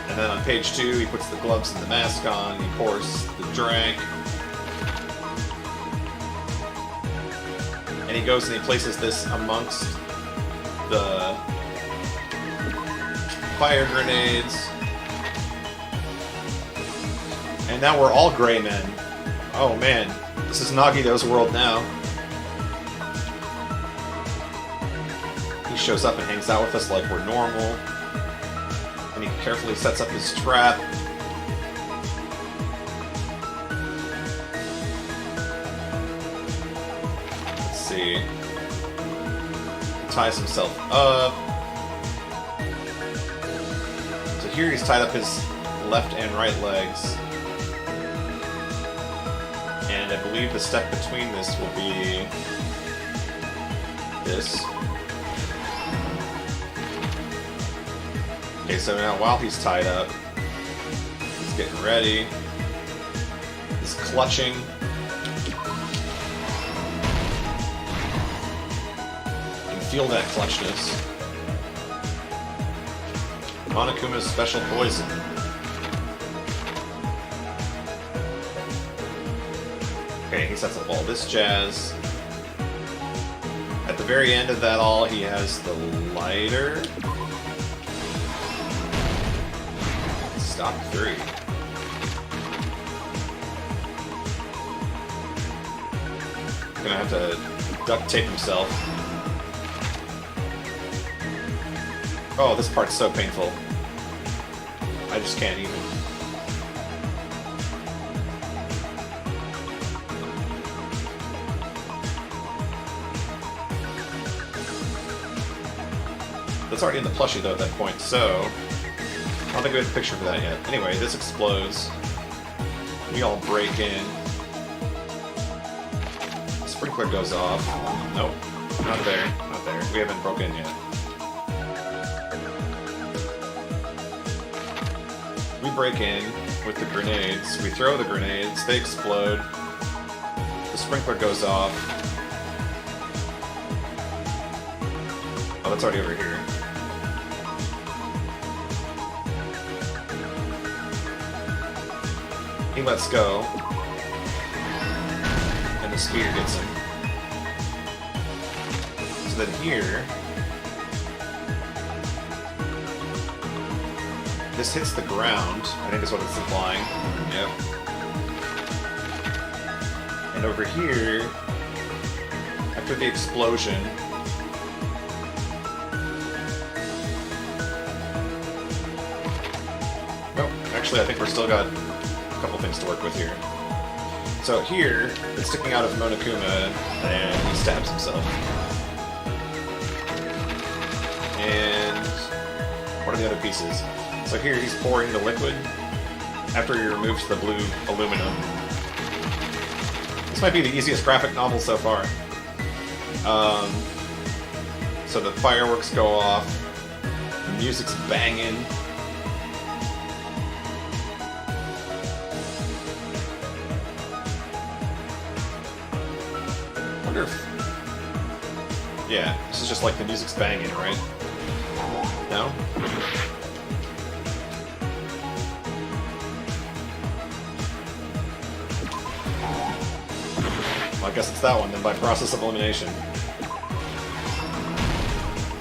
And then on page 2, he puts the gloves and the mask on, he pours the drink. And he goes and he places this amongst the fire grenades. And now we're all gray men. Oh man, this is Nagito's world now. He shows up and hangs out with us like we're normal. And he carefully sets up his trap. Let's see. He ties himself up. So here he's tied up his left and right legs. And I believe the step between this will be this. Okay, so now while he's tied up, he's getting ready. He's clutching. You can feel that clutchness. Monokuma's special poison. Okay, he sets up all this jazz. At the very end of that all, he has the lighter. Stock 3. Gonna have to duct tape himself. Oh, this part's so painful. I just can't even. That's already in the plushie though at that point, so I don't think we have a picture for that yet. Anyway, this explodes. We all break in. The sprinkler goes off. Nope, not there, not there. We haven't broken in yet. We break in with the grenades. We throw the grenades. They explode. The sprinkler goes off. Oh, that's already over here. He lets go. And the speeder gets him. So then here... this hits the ground, I think is what it's implying. Yep. And over here, after the explosion, nope, actually I think we're still got a couple things to work with here. So here, it's sticking out of Monokuma, and he stabs himself. And what are the other pieces? So here he's pouring the liquid after he removes the blue aluminum. This might be the easiest graphic novel so far. So the fireworks go off, the music's banging. I wonder if... yeah, this is just like the music's banging, right? No? I guess it's that one, then by process of elimination.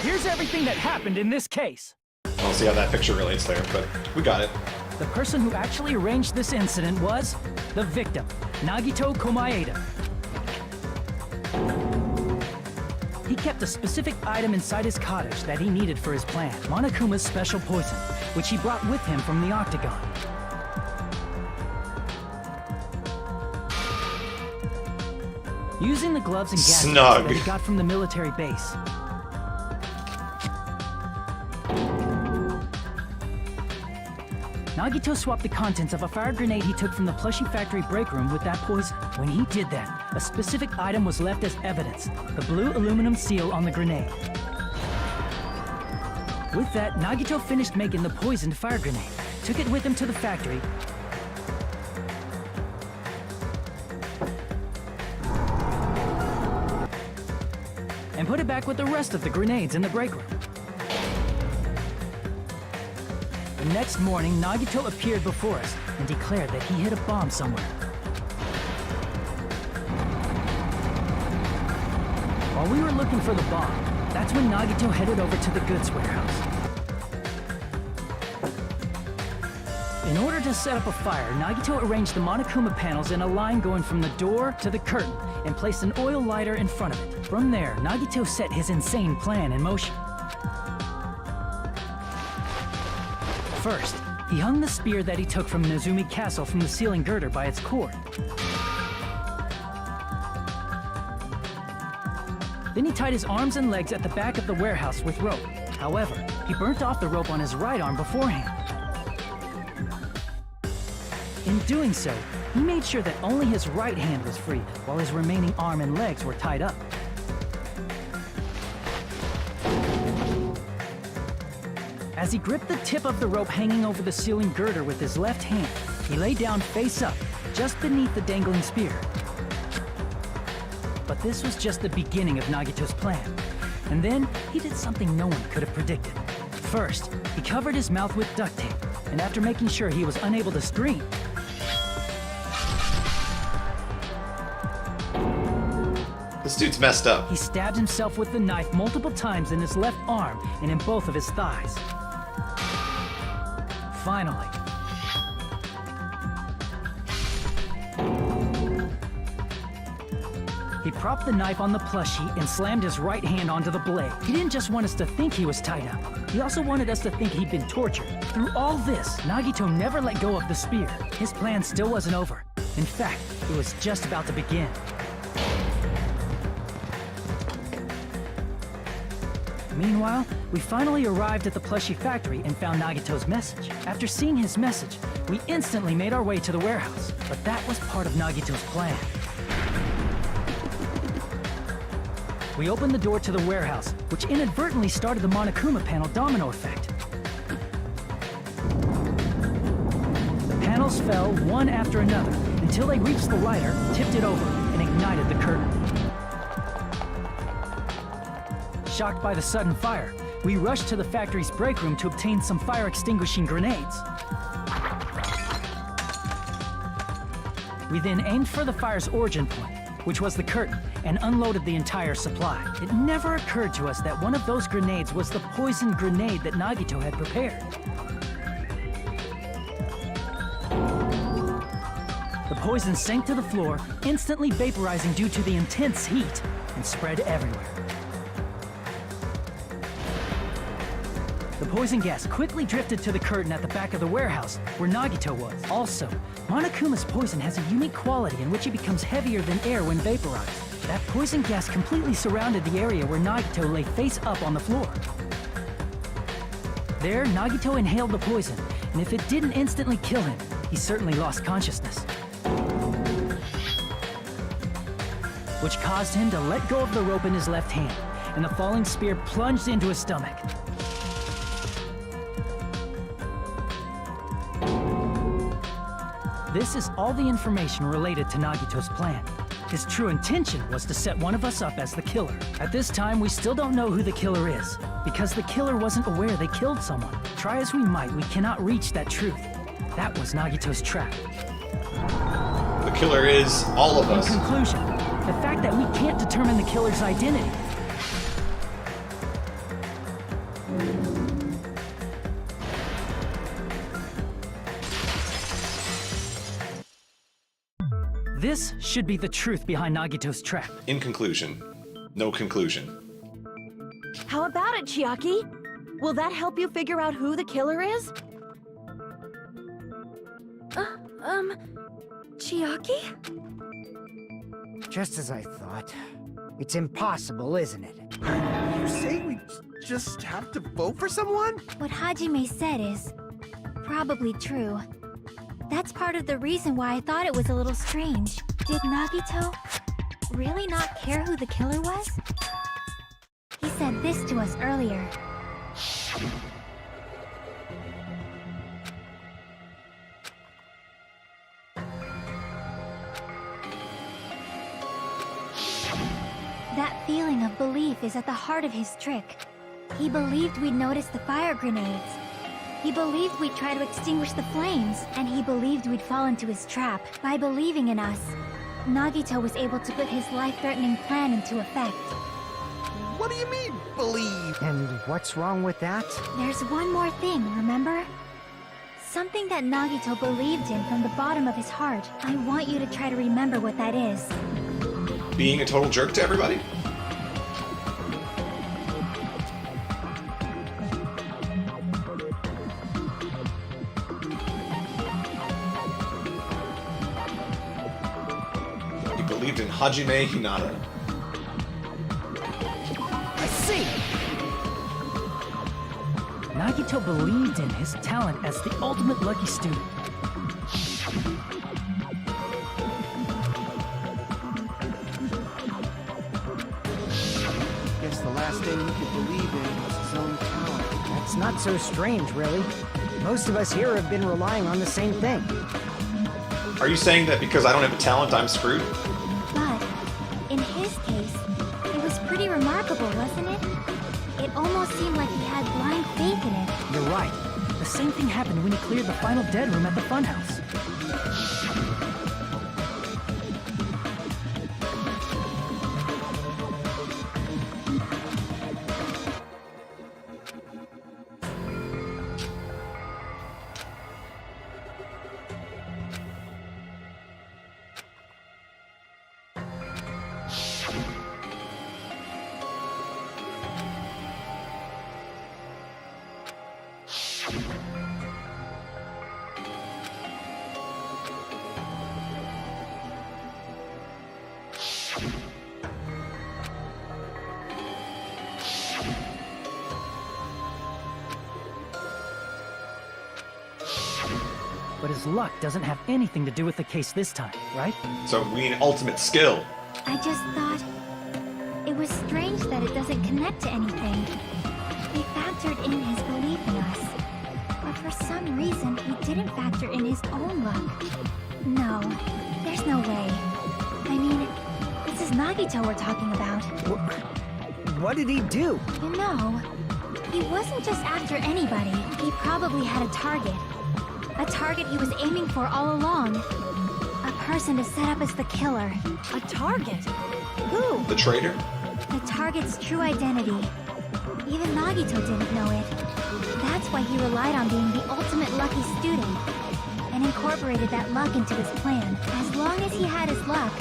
Here's everything that happened in this case. I don't see how that picture relates there, but we got it. The person who actually arranged this incident was the victim, Nagito Komaeda. He kept a specific item inside his cottage that he needed for his plan, Monokuma's special poison, which he brought with him from the Octagon. Using the gloves and gadgets that he got from the military base. Nagito swapped the contents of a fire grenade he took from the plushie factory break room with that poison. When he did that, a specific item was left as evidence, the blue aluminum seal on the grenade. With that, Nagito finished making the poisoned fire grenade, took it with him to the factory, and put it back with the rest of the grenades in the break room. The next morning, Nagito appeared before us and declared that he hid a bomb somewhere. While we were looking for the bomb, that's when Nagito headed over to the goods warehouse. In order to set up a fire, Nagito arranged the Monokuma panels in a line going from the door to the curtain and placed an oil lighter in front of it. From there, Nagito set his insane plan in motion. First, he hung the spear that he took from Nezumi Castle from the ceiling girder by its cord. Then he tied his arms and legs at the back of the warehouse with rope. However, he burnt off the rope on his right arm beforehand. In doing so, he made sure that only his right hand was free, while his remaining arm and legs were tied up. As he gripped the tip of the rope hanging over the ceiling girder with his left hand, he lay down face up, just beneath the dangling spear. But this was just the beginning of Nagito's plan. And then, he did something no one could have predicted. First, he covered his mouth with duct tape, and after making sure he was unable to scream, This dude's messed up. he stabbed himself with the knife multiple times in his left arm and in both of his thighs. Finally, he propped the knife on the plushie and slammed his right hand onto the blade. He didn't just want us to think he was tied up. He also wanted us to think he'd been tortured. Through all this, Nagito never let go of the spear. His plan still wasn't over. In fact, it was just about to begin. Meanwhile, we finally arrived at the plushie factory and found Nagito's message. After seeing his message, we instantly made our way to the warehouse. But that was part of Nagito's plan. We opened the door to the warehouse, which inadvertently started the Monokuma panel domino effect. The panels fell one after another until they reached the lighter, tipped it over, and ignited the curtain. Shocked by the sudden fire, we rushed to the factory's break room to obtain some fire-extinguishing grenades. We then aimed for the fire's origin point, which was the curtain, and unloaded the entire supply. It never occurred to us that one of those grenades was the poison grenade that Nagito had prepared. The poison sank to the floor, instantly vaporizing due to the intense heat, and spread everywhere. The poison gas quickly drifted to the curtain at the back of the warehouse, where Nagito was. Also, Monokuma's poison has a unique quality in which it becomes heavier than air when vaporized. That poison gas completely surrounded the area where Nagito lay face up on the floor. There, Nagito inhaled the poison, and if it didn't instantly kill him, he certainly lost consciousness. Which caused him to let go of the rope in his left hand, and the falling spear plunged into his stomach. This is all the information related to Nagito's plan. His true intention was to set one of us up as the killer. At this time, we still don't know who the killer is, because the killer wasn't aware they killed someone. Try as we might, we cannot reach that truth. That was Nagito's trap. The killer is all of us. In conclusion, the fact that we can't determine the killer's identity This should be the truth behind Nagito's trap. In conclusion, no conclusion. How about it, Chiaki? Will that help you figure out who the killer is? Chiaki? Just as I thought. It's impossible, isn't it? You say we just have to vote for someone? What Hajime said is probably true. That's part of the reason why I thought it was a little strange. Did Nagito really not care who the killer was? He said this to us earlier. That feeling of belief is at the heart of his trick. He believed we'd notice the fire grenades. He believed we'd try to extinguish the flames, and he believed we'd fall into his trap. By believing in us, Nagito was able to put his life-threatening plan into effect. What do you mean, believe? And what's wrong with that? There's one more thing, remember? Something that Nagito believed in from the bottom of his heart. I want you to try to remember what that is. Being a total jerk to everybody? He believed in Hajime Hinata. I see! Nagito believed in his talent as the ultimate lucky student. Guess the last thing he could believe in was his own talent. It's not so strange, really. Most of us here have been relying on the same thing. Are you saying that because I don't have a talent, I'm screwed? But, in his case, it was pretty remarkable, wasn't it? It almost seemed like he had blind faith in it. You're right. The same thing happened when he cleared the final dead room at the funhouse. But his luck doesn't have anything to do with the case this time, right? So we need ultimate skill. I just thought it was strange that it doesn't connect to anything. He factored in his belief in us. But for some reason, he didn't factor in his own luck. No, there's no way. I mean, this is Nagito we're talking about. What did he do? You know, he wasn't just after anybody. He probably had a target. A target he was aiming for all along. A person to set up as the killer. A target? Who? The traitor? The target's true identity. Even Nagito didn't know it. That's why he relied on being the ultimate lucky student, and incorporated that luck into his plan. As long as he had his luck,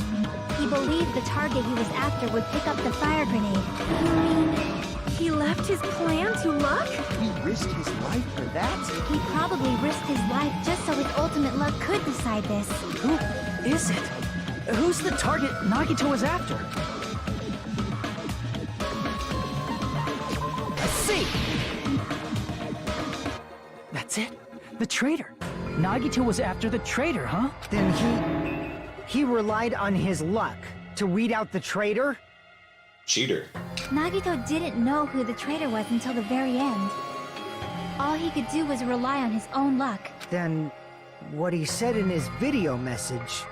he believed the target he was after would pick up the fire grenade. You mean he left his plan to luck? He risked his life for that? He probably risked his life just so his ultimate luck could decide this. Who is it? Who's the target Nagito was after? I see! That's it. The traitor. Nagito was after the traitor, huh? Then he relied on his luck to weed out the traitor? Cheater. Nagito didn't know who the traitor was until the very end. All he could do was rely on his own luck. Then what he said in his video message.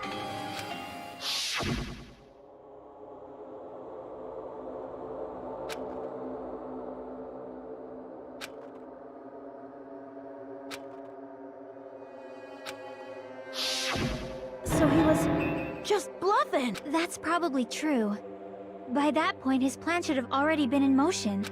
So he was just bluffing. That's probably true. By that point, his plan should have already been in motion.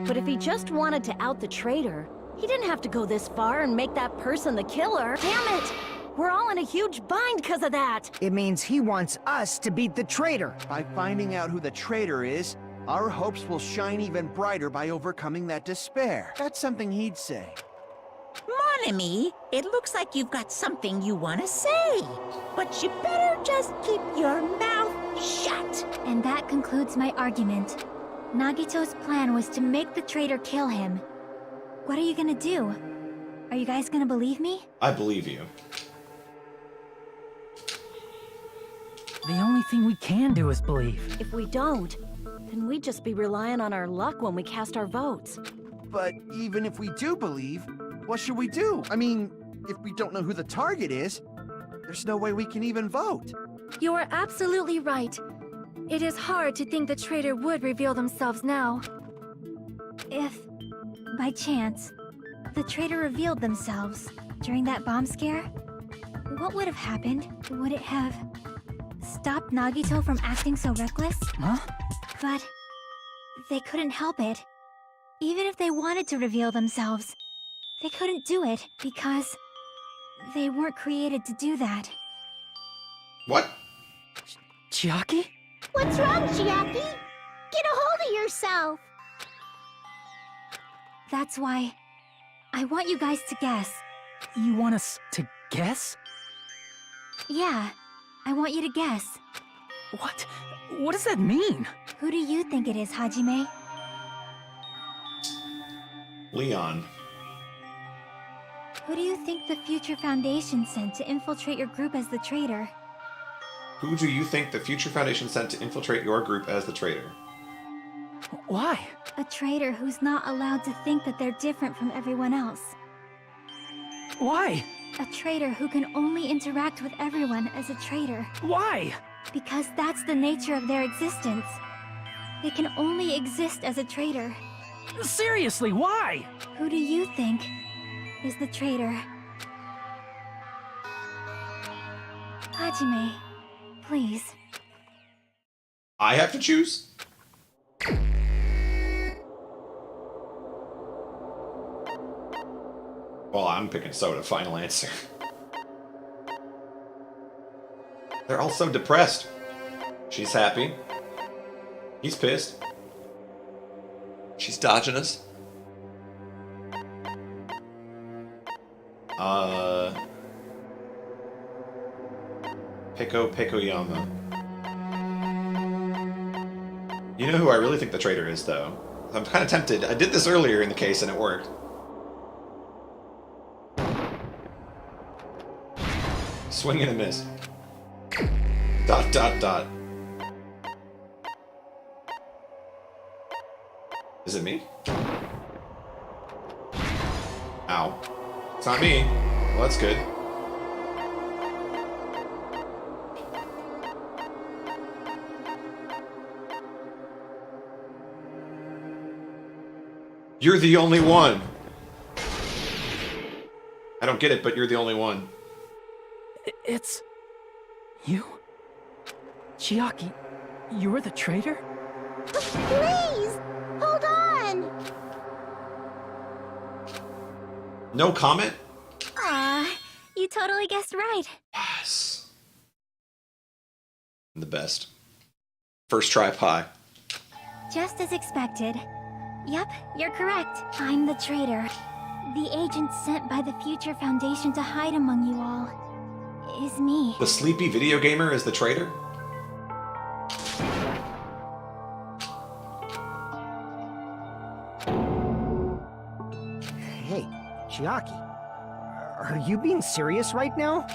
But if he just wanted to out the traitor, he didn't have to go this far and make that person the killer. Damn it! We're all in a huge bind because of that! It means he wants us to beat the traitor. By finding out who the traitor is, our hopes will shine even brighter by overcoming that despair. That's something he'd say. Mon ami, it looks like you've got something you want to say. But you better just keep your mouth shut. And that concludes my argument. Nagito's plan was to make the traitor kill him. What are you gonna do? Are you guys gonna believe me? I believe you. The only thing we can do is believe. If we don't, then we'd just be relying on our luck when we cast our votes. But even if we do believe, what should we do? I mean, if we don't know who the target is, there's no way we can even vote. You are absolutely right. It is hard to think the traitor would reveal themselves now. If, by chance, the traitor revealed themselves during that bomb scare, what would have happened? Would it have stopped Nagito from acting so reckless? Huh? But they couldn't help it. Even if they wanted to reveal themselves, they couldn't do it because they weren't created to do that. What? Chiaki? What's wrong, Chiaki? Get a hold of yourself! That's why I want you guys to guess. You want us to guess? Yeah, I want you to guess. What? What does that mean? Who do you think it is, Hajime? Leon. Who do you think the future Foundation sent to infiltrate your group as the traitor? Who do you think the Future Foundation sent to infiltrate your group as the traitor? Why? A traitor who's not allowed to think that they're different from everyone else. Why? A traitor who can only interact with everyone as a traitor. Why? Because that's the nature of their existence. They can only exist as a traitor. Seriously, why? Who do you think is the traitor? Hajime, please. I have to choose? Well, I'm picking Soda. Final answer. They're all so depressed. She's happy. He's pissed. She's dodging us. Pekoyama. You know who I really think the traitor is, though? I'm kind of tempted. I did this earlier in the case and it worked. Swing and a miss. Dot, dot, dot. Is it me? Ow. It's not me. Well, that's good. You're the only one. I don't get it, but you're the only one. It's... you? Chiaki, you're the traitor? Please! Hold on! No comment? Aw, you totally guessed right. Yes. The best. First try pie. Just as expected. Yep, you're correct. I'm the traitor. The agent sent by the Future Foundation to hide among you all is me. The sleepy video gamer is the traitor? Hey, Chiaki. Are you being serious right now?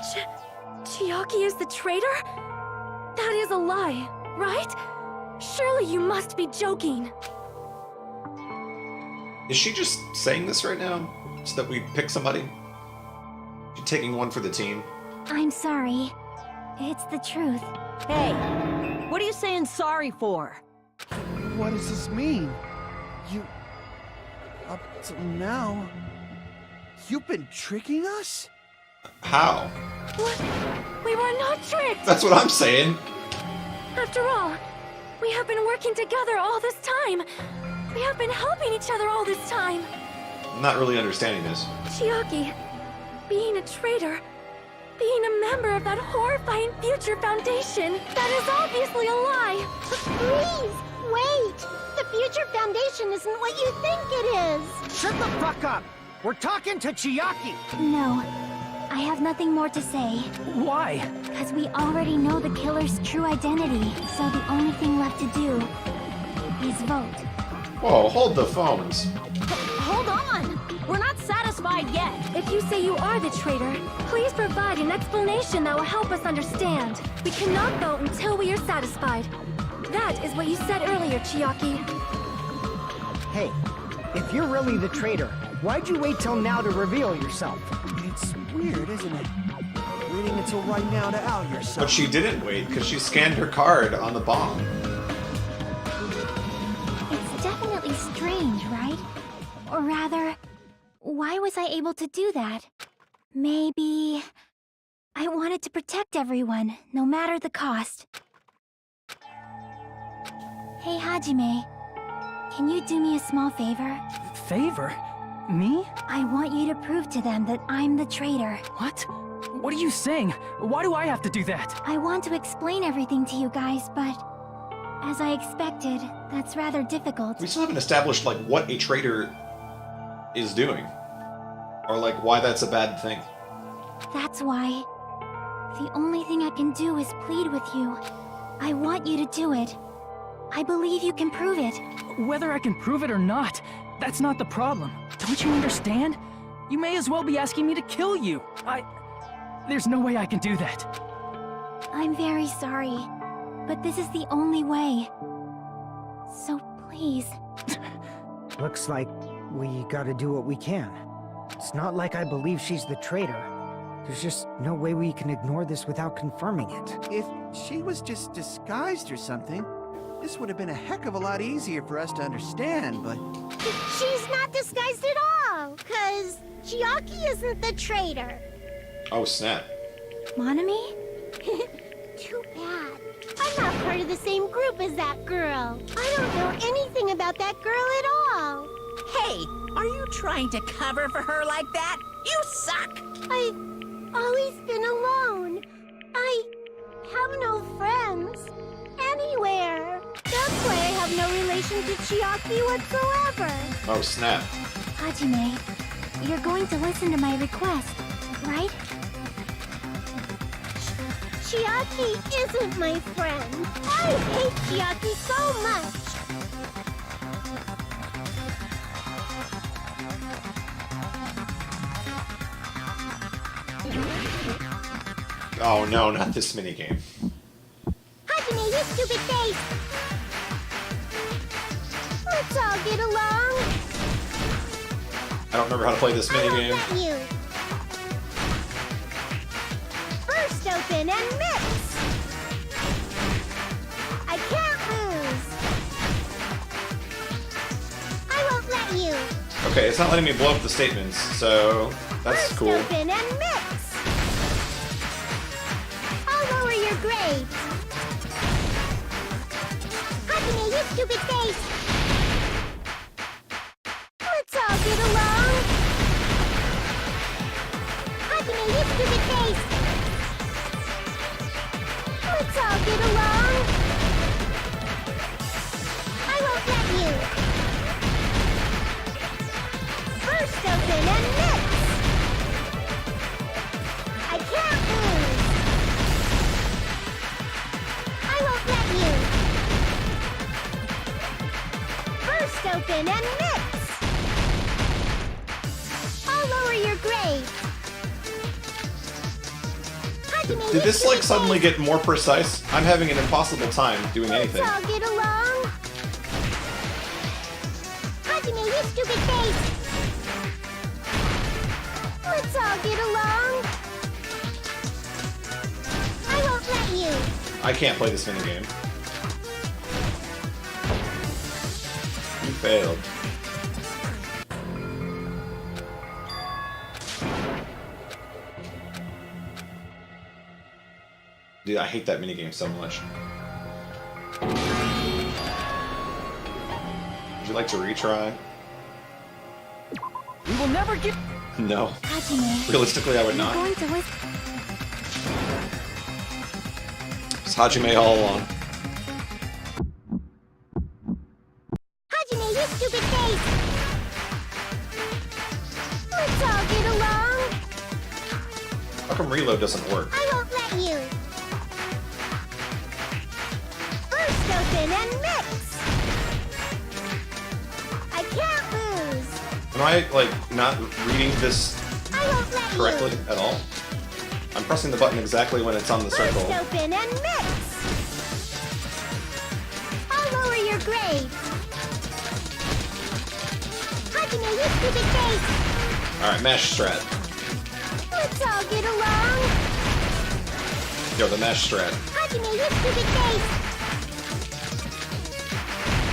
Chiaki is the traitor? That is a lie, right? Surely you must be joking. Is she just saying this right now so that we pick somebody? She's taking one for the team. I'm sorry. It's the truth. Hey, what are you saying sorry for? What does this mean? You... Up till now... You've been tricking us? How? What? We were not tricked! That's what I'm saying. After all, we have been working together all this time. We have been helping each other all this time. I'm not really understanding this. Chiaki, being a traitor, being a member of that horrifying Future Foundation, that is obviously a lie. Please, wait! The Future Foundation isn't what you think it is! Shut the fuck up! We're talking to Chiaki! No, I have nothing more to say. Why? Because we already know the killer's true identity, so the only thing left to do is vote. Whoa, hold the phones. Hold on! We're not satisfied yet! If you say you are the traitor, please provide an explanation that will help us understand. We cannot vote until we are satisfied. That is what you said earlier, Chiaki. Hey, if you're really the traitor, why'd you wait till now to reveal yourself? It's weird, isn't it? Waiting until right now to out yourself. But she didn't wait because she scanned her card on the bomb. It's definitely strange, right? Or rather, why was I able to do that? Maybe... I wanted to protect everyone, no matter the cost. Hey, Hajime. Can you do me a small favor? Favor? Me? I want you to prove to them that I'm the traitor. What? What are you saying? Why do I have to do that? I want to explain everything to you guys, but... as I expected, that's rather difficult. We still haven't established, like, what a traitor is doing. Or, like, why that's a bad thing. That's why... the only thing I can do is plead with you. I want you to do it. I believe you can prove it. Whether I can prove it or not, that's not the problem. Don't you understand? You may as well be asking me to kill you. There's no way I can do that. I'm very sorry, but this is the only way. So please. Looks like we gotta do what we can. It's not like I believe she's the traitor. There's just no way we can ignore this without confirming it. If she was just disguised or something, this would have been a heck of a lot easier for us to understand, but... She's not disguised at all, because Chiaki isn't the traitor. Oh, snap. Monami? Too bad. I'm not part of the same group as that girl. I don't know anything about that girl at all. Hey, are you trying to cover for her like that? You suck! I've always been alone. I have no friends anywhere. That's why I have no relation to Chiaki whatsoever. Oh, snap. Hajime, you're going to listen to my request, right? Chiaki isn't my friend. I hate Chiaki so much. Oh no, not this minigame. Hajime, you stupid face! Let's all get along. I don't remember how to play this I won't minigame. let you. First open and mix. I can't lose. I won't let you. Okay, it's not letting me blow up the statements, so that's First cool. open and mix. I'll lower your grades. Hajime, you stupid face. Let's all get along. Hajime, you stupid face. Let's all get along. I won't let you. First open and mix. I can't lose. I won't let you. First open and mix. I'll lower your grade. Hajime, Did you this like stupid suddenly face. get more precise? I'm having an impossible time doing anything. Let's all get along. Hajime, you stupid face. Let's all get along. I won't let you. I can't play this minigame. You failed. Dude, I hate that minigame so much. Would you like to retry? We will never give. No. Hajime, Realistically, I would you're not. going to listen. It's Hajime all along. Hajime, you stupid face. Let's all get along. How come reload doesn't work? I won't let you. First open and mix. I can't lose. Am I, like, not reading this I won't let correctly you. at all? I'm pressing the button exactly when it's on the First circle. open and mix. I'll lower your grade. Hajime, you stupid face. Alright, mash strat. Let's all get along. Yo, the mash strat. Hajime, you stupid face.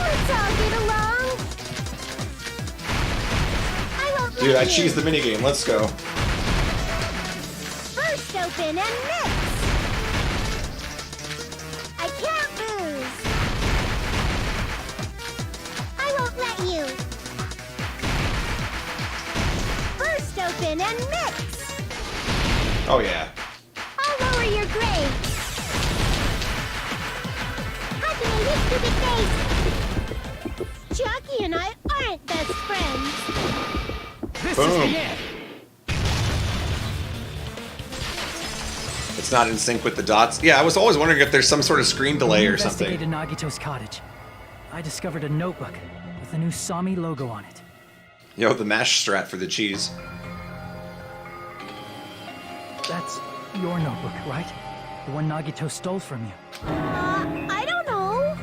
Let's all get along. I won't Dude, I let you. cheesed the minigame. Let's go. First open and mix. I can't lose. I won't let you. First open and mix. Oh, yeah. I'll lower your grade. Hajime, you stupid face. Chiaki and I aren't best friends. This Boom. is the end. It's not in sync with the dots. Yeah, I was always wondering if there's some sort of screen delay or something. Investigated Nagito's cottage. I discovered a notebook with the new Sami logo on it. Yo, the mash strat for the cheese. That's your notebook, right? The one Nagito stole from you. I don't know.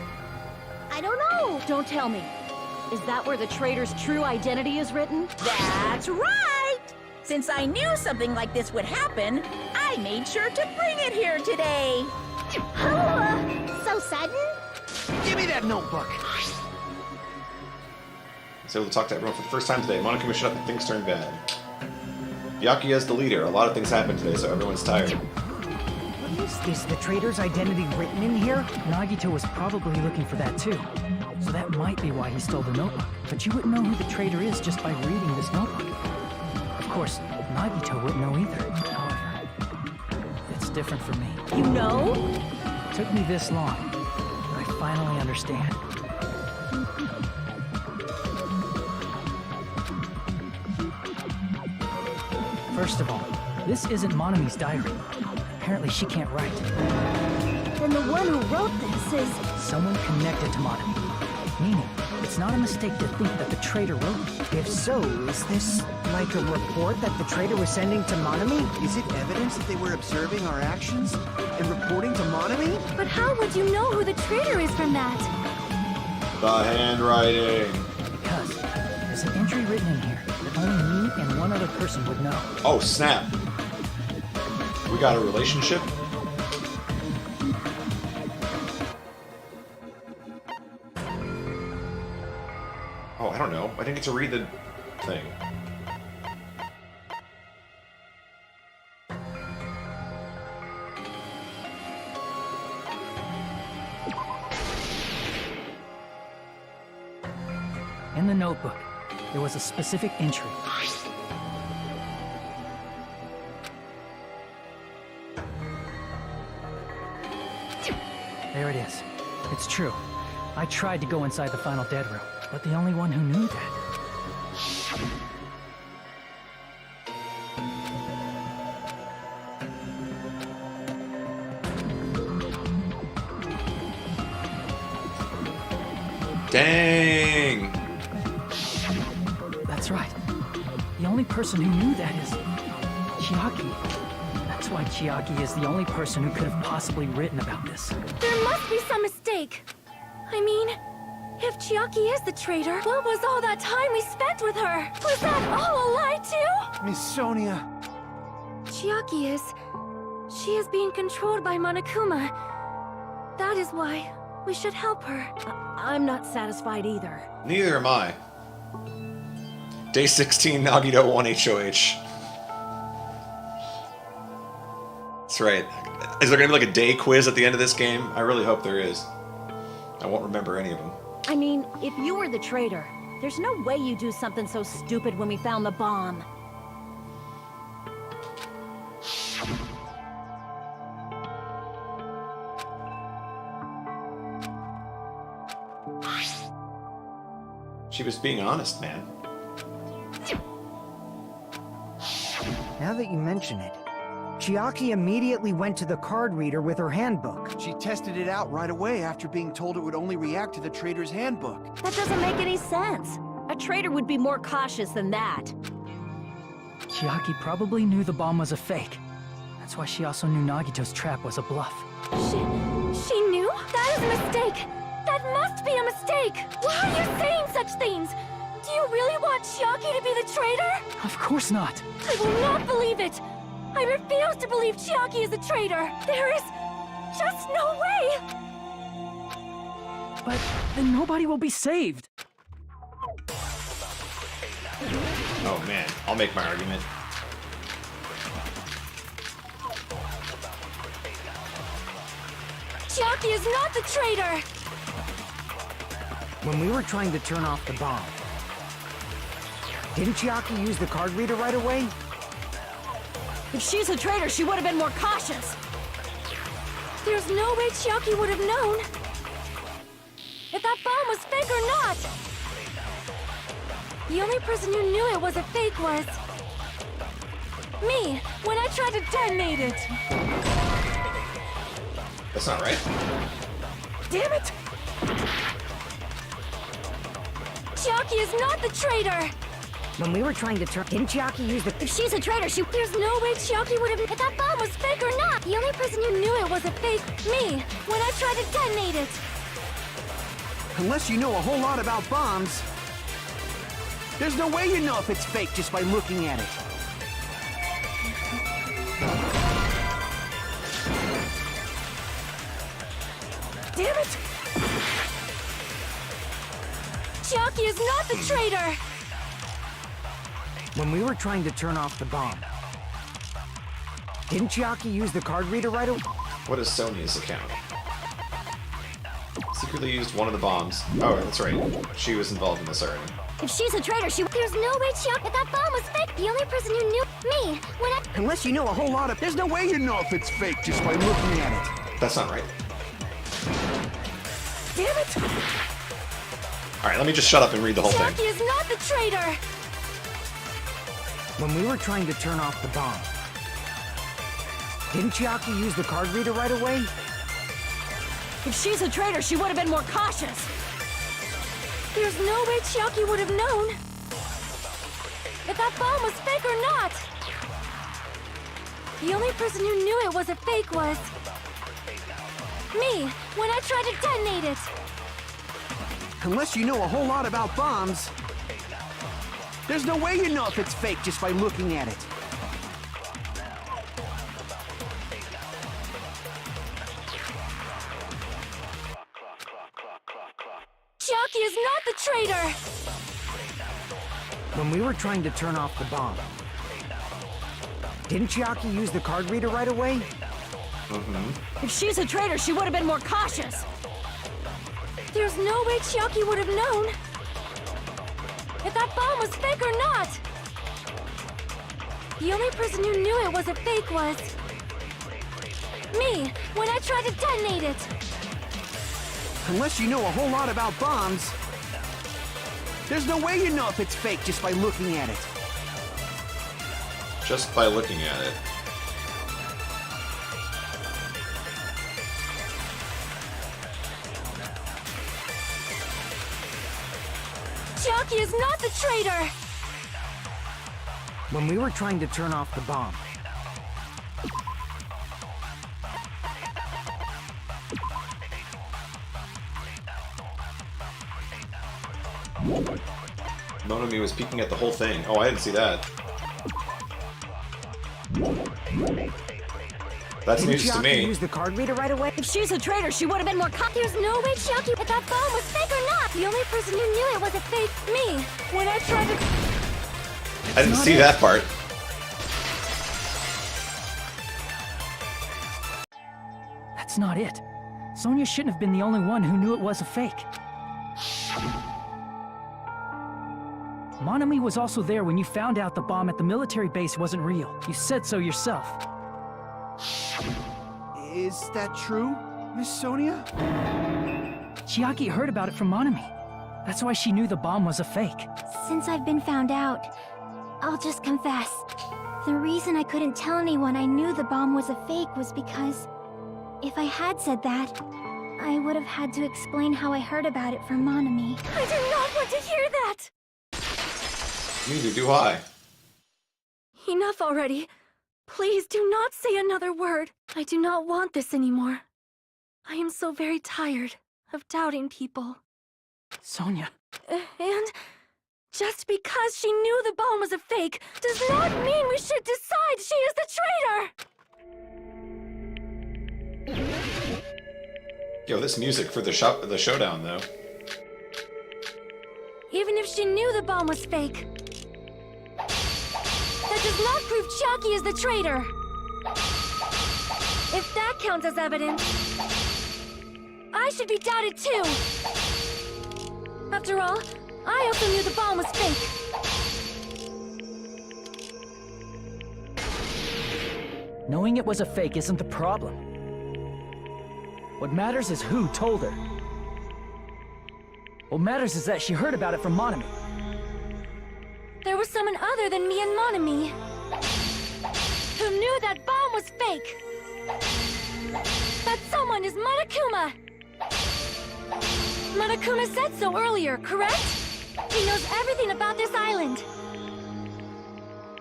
I don't know. Don't tell me. Is that where the traitor's true identity is written? That's right! Since I knew something like this would happen, I made sure to bring it here today. So sudden? Give me that notebook. So we'll talk to everyone for the first time today. Monokuma shut up and things turn bad. Byakuya's the leader. A lot of things happened today, so everyone's tired. Is the traitor's identity written in here? Nagito was probably looking for that too. So that might be why he stole the notebook. But you wouldn't know who the traitor is just by reading this notebook. Of course, Nagito wouldn't know either. However, it's different for me. You know? It took me this long. I finally understand. First of all, this isn't Monami's diary. Apparently she can't write. Then the one who wrote this is... Someone connected to Monami. Meaning, it's not a mistake to think that the traitor wrote it. If so, is this like a report that the traitor was sending to Monami? Is it evidence that they were observing our actions and reporting to Monami? But how would you know who the traitor is from that? The handwriting. Because there's an entry written in here that only me and one other person would know. Oh, snap. We got a relationship? Oh, I don't know. I didn't get to read the thing. In the notebook, there was a specific entry. There it is. It's true. I tried to go inside the final dead room, but the only one who knew that. Dang! That's right. The only person who knew that is Chiaki. That's why Chiaki is the only person who could have possibly written about this. There must be some mistake. I mean, if Chiaki is the traitor, what was all that time we spent with her? Was that all a lie too? Miss Sonia. Chiaki is... She is being controlled by Monokuma. That is why we should help her. I'm not satisfied either. Neither am I. Day 16, Nagito 1 HOH. That's right. Is there gonna be like a day quiz at the end of this game? I really hope there is. I won't remember any of them. I mean, if you were the traitor, there's no way you'd do something so stupid when we found the bomb. She was being honest, man. Now that you mention it, Chiaki immediately went to the card reader with her handbook. She tested it out right away after being told it would only react to the traitor's handbook. That doesn't make any sense. A traitor would be more cautious than that. Chiaki probably knew the bomb was a fake. That's why she also knew Nagito's trap was a bluff. She knew? That is a mistake! That must be a mistake! Why are you saying such things? Do you really want Chiaki to be the traitor? Of course not. I will not believe it! I refuse to believe Chiaki is a traitor! There is just no way! But then nobody will be saved. Oh man, I'll make my argument. Chiaki is not the traitor! When we were trying to turn off the bomb, didn't Chiaki use the card reader right away? If she's a traitor, she would have been more cautious. There's no way Chiaki would have known if that bomb was fake or not! The only person who knew it was a fake was... me, when I tried to detonate it! That's not right. Damn it! Chiaki is not the traitor! When we were trying to turn... Didn't Chiaki use the... If she's a traitor, There's no way Chiaki would have... If that bomb was fake or not! The only person who knew it was a fake... Me! When I tried to detonate it! Unless you know a whole lot about bombs, there's no way you know if it's fake just by looking at it. Damn it! Chiaki is not the traitor! When we were trying to turn off the bomb, didn't Chiaki use the card reader right away? What is Sonia's account? Secretly used one of the bombs. Oh, that's right. She was involved in this already. If she's a traitor, There's no way Chiaki... If that bomb was fake, the only person who knew... Me! When I... Unless you know a whole lot of... There's no way you know if it's fake just by looking at it. That's not right. Damn it! Alright, let me just shut up and read the whole thing. Chiaki is not the traitor! When we were trying to turn off the bomb, didn't Chiaki use the card reader right away? If she's a traitor, she would have been more cautious! There's no way Chiaki would have known if that bomb was fake or not! The only person who knew it was a fake was... Me, when I tried to detonate it! Unless you know a whole lot about bombs, there's no way you know if it's fake just by looking at it. Chiaki is not the traitor! When we were trying to turn off the bomb, didn't Chiaki use the card reader right away? If she's a traitor, she would have been more cautious! There's no way Chiaki would have known if that bomb was fake or not! The only person who knew it was a fake was... Me, when I tried to detonate it! Unless you know a whole lot about bombs, there's no way you know if it's fake just by looking at it. Just by looking at it. Chiaki is not the traitor! When we were trying to turn off the bomb, Monami was peeking at the whole thing. Oh, I didn't see that. That's didn't news to Chiaki me. use the card reader right away? If she's a traitor, she would have been more There's no way Chiaki... If that bomb was fake or not! The only person who knew it was a fake... Me, when I tried to... I didn't see that part. That's not it. Sonia shouldn't have been the only one who knew it was a fake. Monami was also there when you found out the bomb at the military base wasn't real. You said so yourself. Is that true, Miss Sonia? Chiaki heard about it from Monami. That's why she knew the bomb was a fake. Since I've been found out, I'll just confess. The reason I couldn't tell anyone I knew the bomb was a fake was because if I had said that, I would have had to explain how I heard about it from Monami. I do not want to hear that! Neither do I. Enough already. Please do not say another word. I do not want this anymore. I am so very tired of doubting people. Sonia. And just because she knew the bomb was a fake does not mean we should decide she is the traitor! Yo, this music for the showdown, though. Even if she knew the bomb was fake, that does not prove Chiaki is the traitor! If that counts as evidence, I should be doubted too! After all, I also knew the bomb was fake. Knowing it was a fake isn't the problem. What matters is who told her. What matters is that she heard about it from Monami. There was someone other than me and Monami who knew that bomb was fake. That someone is Monokuma. Monokuma said so earlier, correct? He knows everything about this island.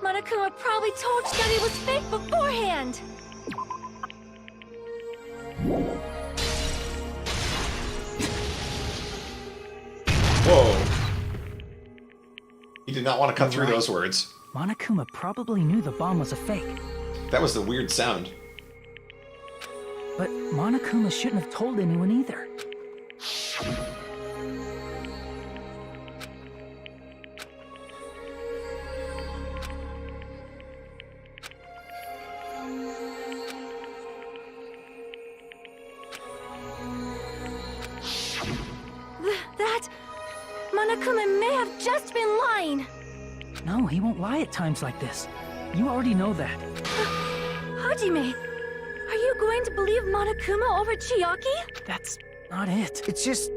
Monokuma probably told you that it was fake beforehand. Whoa. He did not want to cut through those words. Monokuma probably knew the bomb was a fake. That was the weird sound. But Monokuma shouldn't have told anyone either. That... Monokuma may have just been lying. No, he won't lie at times like this. You already know that. Hajime, are you going to believe Monokuma over Chiaki? That's not it. It's just,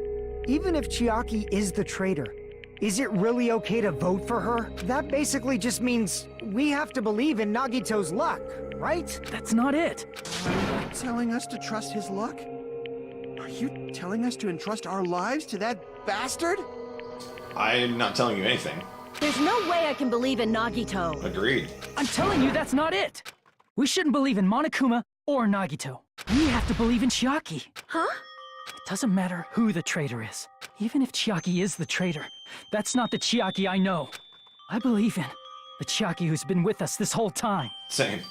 even if Chiaki is the traitor, is it really okay to vote for her? That basically just means we have to believe in Nagito's luck, right? That's not it. Are you telling us to trust his luck? Are you telling us to entrust our lives to that bastard? I'm not telling you anything. There's no way I can believe in Nagito. Agreed. I'm telling you that's not it. We shouldn't believe in Monokuma or Nagito. We have to believe in Chiaki. Huh? It doesn't matter who the traitor is. Even if Chiaki is the traitor, that's not the Chiaki I know. I believe in the Chiaki who's been with us this whole time. Same.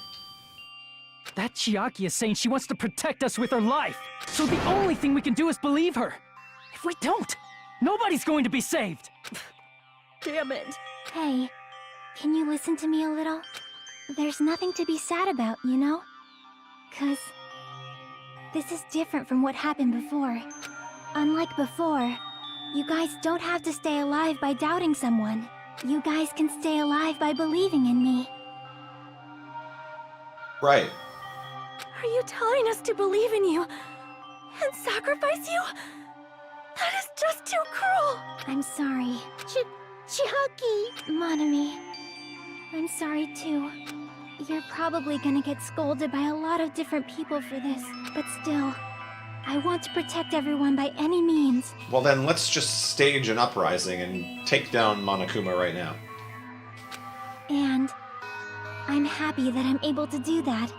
That Chiaki is saying she wants to protect us with her life. So the only thing we can do is believe her. If we don't, nobody's going to be saved. Damn it. Hey, can you listen to me a little? There's nothing to be sad about, you know? 'Cause this is different from what happened before. Unlike before, you guys don't have to stay alive by doubting someone. You guys can stay alive by believing in me. Right. Are you telling us to believe in you and sacrifice you? That is just too cruel. I'm sorry. Chiaki! Monami, I'm sorry too. You're probably gonna get scolded by a lot of different people for this, but still, I want to protect everyone by any means. Well then, let's just stage an uprising and take down Monokuma right now. And I'm happy that I'm able to do that.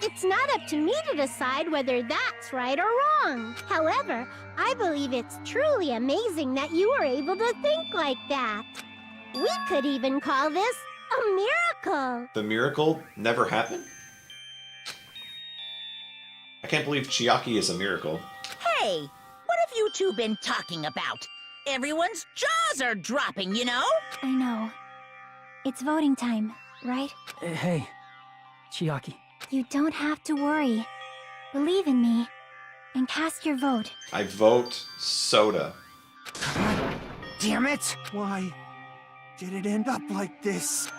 It's not up to me to decide whether that's right or wrong. However, I believe it's truly amazing that you were able to think like that. We could even call this a miracle. The miracle never happened? I can't believe Chiaki is a miracle. Hey, what have you two been talking about? Everyone's jaws are dropping, you know? I know. It's voting time, right? Hey, Chiaki. You don't have to worry. Believe in me, and cast your vote. I vote soda. Damn it! Why did it end up like this?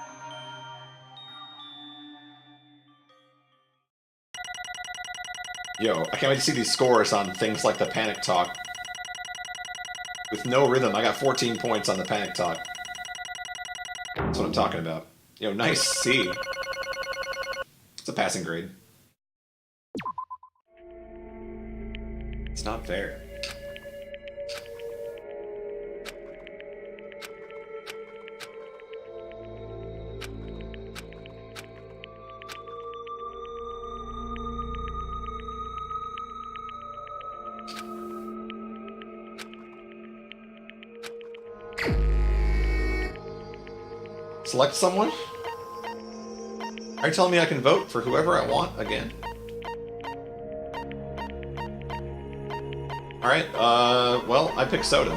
Yo, I can't wait to see these scores on things like the Panic Talk. With no rhythm, I got 14 points on the Panic Talk. That's what I'm talking about. Yo, nice C. It's a passing grade. It's not fair. Select someone? Are you telling me I can vote for whoever I want again? Alright, well, I pick soda.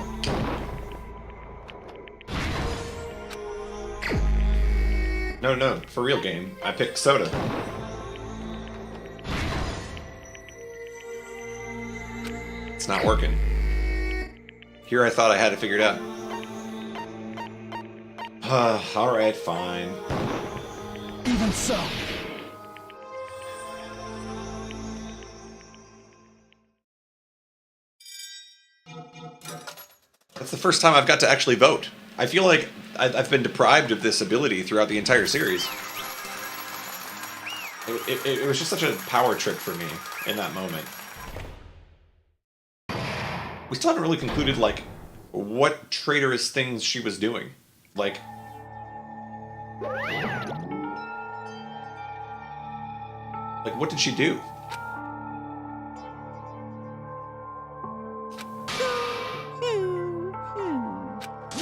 No, for real game. I pick soda. It's not working. Here I thought I had it figured out. Alright, fine. Even so. That's the first time I've got to actually vote. I feel like I've been deprived of this ability throughout the entire series. It was just such a power trip for me in that moment. We still haven't really concluded, like, what traitorous things she was doing. Like, Like, what did she do?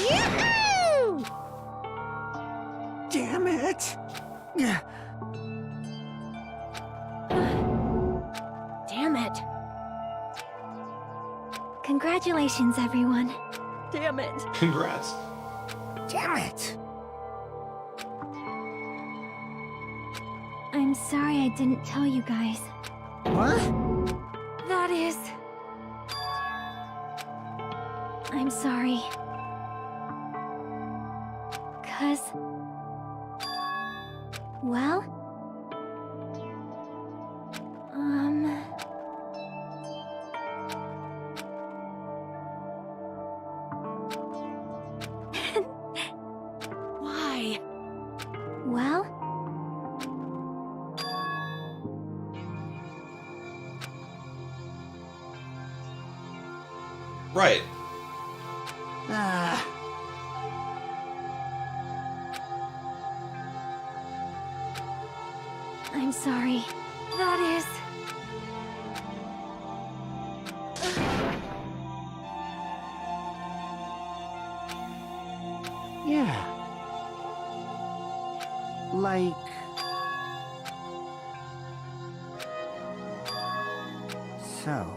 Yahoo! Damn it! Damn it. Congratulations, everyone. Damn it. Congrats. Damn it! I'm sorry I didn't tell you guys. What? That is... I'm sorry. 'Cause... Well... Why? Well... Right. I'm sorry. That is... Yeah. Like... So...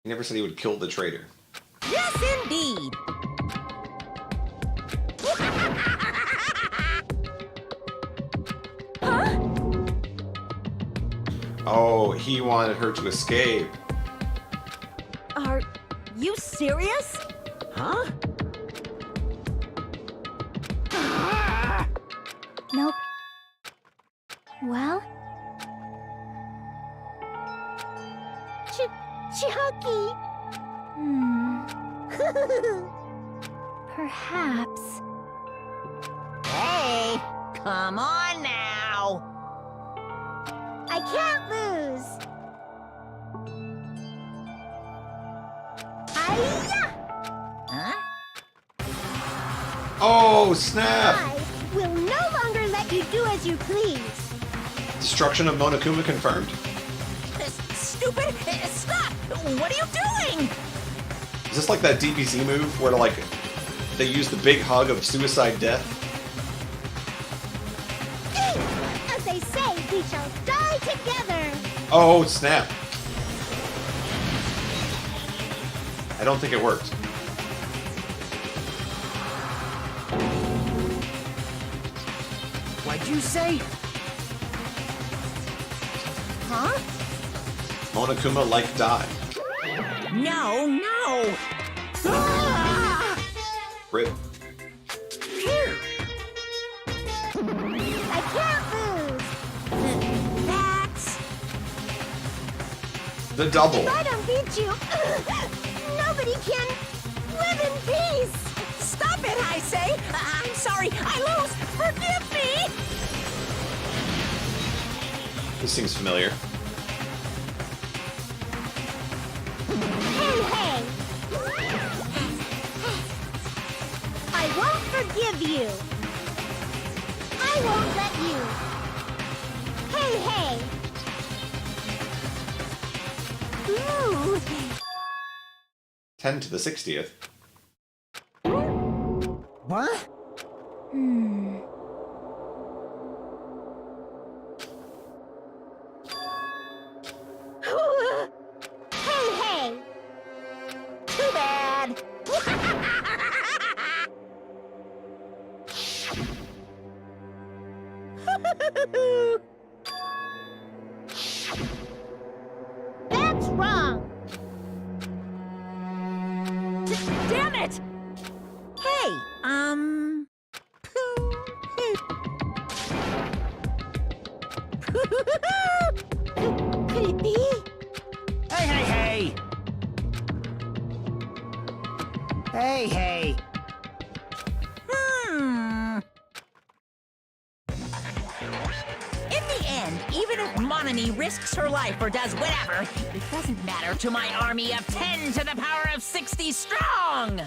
He never said he would kill the traitor. Yes, indeed. Oh, he wanted her to escape. Are you serious? Huh? Nope. Well... Chucky! Perhaps... Hey, come on now. I can't lose! Hiya! Huh? Oh, snap! I will no longer let you do as you please! Destruction of Monokuma confirmed. Stupid! Stop! What are you doing? Is this like that DBZ move where like they use the big hug of suicide death? As they say, we shall die together! Oh, snap. I don't think it worked. What'd you say? Huh? Monokuma like die. No, no! Rip. I can't lose! That's... The double. If I don't beat you, nobody can live in peace! Stop it, I say! I'm sorry, I lose! Forgive me! This seems familiar. Hey, hey! I won't forgive you! I won't let you! Hey, hey! Ooh! 10 to the 60th. What? Hey, hey! Too bad! That's wrong! Damn it! Hey, Could it be? Hey, hey, hey! Hey, hey! In the end, even if Monami risks her life or does whatever, it doesn't matter to my army of 10 to the power of 60 strong!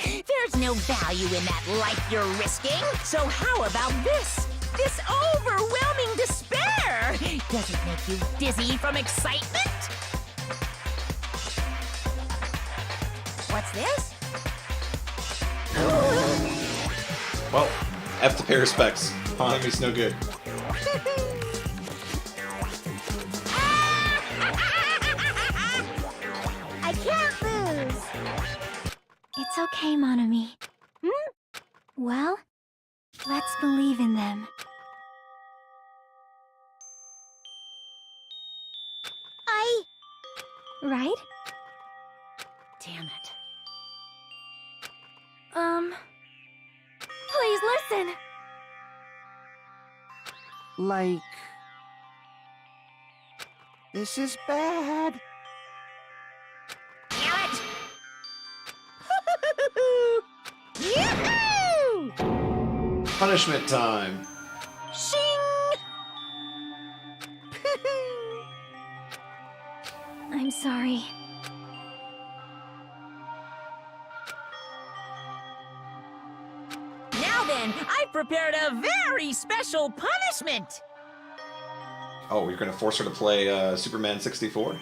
There's no value in that life you're risking. So how about this? This overwhelming despair! Does it make you dizzy from excitement? What's this? Well, F to pay respects. Monami's no good. I can't lose. It's okay, Monami. Well, let's believe in them. Right? Damn it. Please listen. Like... This is bad. Damn it! Yoo-hoo! Punishment time. Shing! I'm sorry. Now then, I've prepared a very special punishment! Oh, you're gonna force her to play Superman 64?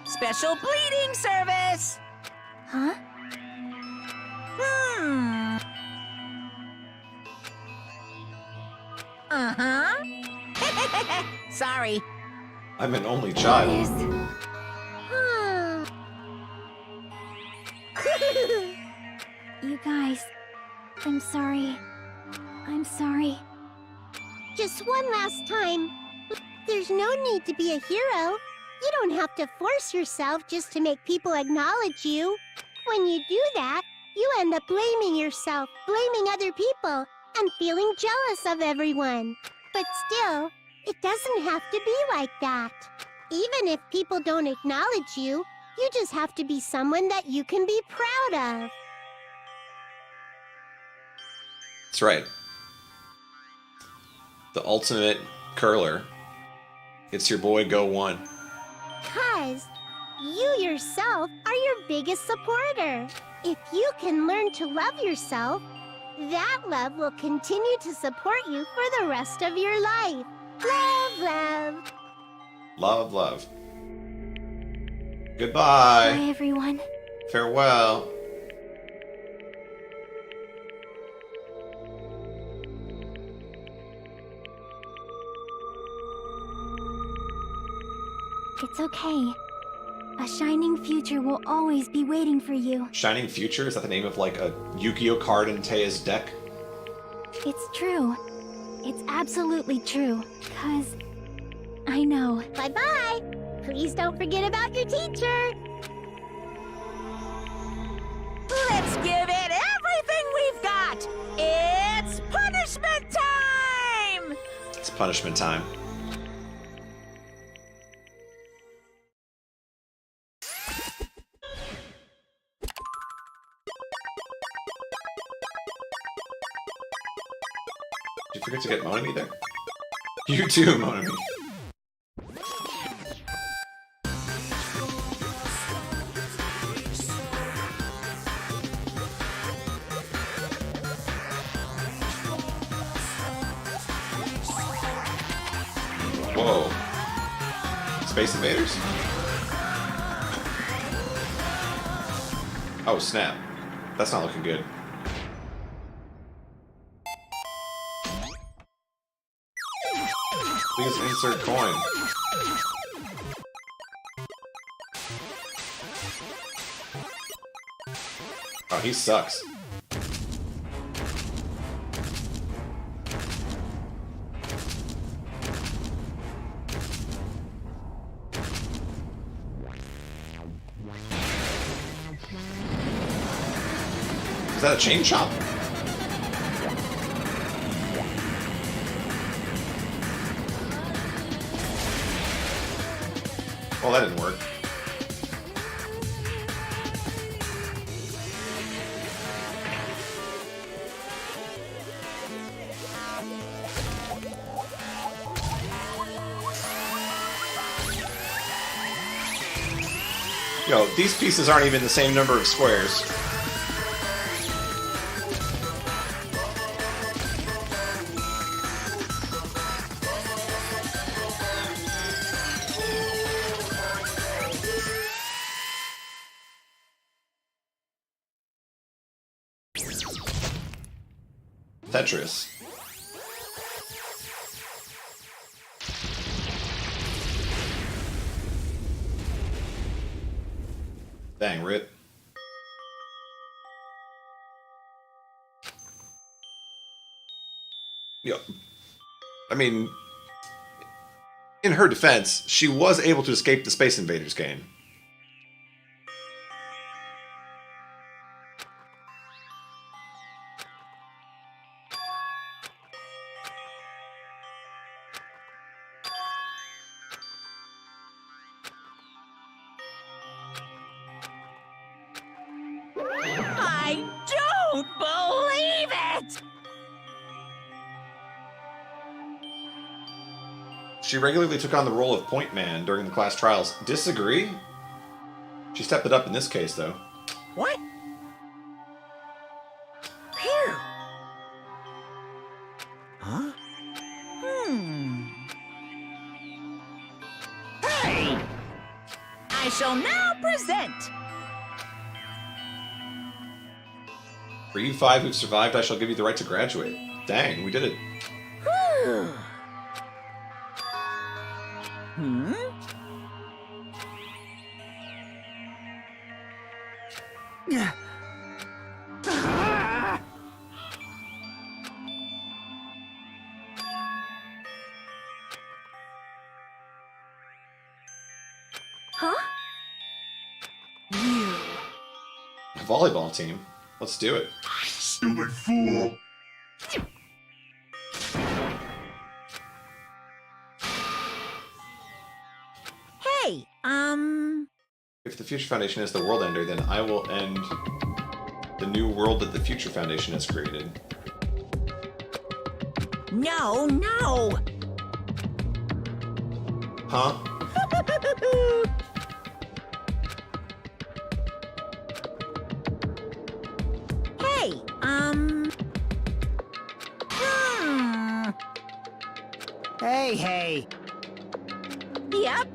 Special bleeding service! Huh? Uh-huh. Sorry. I'm an only child. You guys, I'm sorry. I'm sorry. Just one last time. There's no need to be a hero. You don't have to force yourself just to make people acknowledge you. When you do that, you end up blaming yourself, blaming other people, and feeling jealous of everyone. But still, it doesn't have to be like that. Even if people don't acknowledge you, you just have to be someone that you can be proud of. That's right. The ultimate curler. It's your boy Go One. 'Cause you yourself are your biggest supporter. If you can learn to love yourself, that love will continue to support you for the rest of your life. Love, love. Love, love. Goodbye. Bye, everyone. Farewell. It's okay. A shining future will always be waiting for you. Shining Future? Is that the name of like a Yu-Gi-Oh card in Teia's deck? It's true. It's absolutely true. 'Cause I know. Bye-bye. Please don't forget about your teacher. Let's give it everything we've got! It's punishment time! It's punishment time. Did you forget to get Monami there? You too, Monami. Whoa. Space Invaders? Oh, snap. That's not looking good. Please insert coin. Oh, he sucks. Is that a chain chomp? Well, that didn't work. You know, these pieces aren't even the same number of squares. Tetris. Dang, Rip. Yeah. I mean, in her defense, she was able to escape the Space Invaders game. I don't believe it! She regularly took on the role of point man during the class trials. Disagree? She stepped it up in this case, though. What? Phew. Huh? Hey! I shall now present. For you five who've survived, I shall give you the right to graduate. Dang, we did it. Huh? A volleyball team. Let's do it. Stupid fool! Hey, If the Future Foundation is the world ender, then I will end the new world that the Future Foundation has created. no, no! Huh? Hey, Hey. Yep.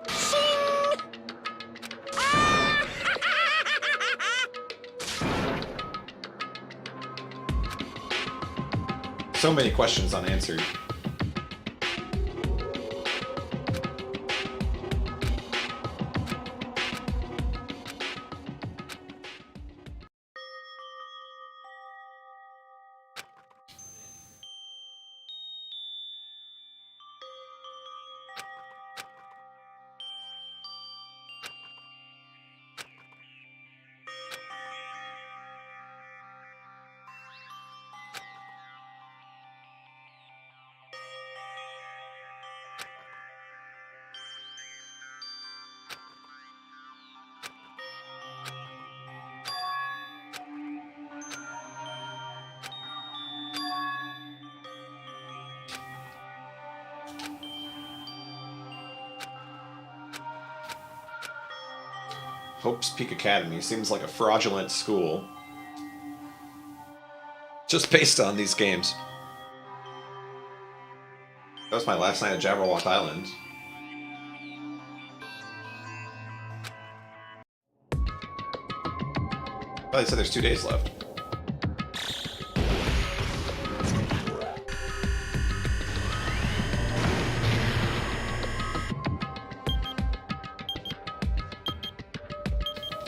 Shing! So many questions unanswered. Hope's Peak Academy seems like a fraudulent school. Just based on these games. That was my last night at Jabberwock Island. Oh, they said there's 2 days left.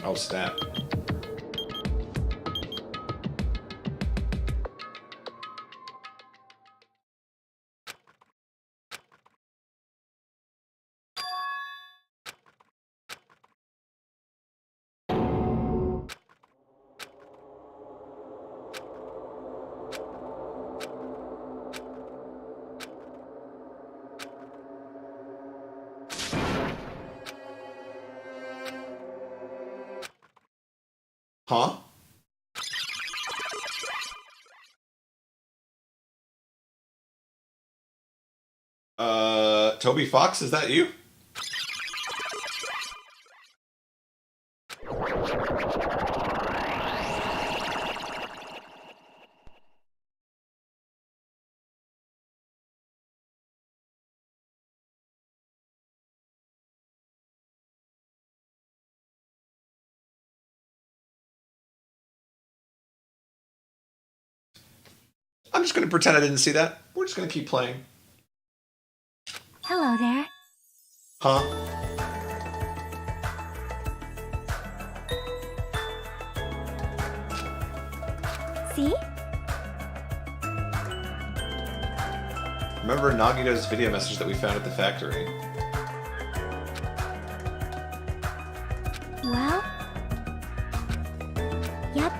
Oh, snap. Huh? Toby Fox, is that you? I'm just gonna pretend I didn't see that. We're just gonna keep playing. Hello there. Huh? See? Remember Nagito's video message that we found at the factory? Well? Yep.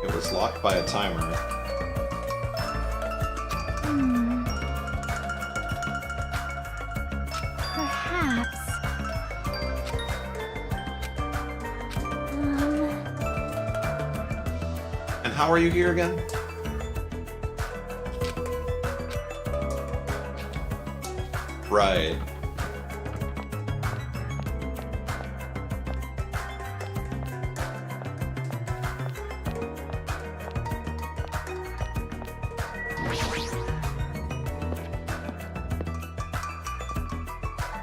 It was locked by a timer. Perhaps. And how are you here again? Right.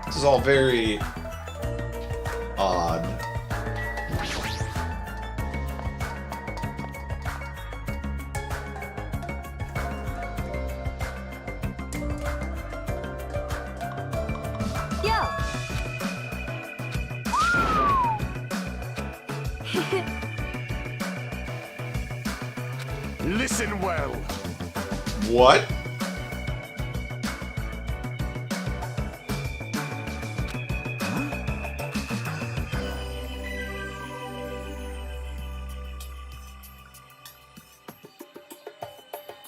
This is all very odd. Yo! Listen well. What?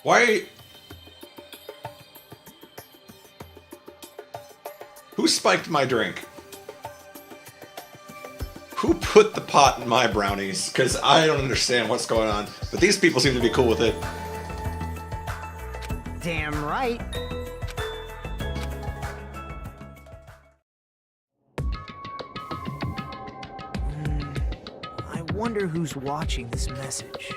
Why? Who spiked my drink? Who put the pot in my brownies? Because I don't understand what's going on. But these people seem to be cool with it. Damn right. I wonder who's watching this message.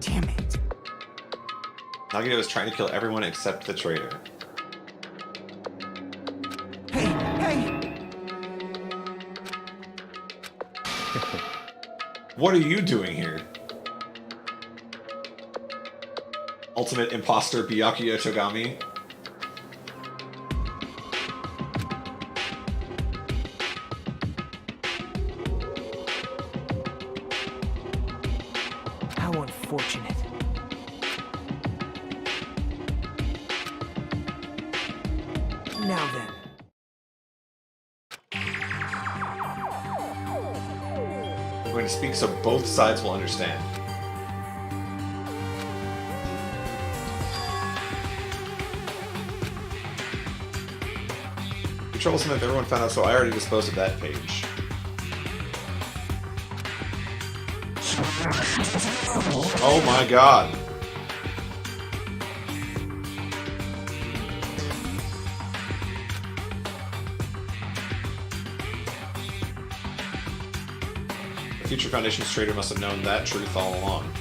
Damn it. Nagito is trying to kill everyone except the traitor. Hey, hey! What are you doing here? Ultimate imposter Byakuya Togami? How unfortunate. Now then. I'm going to speak so both sides will understand. Be troublesome if everyone found out, so I already disposed of that page. Oh my god. The future Foundation's traitor must have known that truth all along.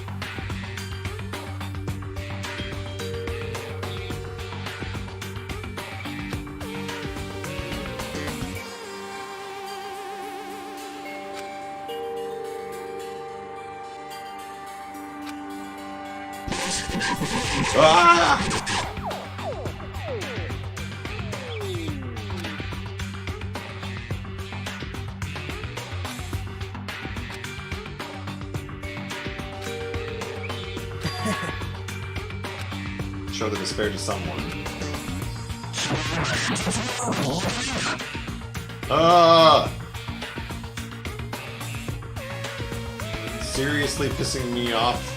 Ah! Show the despair to someone. Ah! Seriously pissing me off.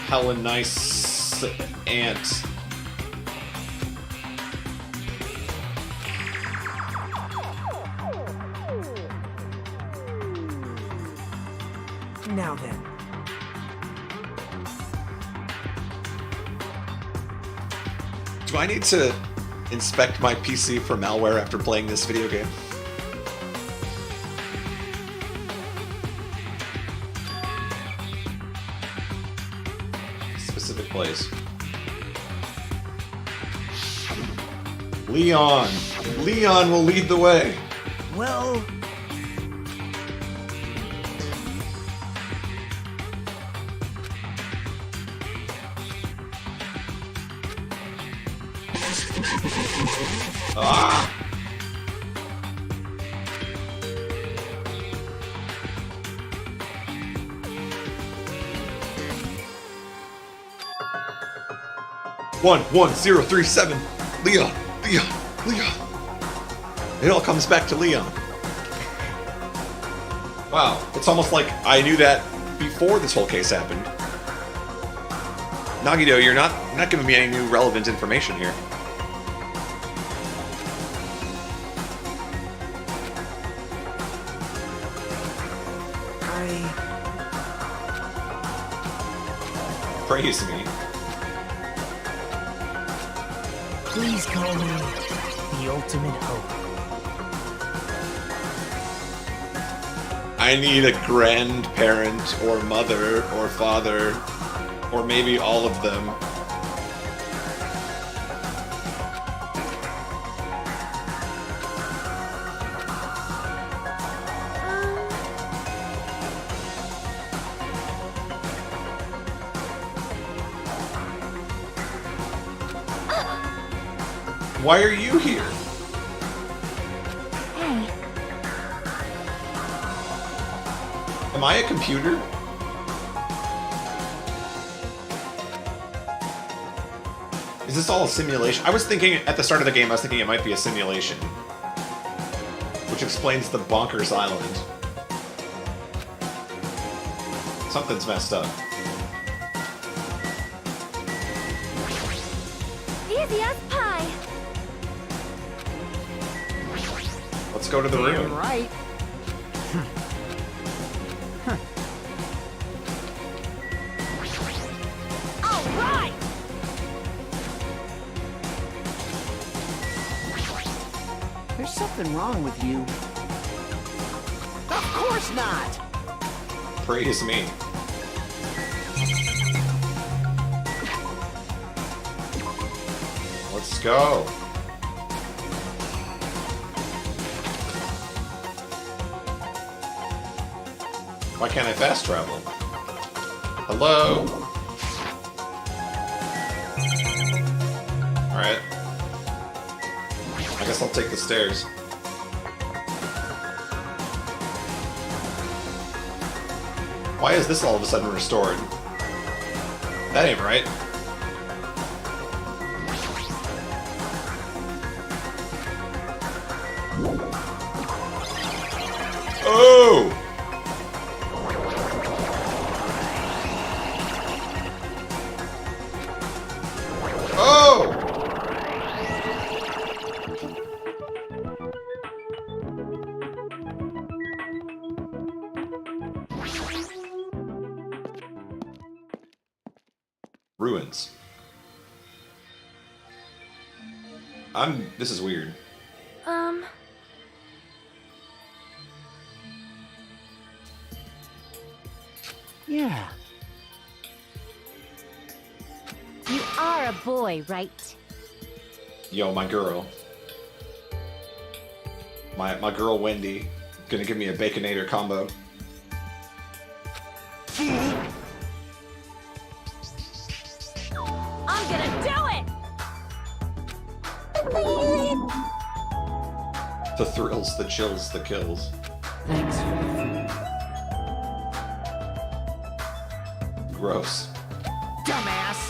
Hella nice aunt. now then. Do I need to inspect my PC for malware after playing this video game? Specific place. Leon! Leon will lead the way! Well, Ah! One, 1037. Leon, Leon, Leon. It all comes back to Leon. Wow, it's almost like I knew that before this whole case happened. Nagito, you're not giving me any new relevant information here. Praise me. Please call me the ultimate hope. I need a grandparent or mother or father or maybe all of them. Why are you here? Hey, Am I a computer? Is this all a simulation? I was thinking at the start of the game, I was thinking it might be a simulation. Which explains the bonkers island. Something's messed up. easy as pie. Let's go to the room. Right. All right! There's something wrong with you. Of course not! Praise me. Let's go. Why can't I fast travel? Hello? Alright. I guess I'll take the stairs. Why is this all of a sudden restored? That ain't right. Oh! Oh! Ruins. This is weird. Yeah. You are a boy, right? Yo, my girl. My girl Wendy. Gonna give me a Baconator combo. I'm gonna do it! The thrills, the chills, the kills. Thanks for the food. Gross. Dumbass!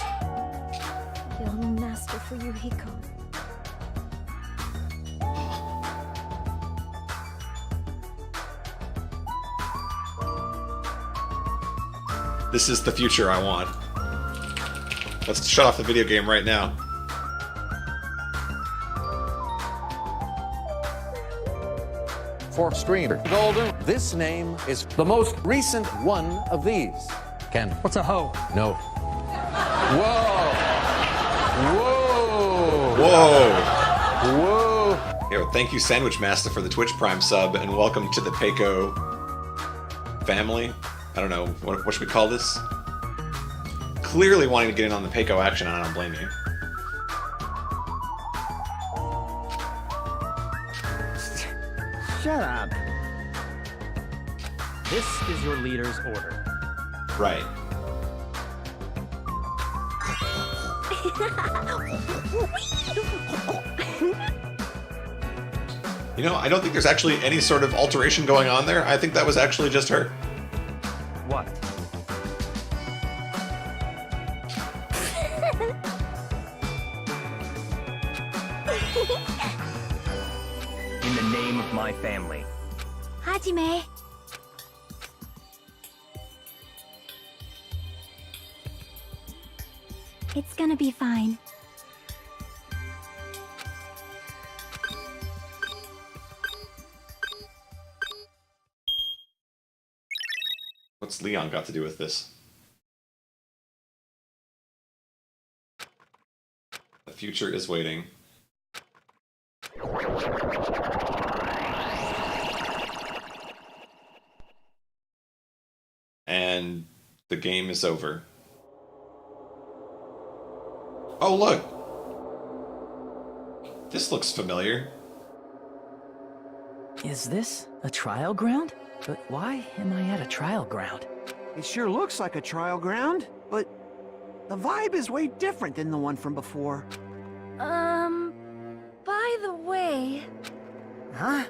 The only master for you, Hiko. This is the future I want. Let's shut off the video game right now. Fourth stream. Golden. This name is the most recent one of these. Ken. What's a hoe? No. Whoa. Whoa. Whoa! Whoa. Yo, thank you, Sandwich Master, for the Twitch Prime sub, and welcome to the Peiko family. I don't know, what should we call this? Clearly wanting to get in on the Peiko action, and I don't blame you. Shut up. This is your leader's order. Right. You know, I don't think there's actually any sort of alteration going on there. I think that was actually just her. What? In the name of my family. Hajime. It's gonna be fine. What's Leon got to do with this? The future is waiting. And the game is over. Oh, look! This looks familiar. Is this a trial ground? But why am I at a trial ground? It sure looks like a trial ground, but the vibe is way different than the one from before. By the way... Huh?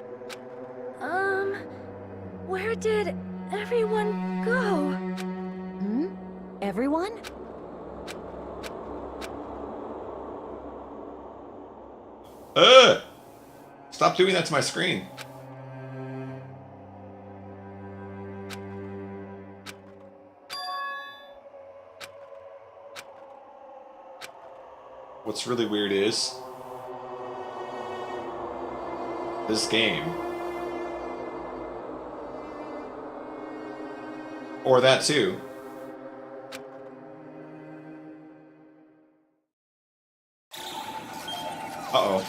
Where did everyone go? Hmm? Everyone? Stop doing that to my screen. What's really weird is this game, or that too, uh-oh.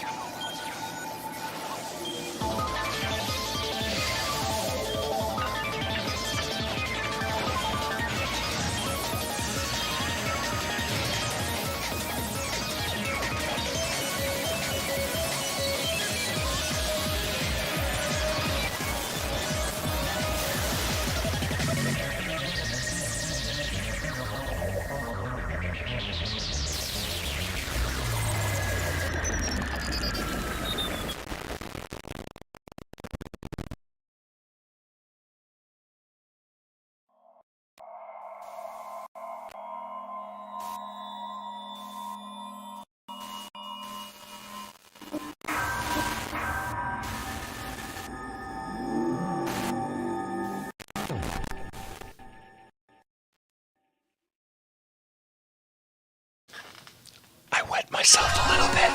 I wet myself a little bit.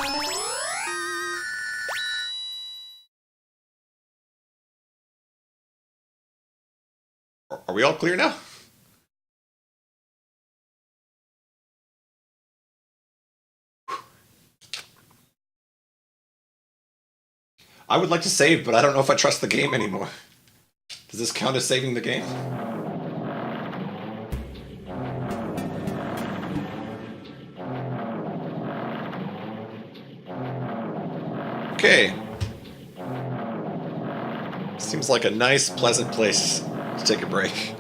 Are we all clear now? I would like to save, but I don't know if I trust the game anymore. Does this count as saving the game? Okay. Seems like a nice, pleasant place to take a break.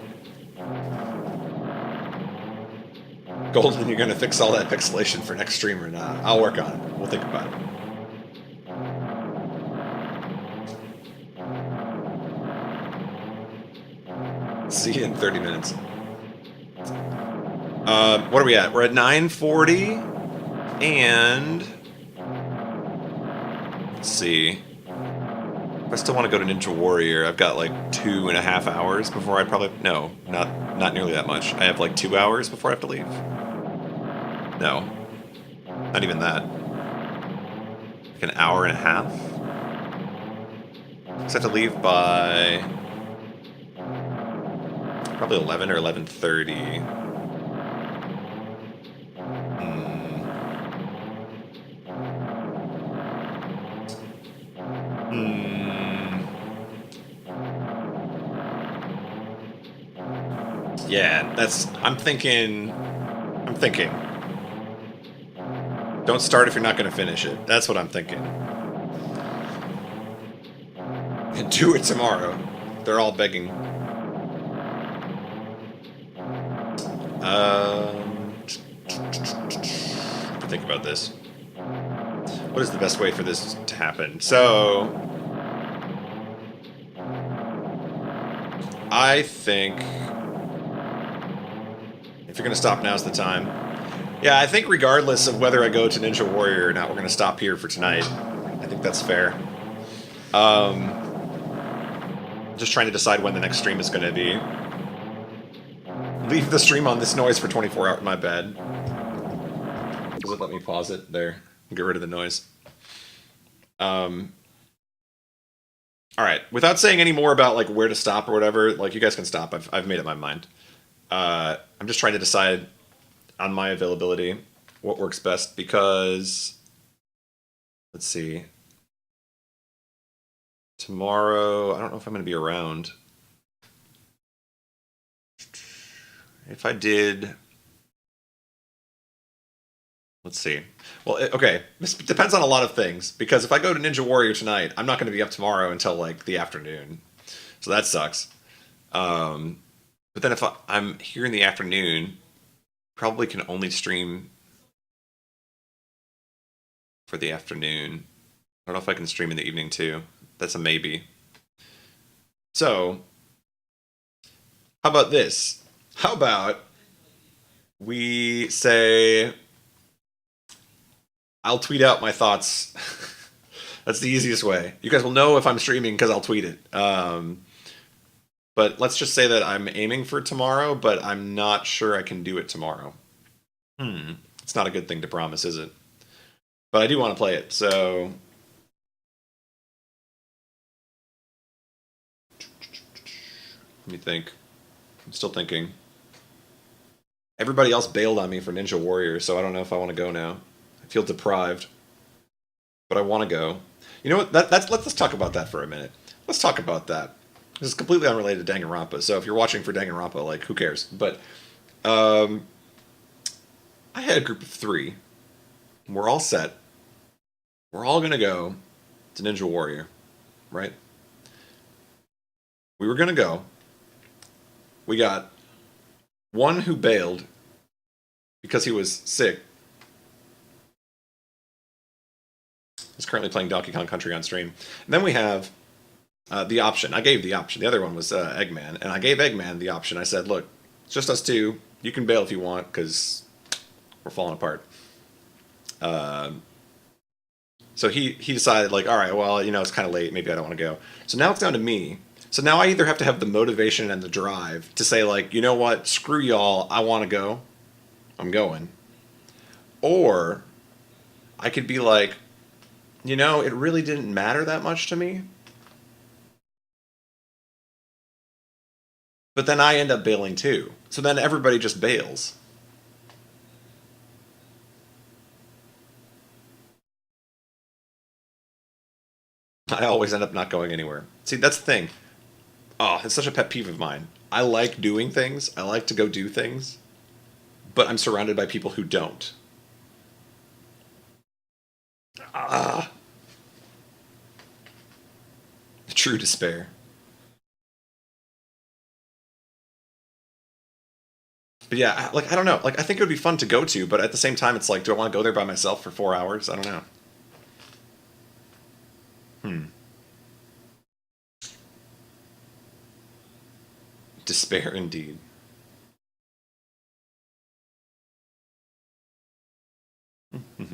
Golden, you're gonna fix all that pixelation for next stream or not? I'll work on it. We'll think about it. See you in 30 minutes. What are we at? We're at 9:40, and let's see. If I still want to go to Ninja Warrior, I've got like 2.5 hours before I probably... No, not nearly that much. I have like 2 hours before I have to leave. No. Not even that. Like an hour and a half? So I have to leave by probably 11 or 11:30. Yeah, I'm thinking. Don't start if you're not going to finish it. That's what I'm thinking. And do it tomorrow. They're all begging. Think about this. What is the best way for this to happen? So, I think if you're going to stop, now's the time. Yeah, I think regardless of whether I go to Ninja Warrior or not, we're going to stop here for tonight. I think that's fair. Just trying to decide when the next stream is going to be. Leave the stream on this noise for 24 hours. My bad. Does it let me pause it? There. Get rid of the noise. Alright. Without saying any more about like where to stop or whatever, like you guys can stop. I've made up my mind. I'm just trying to decide on my availability what works best because let's see. Tomorrow, I don't know if I'm going to be around. If I did, let's see. Well, okay, this depends on a lot of things, because if I go to Ninja Warrior tonight, I'm not going to be up tomorrow until, like, the afternoon. So that sucks. But then if I'm here in the afternoon, probably can only stream for the afternoon. I don't know if I can stream in the evening, too. That's a maybe. So, how about this? How about we say I'll tweet out my thoughts. That's the easiest way. You guys will know if I'm streaming because I'll tweet it. But let's just say that I'm aiming for tomorrow, but I'm not sure I can do it tomorrow. It's not a good thing to promise, is it? But I do want to play it, so... Let me think. I'm still thinking. Everybody else bailed on me for Ninja Warrior, so I don't know if I want to go now. I feel deprived. But I want to go. You know what? Let's talk about that for a minute. Let's talk about that. This is completely unrelated to Danganronpa, so if you're watching for Danganronpa, like, who cares? But, I had a group of 3. We're all set. We're all gonna go to Ninja Warrior, right? We were gonna go. We got one who bailed because he was sick. He's currently playing Donkey Kong Country on stream. And then we have the option. I gave the option. The other one was Eggman. And I gave Eggman the option. I said, look, it's just us 2. You can bail if you want because we're falling apart. So he decided, like, all right, well, you know, it's kind of late. Maybe I don't want to go. So now it's down to me. So now I either have to have the motivation and the drive to say, like, you know what, screw y'all, I want to go. I'm going. Or I could be like, you know, it really didn't matter that much to me. But then I end up bailing too. So then everybody just bails. I always end up not going anywhere. See, that's the thing. Oh, it's such a pet peeve of mine. I like doing things. I like to go do things. But I'm surrounded by people who don't. True despair. But yeah, like, I don't know. Like, I think it would be fun to go to, but at the same time, it's like, do I want to go there by myself for 4 hours? I don't know. Despair indeed. Do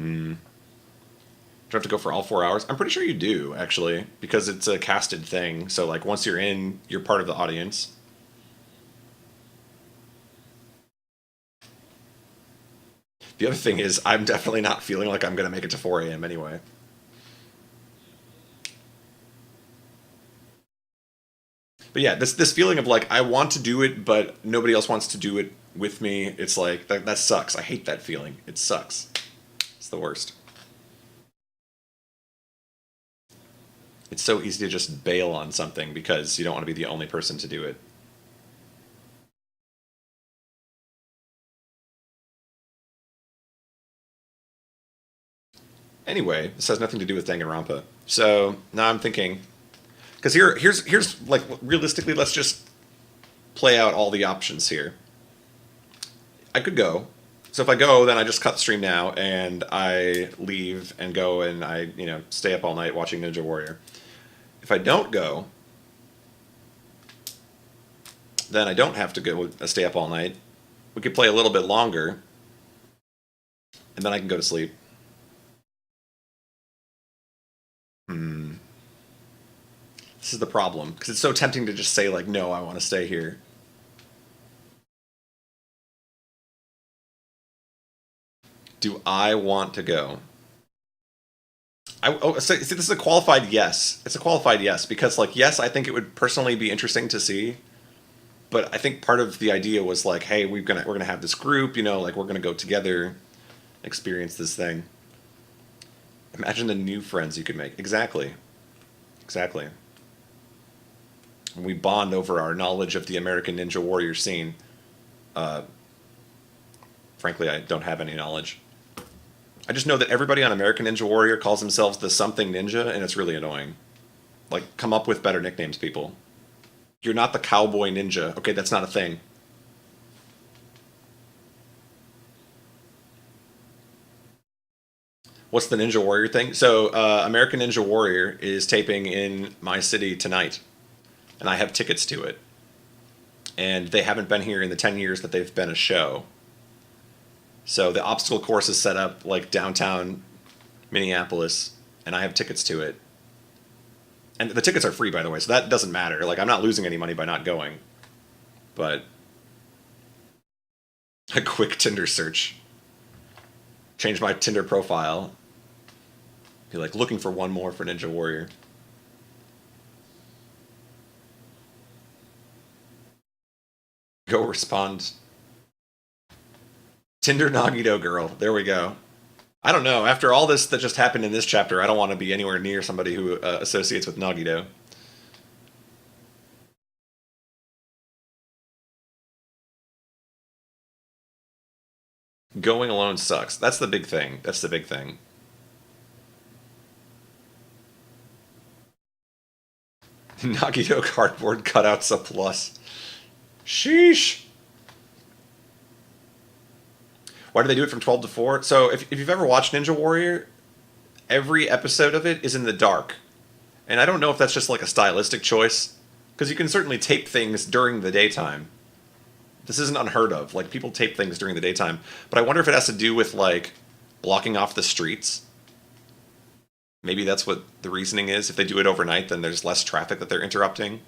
you have to go for all 4 hours? I'm pretty sure you do, actually, because it's a casted thing. So, like, once you're in, you're part of the audience. The other thing is, I'm definitely not feeling like I'm going to make it to 4 a.m. anyway. But yeah, this feeling of like I want to do it, but nobody else wants to do it with me. It's like that sucks. I hate that feeling. It sucks. It's the worst. It's so easy to just bail on something because you don't want to be the only person to do it. Anyway, this has nothing to do with Danganronpa. So now I'm thinking, because here's like realistically, let's just play out all the options here. I could go. So if I go, then I just cut the stream now and I leave and go and I stay up all night watching Ninja Warrior. If I don't go, then I don't have to go stay up all night. We could play a little bit longer, and then I can go to sleep. This is the problem, because it's so tempting to just say, like, no, I want to stay here. Do I want to go? See, this is a qualified yes. It's a qualified yes, because, like, yes, I think it would personally be interesting to see, but I think part of the idea was, like, hey, we're gonna have this group, like, we're gonna go together, experience this thing. Imagine the new friends you could make. Exactly. Exactly. We bond over our knowledge of the American Ninja Warrior scene. Frankly, I don't have any knowledge. I just know that everybody on American Ninja Warrior calls themselves the something ninja, and it's really annoying. Like, come up with better nicknames, people. You're not the cowboy ninja. Okay, that's not a thing. What's the Ninja Warrior thing? So, American Ninja Warrior is taping in my city tonight, and I have tickets to it. And they haven't been here in the 10 years that they've been a show. So the obstacle course is set up like downtown Minneapolis, and I have tickets to it. And the tickets are free, by the way, so that doesn't matter. Like, I'm not losing any money by not going. But a quick Tinder search. Change my Tinder profile. Be like, looking for one more for Ninja Warrior. Go respond. Tinder Nagito girl. There we go. I don't know. After all this that just happened in this chapter, I don't want to be anywhere near somebody who associates with Nagito. Going alone sucks. That's the big thing. That's the big thing. Nagito cardboard cutouts a plus. Sheesh. Why do they do it from 12 to 4? So if you've ever watched Ninja Warrior, every episode of it is in the dark. And I don't know if that's just like a stylistic choice, because you can certainly tape things during the daytime. This isn't unheard of. Like, people tape things during the daytime. But I wonder if it has to do with, like, blocking off the streets. Maybe that's what the reasoning is. If they do it overnight, then there's less traffic that they're interrupting.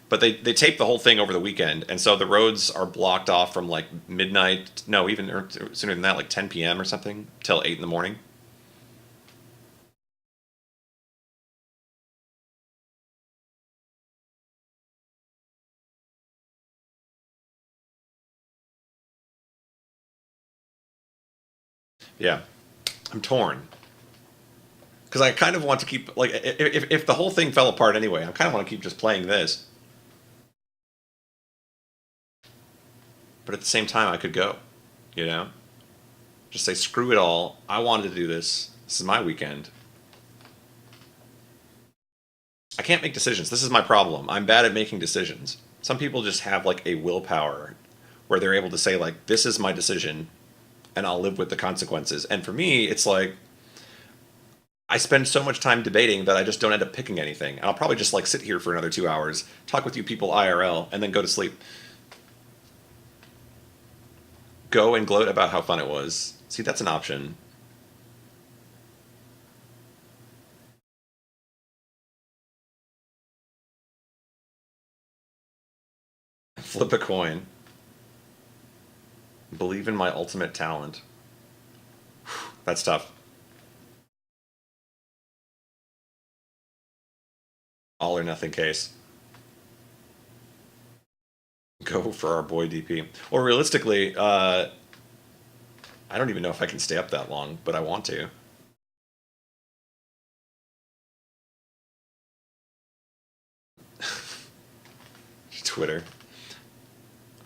But they tape the whole thing over the weekend, and so the roads are blocked off from, like, midnight, no, even sooner than that, like 10 p.m. or something, till 8 in the morning. Yeah. I'm torn. Because I kind of want to keep, like, if the whole thing fell apart anyway, I kind of want to keep just playing this. But at the same time, I could go, Just say, screw it all. I wanted to do this. This is my weekend. I can't make decisions. This is my problem. I'm bad at making decisions. Some people just have, like, a willpower where they're able to say, like, this is my decision, and I'll live with the consequences. And for me, it's like, I spend so much time debating that I just don't end up picking anything. And I'll probably just, like, sit here for another 2 hours, talk with you people IRL, and then go to sleep. Go and gloat about how fun it was. See, that's an option. Flip a coin. Believe in my ultimate talent. That's tough. All or nothing case. Go for our boy DP. Or realistically, I don't even know if I can stay up that long, but I want to. Twitter.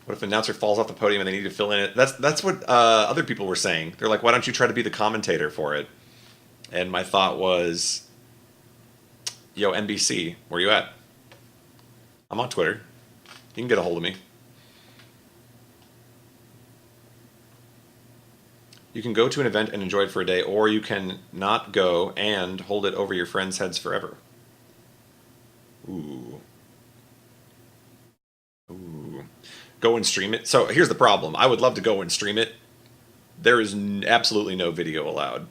What if an announcer falls off the podium and they need to fill in it? That's what other people were saying. They're like, why don't you try to be the commentator for it? And my thought was, yo, NBC, where you at? I'm on Twitter. You can get a hold of me. You can go to an event and enjoy it for a day, or you can not go and hold it over your friends' heads forever. Ooh. Ooh. Go and stream it. So here's the problem. I would love to go and stream it. There is absolutely no video allowed.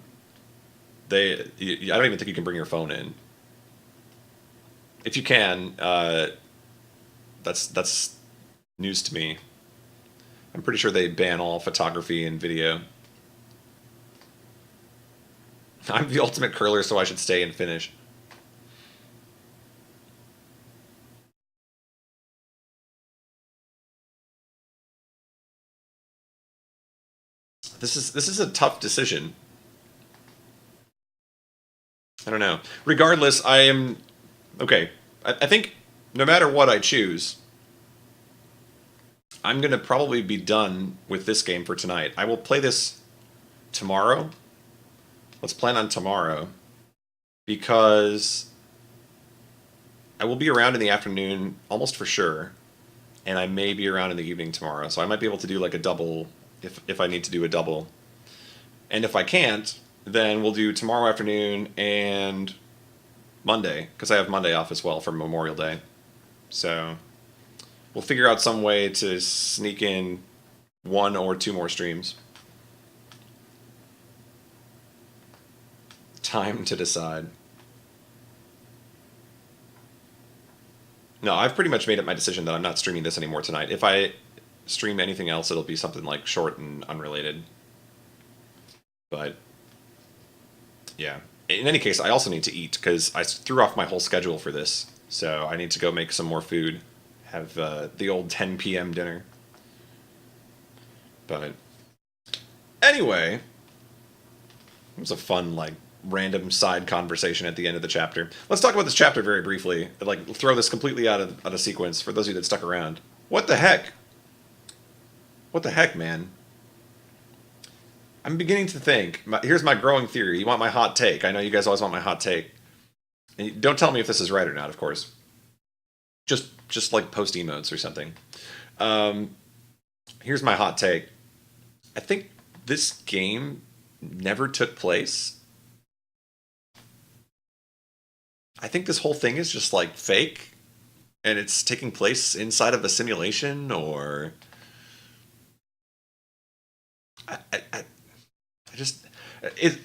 I don't even think you can bring your phone in. If you can, that's news to me. I'm pretty sure they ban all photography and video. I'm the ultimate curler, so I should stay and finish. This is a tough decision. I don't know. Regardless, I am... Okay, I think no matter what I choose, I'm going to probably be done with this game for tonight. I will play this tomorrow. Let's plan on tomorrow. Because I will be around in the afternoon, almost for sure. And I may be around in the evening tomorrow. So I might be able to do like a double if I need to do a double. And if I can't, then we'll do tomorrow afternoon and Monday, because I have Monday off as well for Memorial Day. So we'll figure out some way to sneak in 1 or 2 more streams. Time to decide. No, I've pretty much made up my decision that I'm not streaming this anymore tonight. If I stream anything else, it'll be something like short and unrelated. But yeah. In any case, I also need to eat because I threw off my whole schedule for this. So I need to go make some more food. Have the old 10 p.m. dinner. But anyway, it was a fun, like, random side conversation at the end of the chapter. Let's talk about this chapter very briefly. Like, throw this completely out of sequence for those of you that stuck around. What the heck? What the heck, man? I'm beginning to think. Here's my growing theory. You want my hot take. I know you guys always want my hot take. And don't tell me if this is right or not, of course. Just like post emotes or something. Here's my hot take. I think this game never took place. I think this whole thing is just like fake. And it's taking place inside of a simulation or...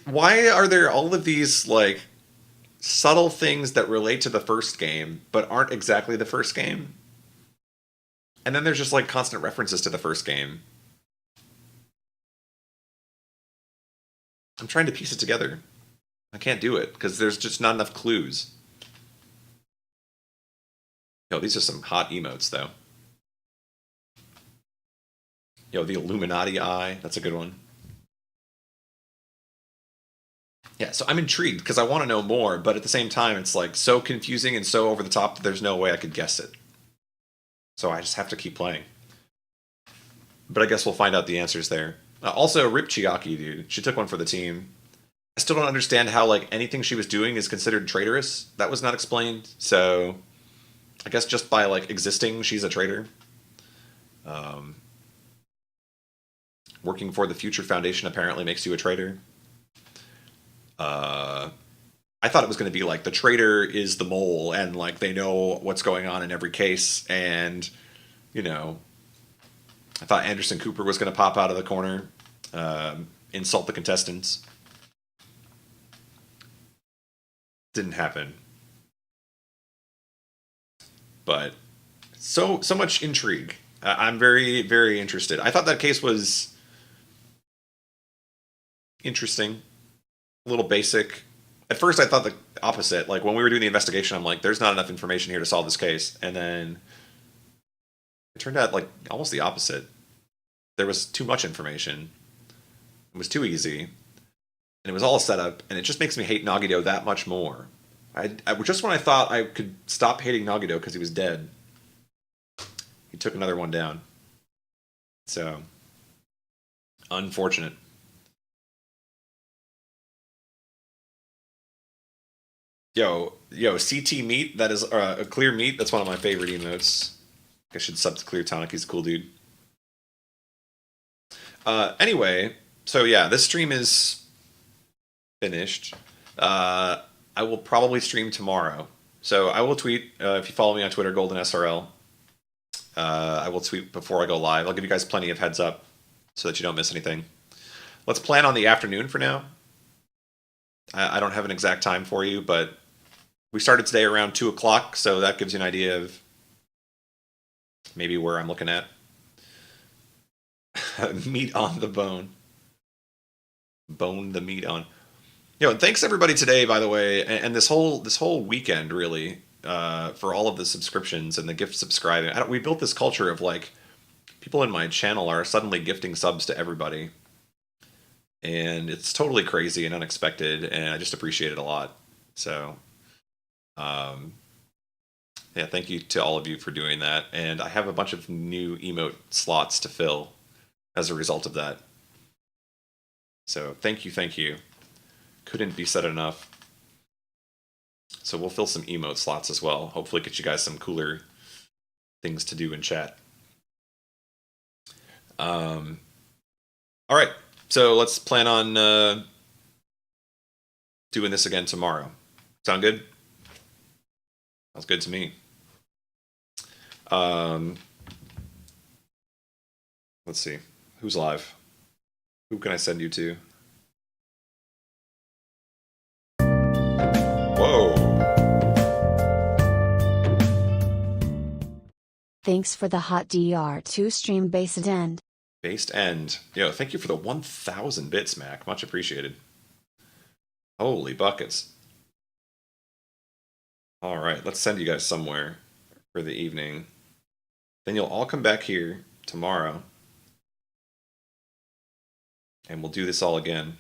why are there all of these like subtle things that relate to the first game but aren't exactly the first game? And then there's just like constant references to the first game. I'm trying to piece it together. I can't do it because there's just not enough clues. Yo, these are some hot emotes though. Yo, the Illuminati eye, that's a good one. Yeah, so I'm intrigued because I want to know more, but at the same time, it's like so confusing and so over the top that there's no way I could guess it. So I just have to keep playing. But I guess we'll find out the answers there. Also, Rip Chiaki, dude. She took one for the team. I still don't understand how like anything she was doing is considered traitorous. That was not explained. So I guess just by like existing, she's a traitor. Working for the Future Foundation apparently makes you a traitor. I thought it was going to be like the traitor is the mole and like they know what's going on in every case, and you know, I thought Anderson Cooper was going to pop out of the corner, insult the contestants. Didn't happen. But so much intrigue. I'm very, very interested. I thought that case was interesting. A little basic. At first I thought the opposite. Like when we were doing the investigation, I'm like, there's not enough information here to solve this case. And then It turned out like almost the opposite. There was too much information. It was too easy. And it was all set up, and it just makes me hate Nagito that much more. Just when I thought I could stop hating Nagito because he was dead, he took another one down. So, unfortunate. Yo, CT Meat, that is a Clear Meat, that's one of my favorite emotes. I should sub to Clear Tonic, he's a cool dude. Anyway, so yeah, this stream is finished. I will probably stream tomorrow. So I will tweet, if you follow me on Twitter, GoldenSRL. I will tweet before I go live. I'll give you guys plenty of heads up so that you don't miss anything. Let's plan on the afternoon for now. I don't have an exact time for you, but we started today around 2 o'clock, so that gives you an idea of maybe where I'm looking at. Meat on the bone. Bone the meat on. And thanks everybody today, by the way, and this whole weekend, really, for all of the subscriptions and the gift subscribing. We built this culture of, like, people in my channel are suddenly gifting subs to everybody. And it's totally crazy and unexpected, and I just appreciate it a lot. So, yeah, thank you to all of you for doing that. And I have a bunch of new emote slots to fill as a result of that. So, thank you. Couldn't be said enough. So we'll fill some emote slots as well. Hopefully get you guys some cooler things to do in chat. All right. So let's plan on doing this again tomorrow. Sound good? Sounds good to me. Let's see. Who's live? Who can I send you to? Whoa. Thanks for the hot DR2 stream based end. Based end. Yo, thank you for the 1,000 bits, Mac. Much appreciated. Holy buckets. All right, let's send you guys somewhere for the evening. Then you'll all come back here tomorrow. And we'll do this all again.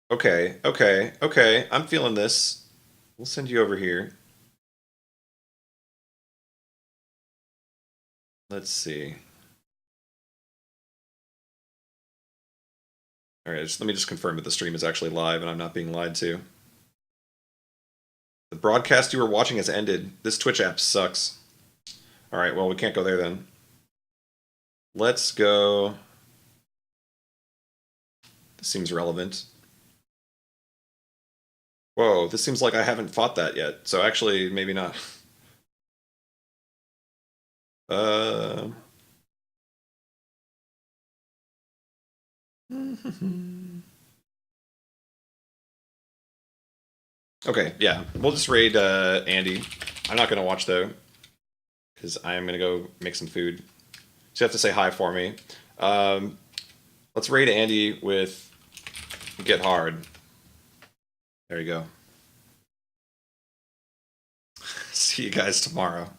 Okay. I'm feeling this. We'll send you over here. Let's see. All right, let me just confirm that the stream is actually live and I'm not being lied to. The broadcast you were watching has ended. This Twitch app sucks. All right, well, we can't go there then. Let's go. This seems relevant. Whoa, this seems like I haven't fought that yet. So actually, maybe not. Okay, yeah. We'll just raid Andy. I'm not going to watch, though, because I am going to go make some food. So you have to say hi for me. Let's raid Andy with Get Hard. There you go. See you guys tomorrow.